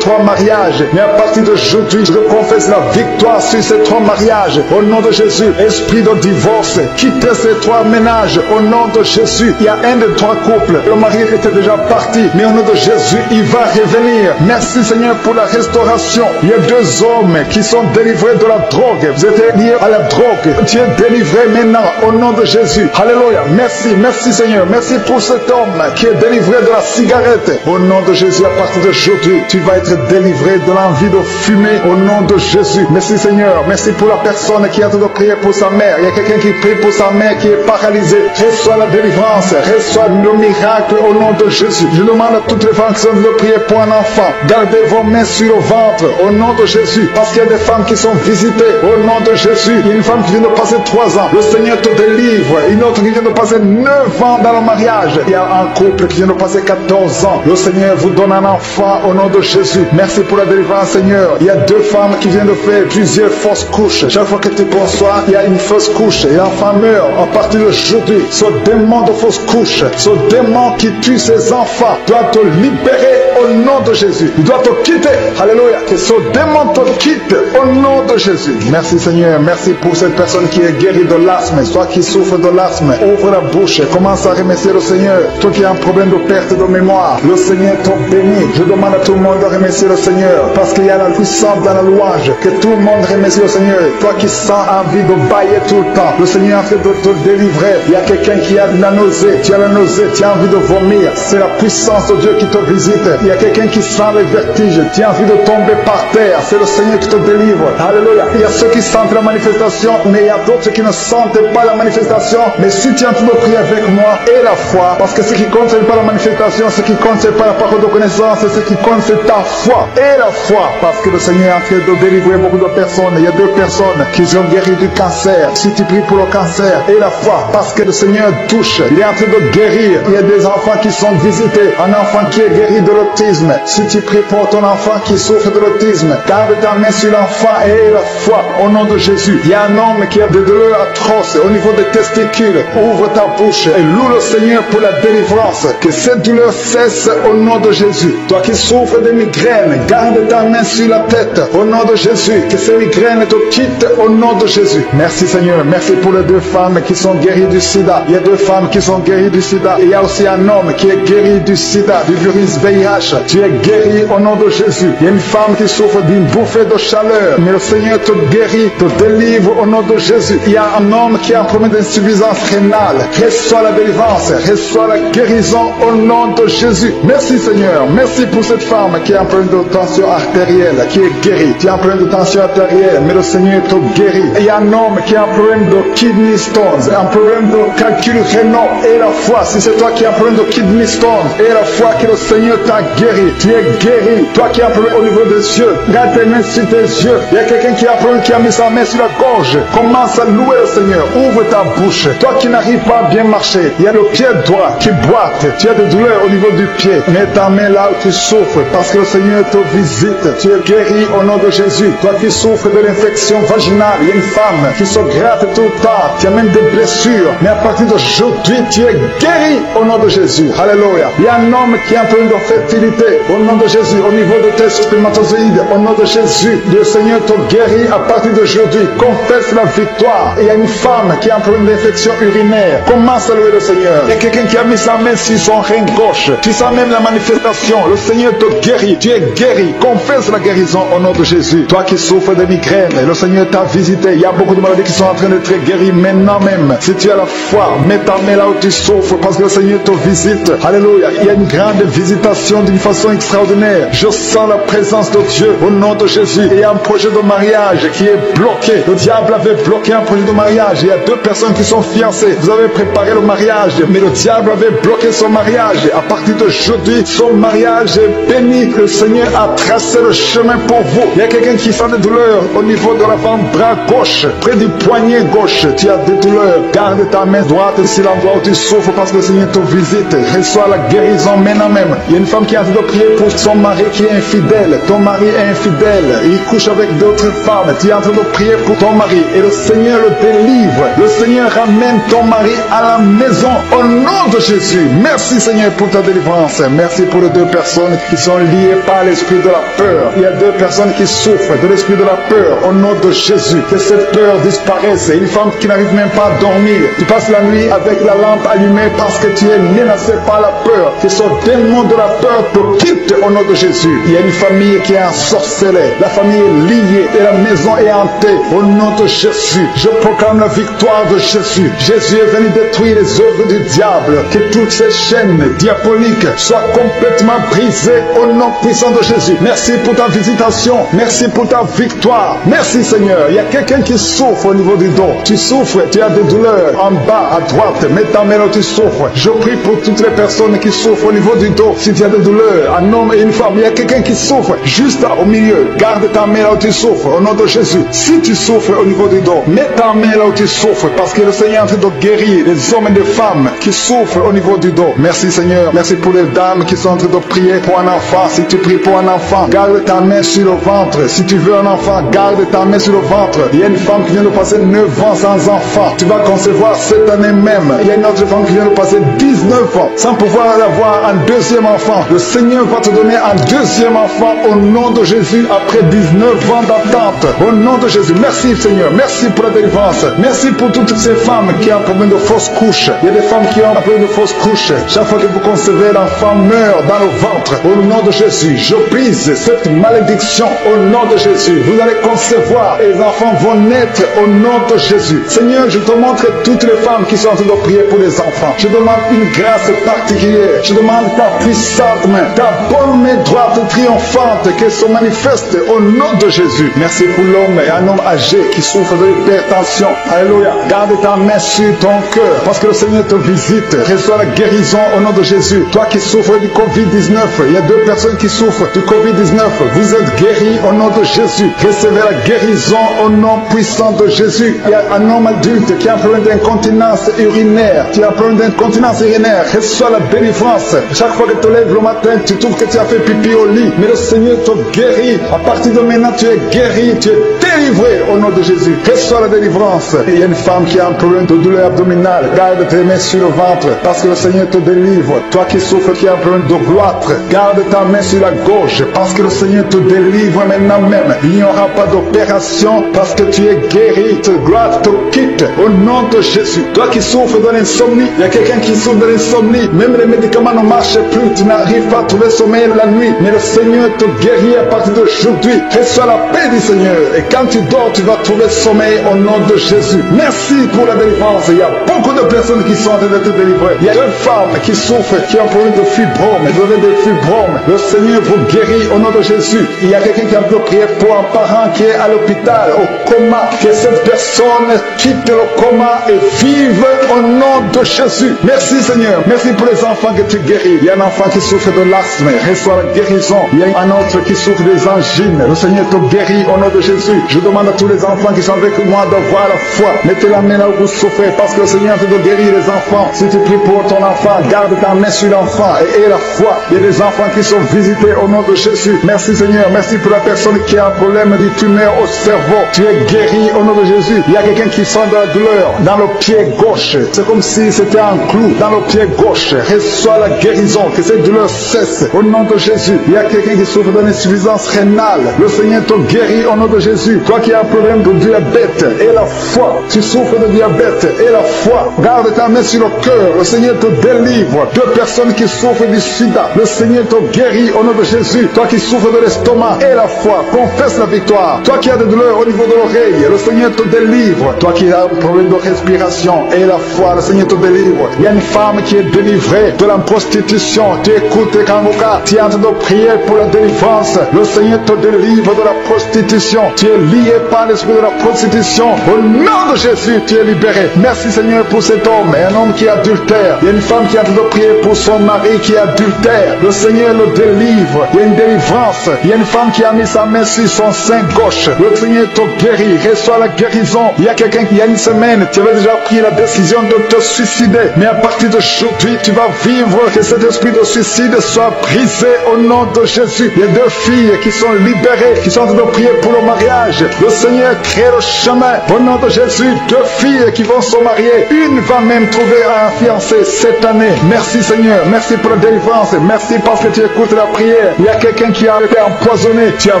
3 mariages. Mais à partir partir d'aujourd'hui, je confesse la victoire sur ces 3 mariages. Au nom de Jésus, esprit de divorce, quittez ces 3 ménages. Au nom de Jésus, il y a un des 3 couples. Le mari était déjà parti, mais au nom de Jésus, il va revenir. Merci Seigneur pour la restauration. Il y a 2 hommes qui sont délivrés de la drogue. Vous êtes liés à la drogue. Tu es délivré maintenant au nom de Jésus. Alléluia. Merci Seigneur. Merci pour cet homme qui est délivré de la cigarette. Au nom de Jésus, à partir d'aujourd'hui, tu vas être délivré de l'envie de fumer au nom de Jésus. Merci Seigneur. Merci pour la personne qui a de prier pour sa mère. Il y a quelqu'un qui prie pour sa mère qui est paralysée. Reçois la délivrance. Reçois le miracle au nom de Jésus. Je demande à toutes les femmes qui sont de prier pour un enfant. Gardez vos mains sur le ventre au nom de Jésus. Parce qu'il y a des femmes qui sont visitées au nom de Jésus. Il y a une femme qui vient de passer 3 ans. Le Seigneur te délivre. Une autre qui vient de passer 9 ans dans le mariage. Il y a un couple qui vient de passer 14 ans. Le Seigneur vous donne un enfant au nom de Jésus. Merci pour la délivrance, Seigneur. Il y a 2 femmes qui viennent de faire plusieurs fausses couches. Chaque fois que tu conçois, il y a une fausse couche et l'enfant meurt. À partir d'aujourd'hui, ce démon de fausse couche, ce démon qui tue ses enfants, doit te libérer au nom de Jésus. Il doit te quitter. Alléluia. Que ce démon te quitte au nom de Jésus. Merci Seigneur. Merci pour cette personne qui est guérie de l'asthme. Toi qui souffres de l'asthme, ouvre la bouche et commence à remercier le Seigneur. Toi qui as un problème de perte de mémoire, le Seigneur te bénit. Je demande à tout le monde de remercier le Seigneur parce qu'il y a la puissance dans la louange. Que tout le monde remercie le Seigneur. Toi qui sens envie de bailler tout le temps, le Seigneur est en train de te délivrer. Il y a quelqu'un qui a de la nausée. Tu as la nausée, tu as envie de vomir. C'est la puissance de Dieu qui te visite. Il y a quelqu'un qui sent le vertige. Tu as envie de tomber par terre. C'est le Seigneur qui te délivre. Alléluia. Il y a ceux qui sentent la manifestation, mais il y a d'autres qui ne sentent pas la manifestation. Mais si tu es en train de prier avec moi, et la foi, parce que ce qui compte, ce n'est pas la manifestation, ce qui compte, ce n'est pas la parole de connaissance, ce qui compte, c'est ta foi. Et la foi, parce que le Seigneur est en train de délivrer beaucoup de personnes. Il y a 2 personnes qui sont guéries du cancer. Si tu pries pour le cancer, et la foi, parce que le Seigneur touche, il est en train de guérir. Il y a des enfants qui sont visités. Un enfant qui est guéri de l'autisme. Si tu pries pour ton enfant qui souffre de l'autisme, garde ta main sur l'enfant et la foi au nom de Jésus. Il y a un homme qui a des douleurs atroces au niveau des testicules. Ouvre ta bouche et loue le Seigneur pour la délivrance. Que cette douleur cesse au nom de Jésus. Toi qui souffres de migraines, garde ta main sur la tête au nom de Jésus. Que ces migraines te quittent au nom de Jésus. Merci Seigneur. Merci pour les 2 femmes qui sont guéries du sida. Il y a 2 femmes qui sont guéries du sida. Et il y a aussi un homme qui est guéri du sida, du virus VIH. Tu es guéri au nom de Jésus. Il y a une femme qui souffre d'une bouffée de chaleur. Mais le Seigneur te guérit, te délivre au nom de Jésus. Il y a un homme qui a un problème d'insuffisance rénale. Reçois la délivrance, reçois la guérison au nom de Jésus. Merci Seigneur. Merci pour cette femme qui a un problème de tension artérielle, qui est guérie. Tu as un problème de tension artérielle, mais le Seigneur te guérit. Il y a un homme qui a un problème de kidney stones, un problème de calcul rénal. Et la foi, si c'est toi qui as un problème de kidney stones, et la foi que le Seigneur t'a guéri. Tu es guéri. Toi qui as un problème au niveau des yeux, garde tes mains sur tes yeux. Il y a quelqu'un qui a un problème, qui a mis sa main sur la gorge. Commence à louer le Seigneur. Ouvre ta bouche. Toi qui n'arrives pas à bien marcher, il y a le pied droit qui boite. Tu as des douleurs au niveau du pied. Mets ta main là où tu souffres parce que le Seigneur te visite. Tu es guéri au nom de Jésus. Toi qui souffres de l'infection vaginale, il y a une femme qui se gratte tout le temps. Tu as même des blessures. Mais à partir d'aujourd'hui, tu es guéri au nom de Jésus. Alléluia. Il y a un homme qui a un problème de fertilité. Au nom de Jésus, au niveau de tes spermatozoïdes, au nom de Jésus, le Seigneur te guérit à partir d'aujourd'hui. Confesse la victoire. Il y a une femme qui a un problème d'infection urinaire. Commence à louer le Seigneur. Il y a quelqu'un qui a mis sa main sur son rein gauche. Tu sens même la manifestation. Le Seigneur te guérit. Tu es guéri. Confesse la guérison au nom de Jésus. Toi qui souffres de migraines, le Seigneur t'a visité. Il y a beaucoup de maladies qui sont en train d'être guéries maintenant même. Si tu as la foi, mets ta main là où tu souffres parce que le Seigneur te visite. Alléluia. Il y a une grande visitation d'une façon extraordinaire. Je sens la présence de Dieu au nom de Jésus. Et il y a un projet de mariage qui est bloqué. Le diable avait bloqué un projet de mariage. Il y a 2 personnes qui sont fiancées. Vous avez préparé le mariage, mais le diable avait bloqué son mariage. À partir d'aujourd'hui, son mariage est béni. Le Seigneur a tracé le chemin pour vous. Il y a quelqu'un qui sent des douleurs au niveau de l'avant-bras gauche, près du poignet gauche. Tu as des douleurs. Garde ta main droite sur l'endroit où tu souffres parce que le Seigneur te visite. Reçois la guérison maintenant même. Il y a une femme qui est en train de prier pour son mari qui est infidèle. Ton mari est infidèle. Il couche avec d'autres femmes. Tu es en train de prier pour ton mari. Et le Seigneur le délivre. Le Seigneur ramène ton mari à la maison. Au nom de Jésus. Merci Seigneur pour ta délivrance. Merci pour les deux personnes qui sont liées par l'esprit de la peur. Il y a deux personnes qui souffrent de l'esprit de la peur. Au nom de Jésus. Que cette peur disparaisse. Une femme qui n'arrive même pas à dormir. Tu passes la nuit avec la lampe allumée parce que tu es menacé par la peur. Que ce démon de la peur te quitte au nom de Jésus. Il y a une famille qui est ensorcelée. La famille est liée et la maison est hantée. Au nom de Jésus, je proclame la victoire de Jésus. Jésus est venu détruire les œuvres du diable. Que toutes ces chaînes diaboliques soient complètement brisées au nom puissant de Jésus. Merci pour ta visitation. Merci pour ta victoire. Merci Seigneur. Il y a quelqu'un qui souffre au niveau du dos. Tu souffres, tu as des douleurs en bas à droite. Mets ta main là où tu souffres. Je prie pour toutes les personnes qui souffrent au niveau du dos. Si tu as des douleurs, un homme et une femme, il y a quelqu'un qui souffre juste là, au milieu. Garde ta main là où tu souffres au nom de Jésus. Si tu souffres au niveau du dos, mets ta main là où tu souffres parce que le Seigneur est en train de guérir les hommes et les femmes qui souffrent au niveau du dos. Merci Seigneur. Merci pour les dames qui sont en train de prier pour un enfant. Si tu pries pour un enfant, garde ta main sur le ventre. Si tu veux un enfant, garde ta main sur le ventre. Il y a une femme qui vient de passer 9 ans sans enfant. Tu vas concevoir cette année même. Il y a une autre femme qui vient de passer 19 ans sans pouvoir avoir un deuxième enfant. Le Seigneur va te donner un deuxième enfant au nom de Jésus après 19 ans d'attente. Au nom de Jésus. Merci Seigneur. Merci pour la délivrance. Merci pour toutes ces femmes qui ont un problème de fausse couche. Il y a des femmes qui ont un problème de fausse couche. Chaque fois que vous concevez, l'enfant meurt dans le ventre. Au nom de Jésus, je brise cette malédiction au nom de Jésus. Vous allez concevoir et les enfants vont naître au nom de Jésus. Seigneur, je te montre toutes les femmes qui sont en train de prier pour les enfants. Je demande une grâce particulière. Je demande ta puissante main, ta bonne main droite triomphante qu'elle se manifeste au nom de Jésus. Merci pour l'homme et un homme âgé qui souffre de l'hypertension. Alléluia. Garde ta main sur ton cœur parce que le Seigneur te visite. Reçois la guérison au nom de Jésus. Toi qui souffres du Covid-19, il y a deux personnes qui souffrent du Covid-19. Vous êtes guéris au nom de Jésus. Recevez la guérison au nom puissant de Jésus. Il y a un homme adulte qui a un problème d'incontinence urinaire. Tu as un problème d'incontinence urinaire. Reçois la délivrance. Chaque fois que tu te lèves le matin, tu trouves que tu as fait pipi au lit. Mais le Seigneur te guérit. À partir de maintenant, tu es guéri. Tu es délivré au nom de Jésus. Reçois la délivrance. Et il y a une femme qui a un problème de douleur abdominale. Garde tes mains sur le ventre parce que le Seigneur te délivre. Toi qui souffres, qui a un problème de gloître, garde ta main sur la gauche parce que le Seigneur te délivre maintenant même. Il n'y aura pas d'opération parce que tu es guéri. Te gloire te quitte au nom de Jésus. Toi qui souffres de l'insomnie, il y a quelqu'un qui souffre de l'insomnie. Même les médicaments ne marchent plus. Tu n'arrives pas à trouver sommeil la nuit. Mais le Seigneur te guérit à partir d'aujourd'hui. Reçois la paix du Seigneur. Et quand tu dors, tu vas trouver sommeil au nom de Jésus. Merci pour la délivrance. Il y a beaucoup de personnes qui sont en train de te délivrer. Il y a une femme qui souffre, qui a un problème de fibrome. Vous avez des fibromes. Le Seigneur vous guérit au nom de Jésus. Il y a quelqu'un qui a pu prier pour un parent qui est à l'hôpital, au coma. Que cette personne quitte le coma et vive au nom de Jésus. Merci Seigneur. Merci pour les enfants que tu guéris. Il y a un enfant qui souffre de l'asthme. Reçois la guérison. Il y a un autre qui souffre des angines. Le Seigneur te guérit au nom de Jésus. Je demande à tous les enfants qui sont avec moi d'avoir la foi. Mettez la main là où vous souffrez parce que le Seigneur te guérir les enfants. Si tu pries pour ton enfant, garde ta main sur l'enfant et aie la foi. Il y a des enfants qui sont visités au nom de Jésus. Merci Seigneur. Merci pour la personne qui a un problème de tumeur au cerveau. Tu es guéri au nom de Jésus. Il y a quelqu'un qui sent de la douleur dans le pied gauche. C'est comme si c'était un clou dans le pied gauche. Reçois la guérison. Que cette douleur cesse au nom de Jésus. Il y a quelqu'un qui souffre d'une insuffisance rénale. Le Seigneur te guérit au nom de Jésus. Toi qui as un problème de diabète et la foi. Tu souffres de diabète et la foi. Garde ta main sur le cœur. Le Seigneur te délivre. Deux personnes qui souffrent du sida. Le Seigneur te guérit au nom de Jésus. Toi qui souffres de l'estomac et la foi. Confesse la victoire. Toi qui as des douleurs au niveau de l'oreille. Le Seigneur te délivre. Toi qui as un problème de respiration et la foi. Le Seigneur te délivre. Il y a une femme qui est délivrée de la prostitution. Tu écoutes Kanguka. Tu es en train de prier pour la délivrance. Le Seigneur te délivre de la prostitution. Tu es lié par l'esprit de la prostitution. Au nom de Jésus, tu es libéré. Merci Seigneur pour cet homme. Et un homme qui qui est adultère. Il y a une femme qui est en train de prier pour son mari qui est adultère. Le Seigneur le délivre. Il y a une délivrance. Il y a une femme qui a mis sa main sur son sein gauche. Le Seigneur te guérit. Reçois la guérison. Il y a quelqu'un qui, il y a une semaine, tu avais déjà pris la décision de te suicider. Mais à partir d'aujourd'hui, tu vas vivre que cet esprit de suicide soit brisé au nom de Jésus. Il y a 2 filles qui sont libérées, qui sont en train de prier pour le mariage. Le Seigneur crée le chemin. Au nom de Jésus, 2 filles qui vont se marier. Une va même trouver un fiancé cette année. Merci Seigneur. Merci pour la délivrance. Merci parce que tu écoutes la prière. Il y a quelqu'un qui a été empoisonné. Tu as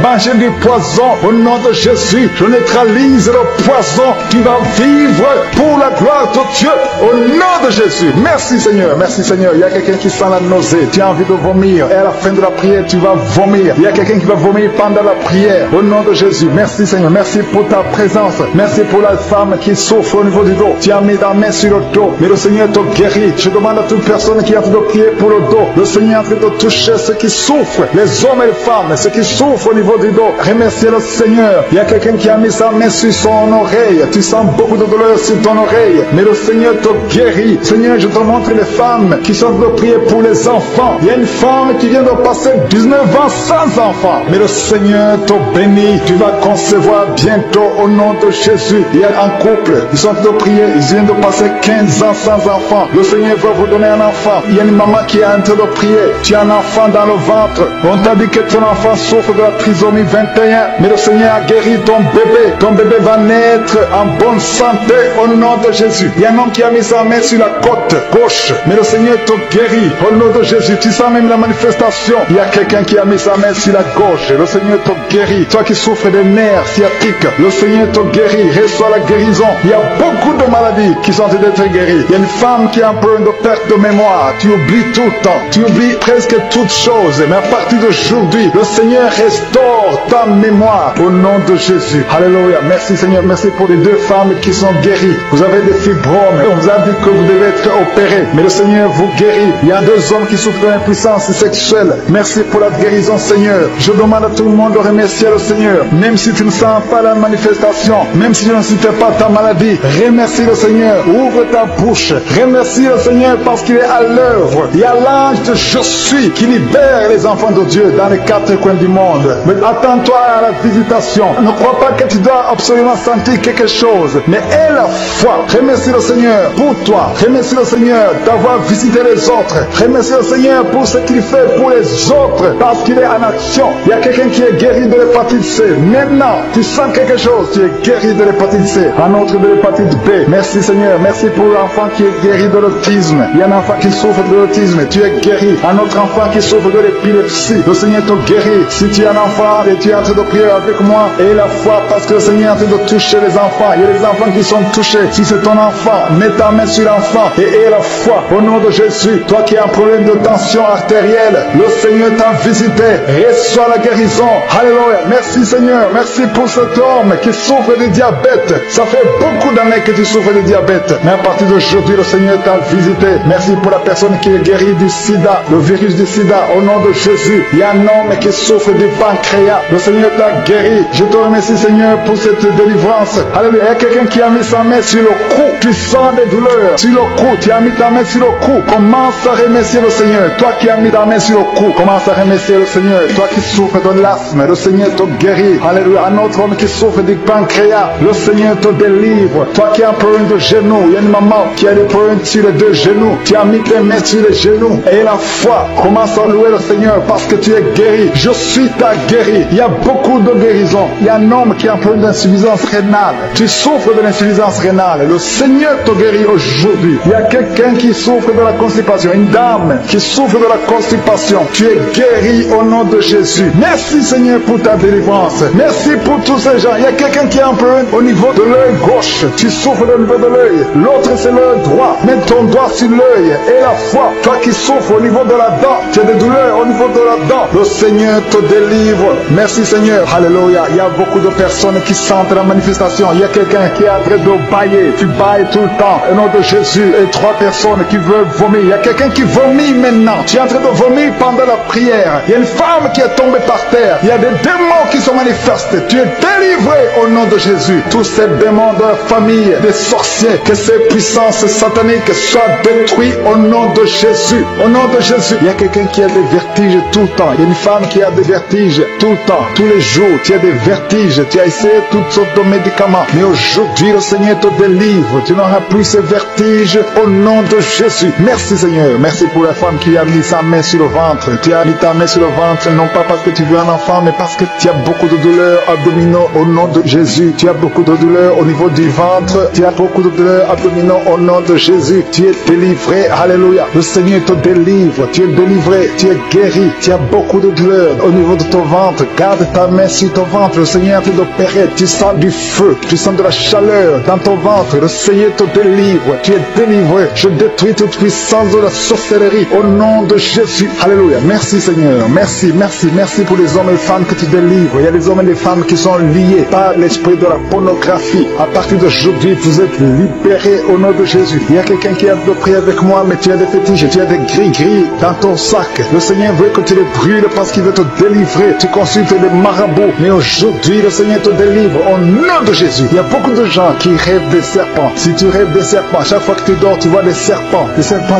mangé du poison. Au nom de Jésus, je neutralise le poison. Tu vas vivre pour la gloire de Dieu. Au nom de Jésus. Merci Seigneur. Merci Seigneur. Il y a quelqu'un qui sent la nausée. Tu as envie de vomir. Et à la fin de la prière, tu vas vomir. Il y a quelqu'un qui va vomir pendant la prière. Au nom de Jésus. Merci Seigneur. Merci pour ta présence. Merci pour la femme qui souffre au niveau du dos. Tu as mis ta main sur le dos. Mais le Seigneur te guérit. Je demande à toute personne qui est en train de prier pour le dos. Le Seigneur est en train de toucher ceux qui souffrent. Les hommes et les femmes. Ceux qui souffrent au niveau du dos. Remerciez le Seigneur. Il y a quelqu'un qui a mis sa main sur son oreille. Tu sens beaucoup de douleur sur ton oreille. Mais le Seigneur te guérit. Seigneur, je te montre les femmes qui sont en train de prier pour les enfants. Il y a une femme qui vient de passer 19 ans sans enfant. Mais le Seigneur te bénit. Tu vas concevoir bientôt au nom de Jésus. Il y a un couple. Ils sont en train de prier. Ils viennent de passer 15 ans sans enfant. Le Seigneur va vous donner un enfant. Il y a une maman qui est en train de prier. Tu as un enfant dans le ventre. On t'a dit que ton enfant souffre de la trisomie 21. Mais le Seigneur a guéri ton bébé. Ton bébé va naître en bonne santé au nom de Jésus. Il y a un homme qui a mis sa main sur la côte gauche. Mais le Seigneur te guérit au nom de Jésus. Tu sens même la manifestation. Il y a quelqu'un qui a mis sa main sur la gauche. Le Seigneur te guérit. Toi qui souffres des nerfs sciatiques, le Seigneur te guérit. Reçois la guérison. Il y a beaucoup de maladies qui sont en train d'être guéries. Il y a une femme qui a un problème de perte de mémoire. Tu oublies tout le temps. Tu oublies presque toutes choses. Mais à partir d'aujourd'hui, le Seigneur restaure ta mémoire au nom de Jésus. Alléluia. Merci Seigneur. Merci pour les 2 femmes qui sont guéries. Vous avez des fibromes. On vous a dit que vous devez être opérés. Mais le Seigneur vous guérit. Il y a 2 hommes qui souffrent de l'impuissance sexuelle. Merci pour la guérison Seigneur. Je demande à tout le monde de remercier le Seigneur. Même si tu ne sens pas la manifestation, même si tu ne cites pas ta maladie, remercie le Seigneur. Ouvre ta bouche. Remercie le Seigneur parce qu'il est à l'œuvre. Il y a l'ange de Je suis qui libère les enfants de Dieu dans les 4 coins du monde. Mais attends-toi à la visitation. Ne crois pas que tu dois absolument sentir quelque chose. Mais aie la foi. Remercie le Seigneur pour toi. Remercie le Seigneur d'avoir visité les autres. Remercie le Seigneur pour ce qu'il fait pour les autres. Parce qu'il est en action. Il y a quelqu'un qui est guéri de l'hépatite C. Maintenant, tu sens quelque chose. Tu es guéri de l'hépatite C. Un autre de l'hépatite B. Merci Seigneur. Merci pour l'enfant qui est guéri de l'autisme. Il y a un enfant qui souffre de l'autisme. Tu es guéri. Un autre enfant qui souffre de l'épilepsie. Le Seigneur te guérit. Si tu es un enfant et tu es en train de prier avec moi, aie la foi parce que le Seigneur est en train de toucher les enfants. Il y a des enfants qui sont touchés. Si c'est ton enfant, mets ta main sur l'enfant et aie la foi au nom de Jésus. Toi qui as un problème de tension artérielle, le Seigneur t'a visité. Reçois la guérison. Alléluia. Merci Seigneur. Merci pour cet homme qui souffre de diabète. Ça fait beaucoup d'années que tu souffres de diabète. Mais à partir d'aujourd'hui, le Seigneur t'a visité. Merci pour la personne qui est guérie du sida, le virus du sida. Au nom de Jésus, il y a un homme qui souffre du pancréas. Le Seigneur t'a guéri. Je te remercie Seigneur pour cette délivrance. Alléluia. Il y a quelqu'un qui a mis sa main sur le cou. Tu sens des douleurs sur le cou. Tu as mis ta main sur le cou. Commence à remercier le Seigneur. Toi qui as mis ta main sur le cou, commence à remercier le Seigneur. Toi qui souffres de l'asthme, le Seigneur te guérit. Alléluia. Un autre homme qui souffre du pancréas, le Seigneur te délivre. Toi qui as un problème de genou, il y a une maman qui a des problèmes sur les 2 genoux. Tu as mis tes mains sur les genoux. Et la foi, commence à louer le Seigneur parce que tu es guéri. Je suis ta guéri. Il y a beaucoup de guérisons. Il y a un homme qui a un problème d'insuffisance rénale. Tu souffres de l'insuffisance rénale. Le Seigneur te guérit aujourd'hui. Il y a quelqu'un qui souffre de la constipation. Une dame qui souffre de la constipation. Tu es guéri au nom de Jésus. Merci Seigneur pour ta délivrance. Merci pour tous ces gens. Il y a quelqu'un qui a un problème au niveau de l'œil gauche. Tu souffres au niveau de l'œil. L'autre c'est l'œil droit. Mets ton doigt sur l'œil et la foi. Toi qui souffres au niveau de la dent. Tu as des douleurs au niveau de la dent. Le Seigneur te délivre. Merci Seigneur. Alléluia. Il y a beaucoup de personnes qui sentent la manifestation. Il y a quelqu'un qui est en train de bailler. Tu bailles tout le temps. Au nom de Jésus. Et 3 personnes qui veulent vomir. Il y a quelqu'un qui vomit maintenant. Tu es en train de vomir pendant la prière. Il y a une femme qui est tombée par terre. Il y a des démons qui se manifestent. Tu es délivré au nom de Jésus. Tous ces démons de la famille, des sorciers, que ces puissances satanique soit détruit au nom de Jésus. Au nom de Jésus. Il y a quelqu'un qui a des vertiges tout le temps. Il y a une femme qui a des vertiges tout le temps, tous les jours. Tu as des vertiges. Tu as essayé toutes sortes de médicaments. Mais aujourd'hui, le Seigneur te délivre. Tu n'auras plus ces vertiges au nom de Jésus. Merci Seigneur. Merci pour la femme qui a mis sa main sur le ventre. Tu as mis ta main sur le ventre, non pas parce que tu veux un enfant, mais parce que tu as beaucoup de douleurs abdominaux au nom de Jésus. Tu as beaucoup de douleurs au niveau du ventre. Tu as beaucoup de douleurs abdominaux au nom de Jésus. Tu es délivré. Alléluia. Le Seigneur te délivre. Tu es délivré. Tu es guéri. Tu as beaucoup de douleurs au niveau de ton ventre. Garde ta main sur ton ventre. Le Seigneur te d'opérer. Tu sens du feu. Tu sens de la chaleur dans ton ventre. Le Seigneur te délivre. Tu es délivré. Je détruis toute puissance de la sorcellerie au nom de Jésus. Alléluia. Merci Seigneur. Merci, merci, merci pour les hommes et les femmes que tu délivres. Il y a des hommes et des femmes qui sont liés par l'esprit de la pornographie. À partir d'aujourd'hui, vous êtes libérés au nom de Jésus. Il y a quelqu'un qui a prié avec moi, mais tu as des fétiches, tu as des gris-gris dans ton sac. Le Seigneur veut que tu les brûles parce qu'il veut te délivrer. Tu consultes les marabouts, mais aujourd'hui, le Seigneur te délivre au nom de Jésus. Il y a beaucoup de gens qui rêvent des serpents. Si tu rêves des serpents, chaque fois que tu dors, tu vois des serpents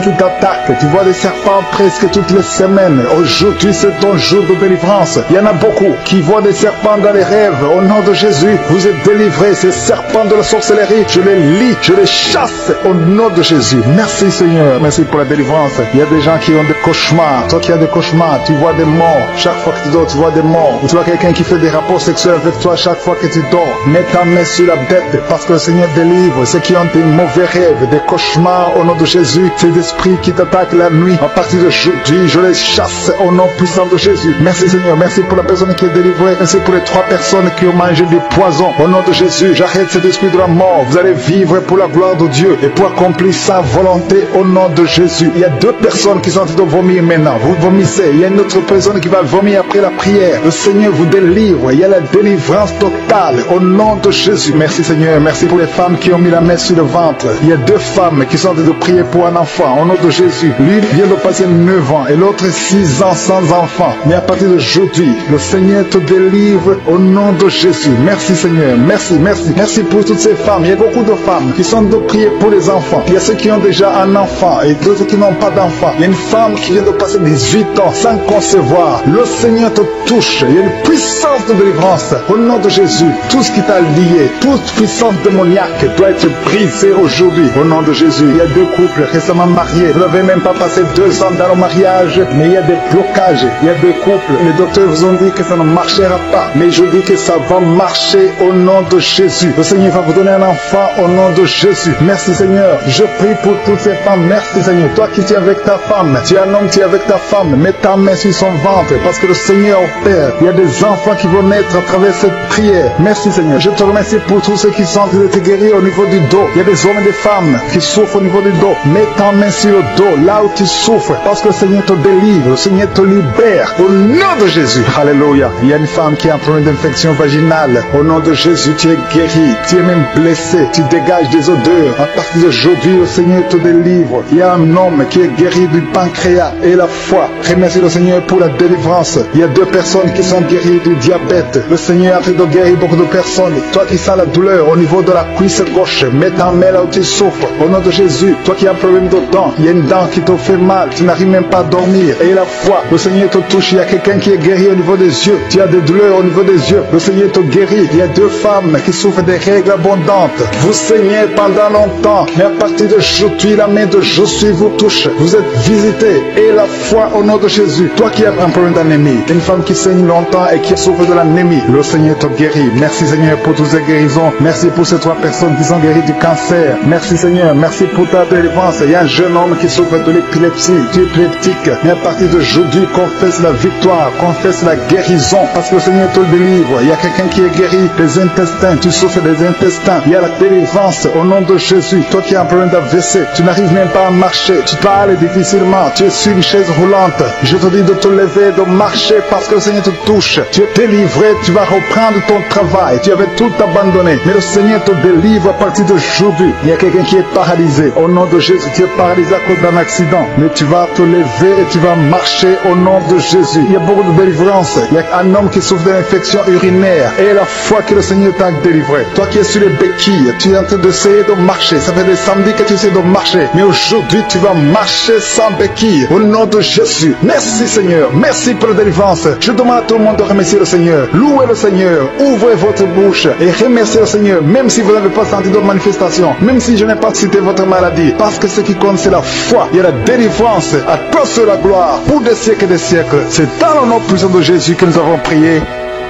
qui t'attaquent. Tu vois des serpents presque toutes les semaines. Aujourd'hui, c'est ton jour de délivrance. Il y en a beaucoup qui voient des serpents dans les rêves. Au nom de Jésus, vous êtes délivrés. Ces serpents de la sorcellerie, je les lis, je les chasse au nom de Jésus. Merci Seigneur, merci pour la délivrance. Il y a des gens qui ont des cauchemars. Toi qui as des cauchemars, tu vois des morts. Chaque fois que tu dors, tu vois des morts. Ou tu vois quelqu'un qui fait des rapports sexuels avec toi chaque fois que tu dors. Mets ta main sur la tête parce que le Seigneur délivre ceux qui ont des mauvais rêves, des cauchemars au nom de Jésus. Ces esprits qui t'attaquent la nuit, à partir d'aujourd'hui, je les chasse au nom puissant de Jésus. Merci Seigneur, merci pour la personne qui est délivrée. Merci pour les 3 personnes qui ont mangé du poison. Au nom de Jésus, j'arrête cet esprit de la mort. Vous allez vivre pour la gloire de Dieu et pour accomplir sa volonté au nom de Jésus. Il y a 2 personnes qui sont en train de vomir maintenant. Vous vomissez. Il y a une autre personne qui va vomir après la prière. Le Seigneur vous délivre. Il y a la délivrance totale au nom de Jésus. Merci Seigneur. Merci pour les femmes qui ont mis la main sur le ventre. Il y a 2 femmes qui sont en train de prier pour un enfant au nom de Jésus. Lui vient de passer 9 ans et l'autre 6 ans sans enfant. Mais à partir d'aujourd'hui, le Seigneur te délivre au nom de Jésus. Merci Seigneur. Merci, merci. Merci pour toutes ces femmes. Il y a beaucoup de femmes qui sont de prier pour les enfants. Il y a ceux qui ont déjà un enfant et d'autres qui n'ont pas d'enfant. Il y a une femme qui vient de passer 18 ans sans concevoir. Le Seigneur te touche. Il y a une puissance de délivrance. Au nom de Jésus, tout ce qui t'a lié, toute puissance démoniaque doit être brisée aujourd'hui. Au nom de Jésus, il y a 2 couples récemment mariés. Vous n'avez même pas passé 2 ans dans le mariage, mais il y a des blocages. Il y a 2 couples. Les docteurs vous ont dit que ça ne marchera pas. Mais je dis que ça va marcher au nom de Jésus. Le Seigneur va vous donner un enfant au nom de Jésus. Merci Seigneur. Je prie pour toutes ces femmes. Merci Seigneur. Toi qui es avec ta femme, tu es un homme, tu es avec ta femme. Mets ta main sur son ventre parce que le Seigneur opère. Il y a des enfants qui vont naître à travers cette prière. Merci Seigneur. Je te remercie pour tous ceux qui sont en train de te guérir au niveau du dos. Il y a des hommes et des femmes qui souffrent au niveau du dos. Mets ta main sur le dos, là où tu souffres, parce que le Seigneur te délivre, le Seigneur te libère. Au nom de Jésus. Alléluia. Il y a une femme qui a un problème d'infection vaginale. Au nom de Jésus, tu es guéri. Tu es même blessé. Tu dégages des odeurs. À partir d'aujourd'hui, le Seigneur te délivre. Il y a un homme qui est guéri du pancréas et la foi. Remercie le Seigneur pour la délivrance. Il y a 2 personnes qui sont guéries du diabète. Le Seigneur est en train de guérir beaucoup de personnes. Toi qui sens la douleur au niveau de la cuisse gauche, mets ta main là où tu souffres. Au nom de Jésus, toi qui as un problème de dents, il y a une dent qui te fait mal, tu n'arrives même pas à dormir. Et la foi, le Seigneur te touche. Il y a quelqu'un qui est guéri au niveau des yeux. Tu as des douleurs au niveau des yeux. Le Seigneur te guérit. Il y a 2 femmes qui souffrent des règles abondantes. Vous saignez pendant longtemps, mais à partir d'aujourd'hui, la main de Jésus vous touche. Vous êtes visité. Et la foi au nom de Jésus. Toi qui as un problème d'anémie, une femme qui saigne longtemps et qui souffre de l'anémie, le Seigneur te guérit. Merci Seigneur pour toutes ces guérisons. Merci pour ces 3 personnes qui sont guéries du cancer. Merci Seigneur. Merci pour ta délivrance. Il y a un jeune homme qui souffre de l'épilepsie. Tu es épileptique. Mais à partir d'aujourd'hui, confesse la victoire. Confesse la guérison. Parce que le Seigneur te délivre. Il y a quelqu'un qui est guéri des intestins. Tu souffres des intestins. Il y a la délivrance au nom de Jésus. Toi qui as un problème d'AVC, tu n'arrives même pas à marcher. Tu parles difficilement. Tu es sur une chaise roulante. Je te dis de te lever, de marcher parce que le Seigneur te touche. Tu es délivré. Tu vas reprendre ton travail. Tu avais tout abandonné. Mais le Seigneur te délivre à partir d'aujourd'hui. Il y a quelqu'un qui est paralysé. Au nom de Jésus, tu es paralysé à cause d'un accident. Mais tu vas te lever et tu vas marcher au nom de Jésus. Il y a beaucoup de délivrance. Il y a un homme qui souffre d'une infection urinaire. Et la foi que le Seigneur t'a délivré. Toi qui es sur les béquilles, tu es en train d'essayer de marcher. Ça fait des 100 as dit que tu sais de marcher. Mais aujourd'hui, tu vas marcher sans béquille. Au nom de Jésus. Merci Seigneur. Merci pour la délivrance. Je demande à tout le monde de remercier le Seigneur. Louez le Seigneur. Ouvrez votre bouche et remerciez le Seigneur. Même si vous n'avez pas senti de manifestation. Même si je n'ai pas cité votre maladie. Parce que ce qui compte, c'est la foi. Il y a la délivrance. À toi seul la gloire. Pour des siècles et des siècles. C'est dans le nom puissant de Jésus que nous avons prié.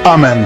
Amen.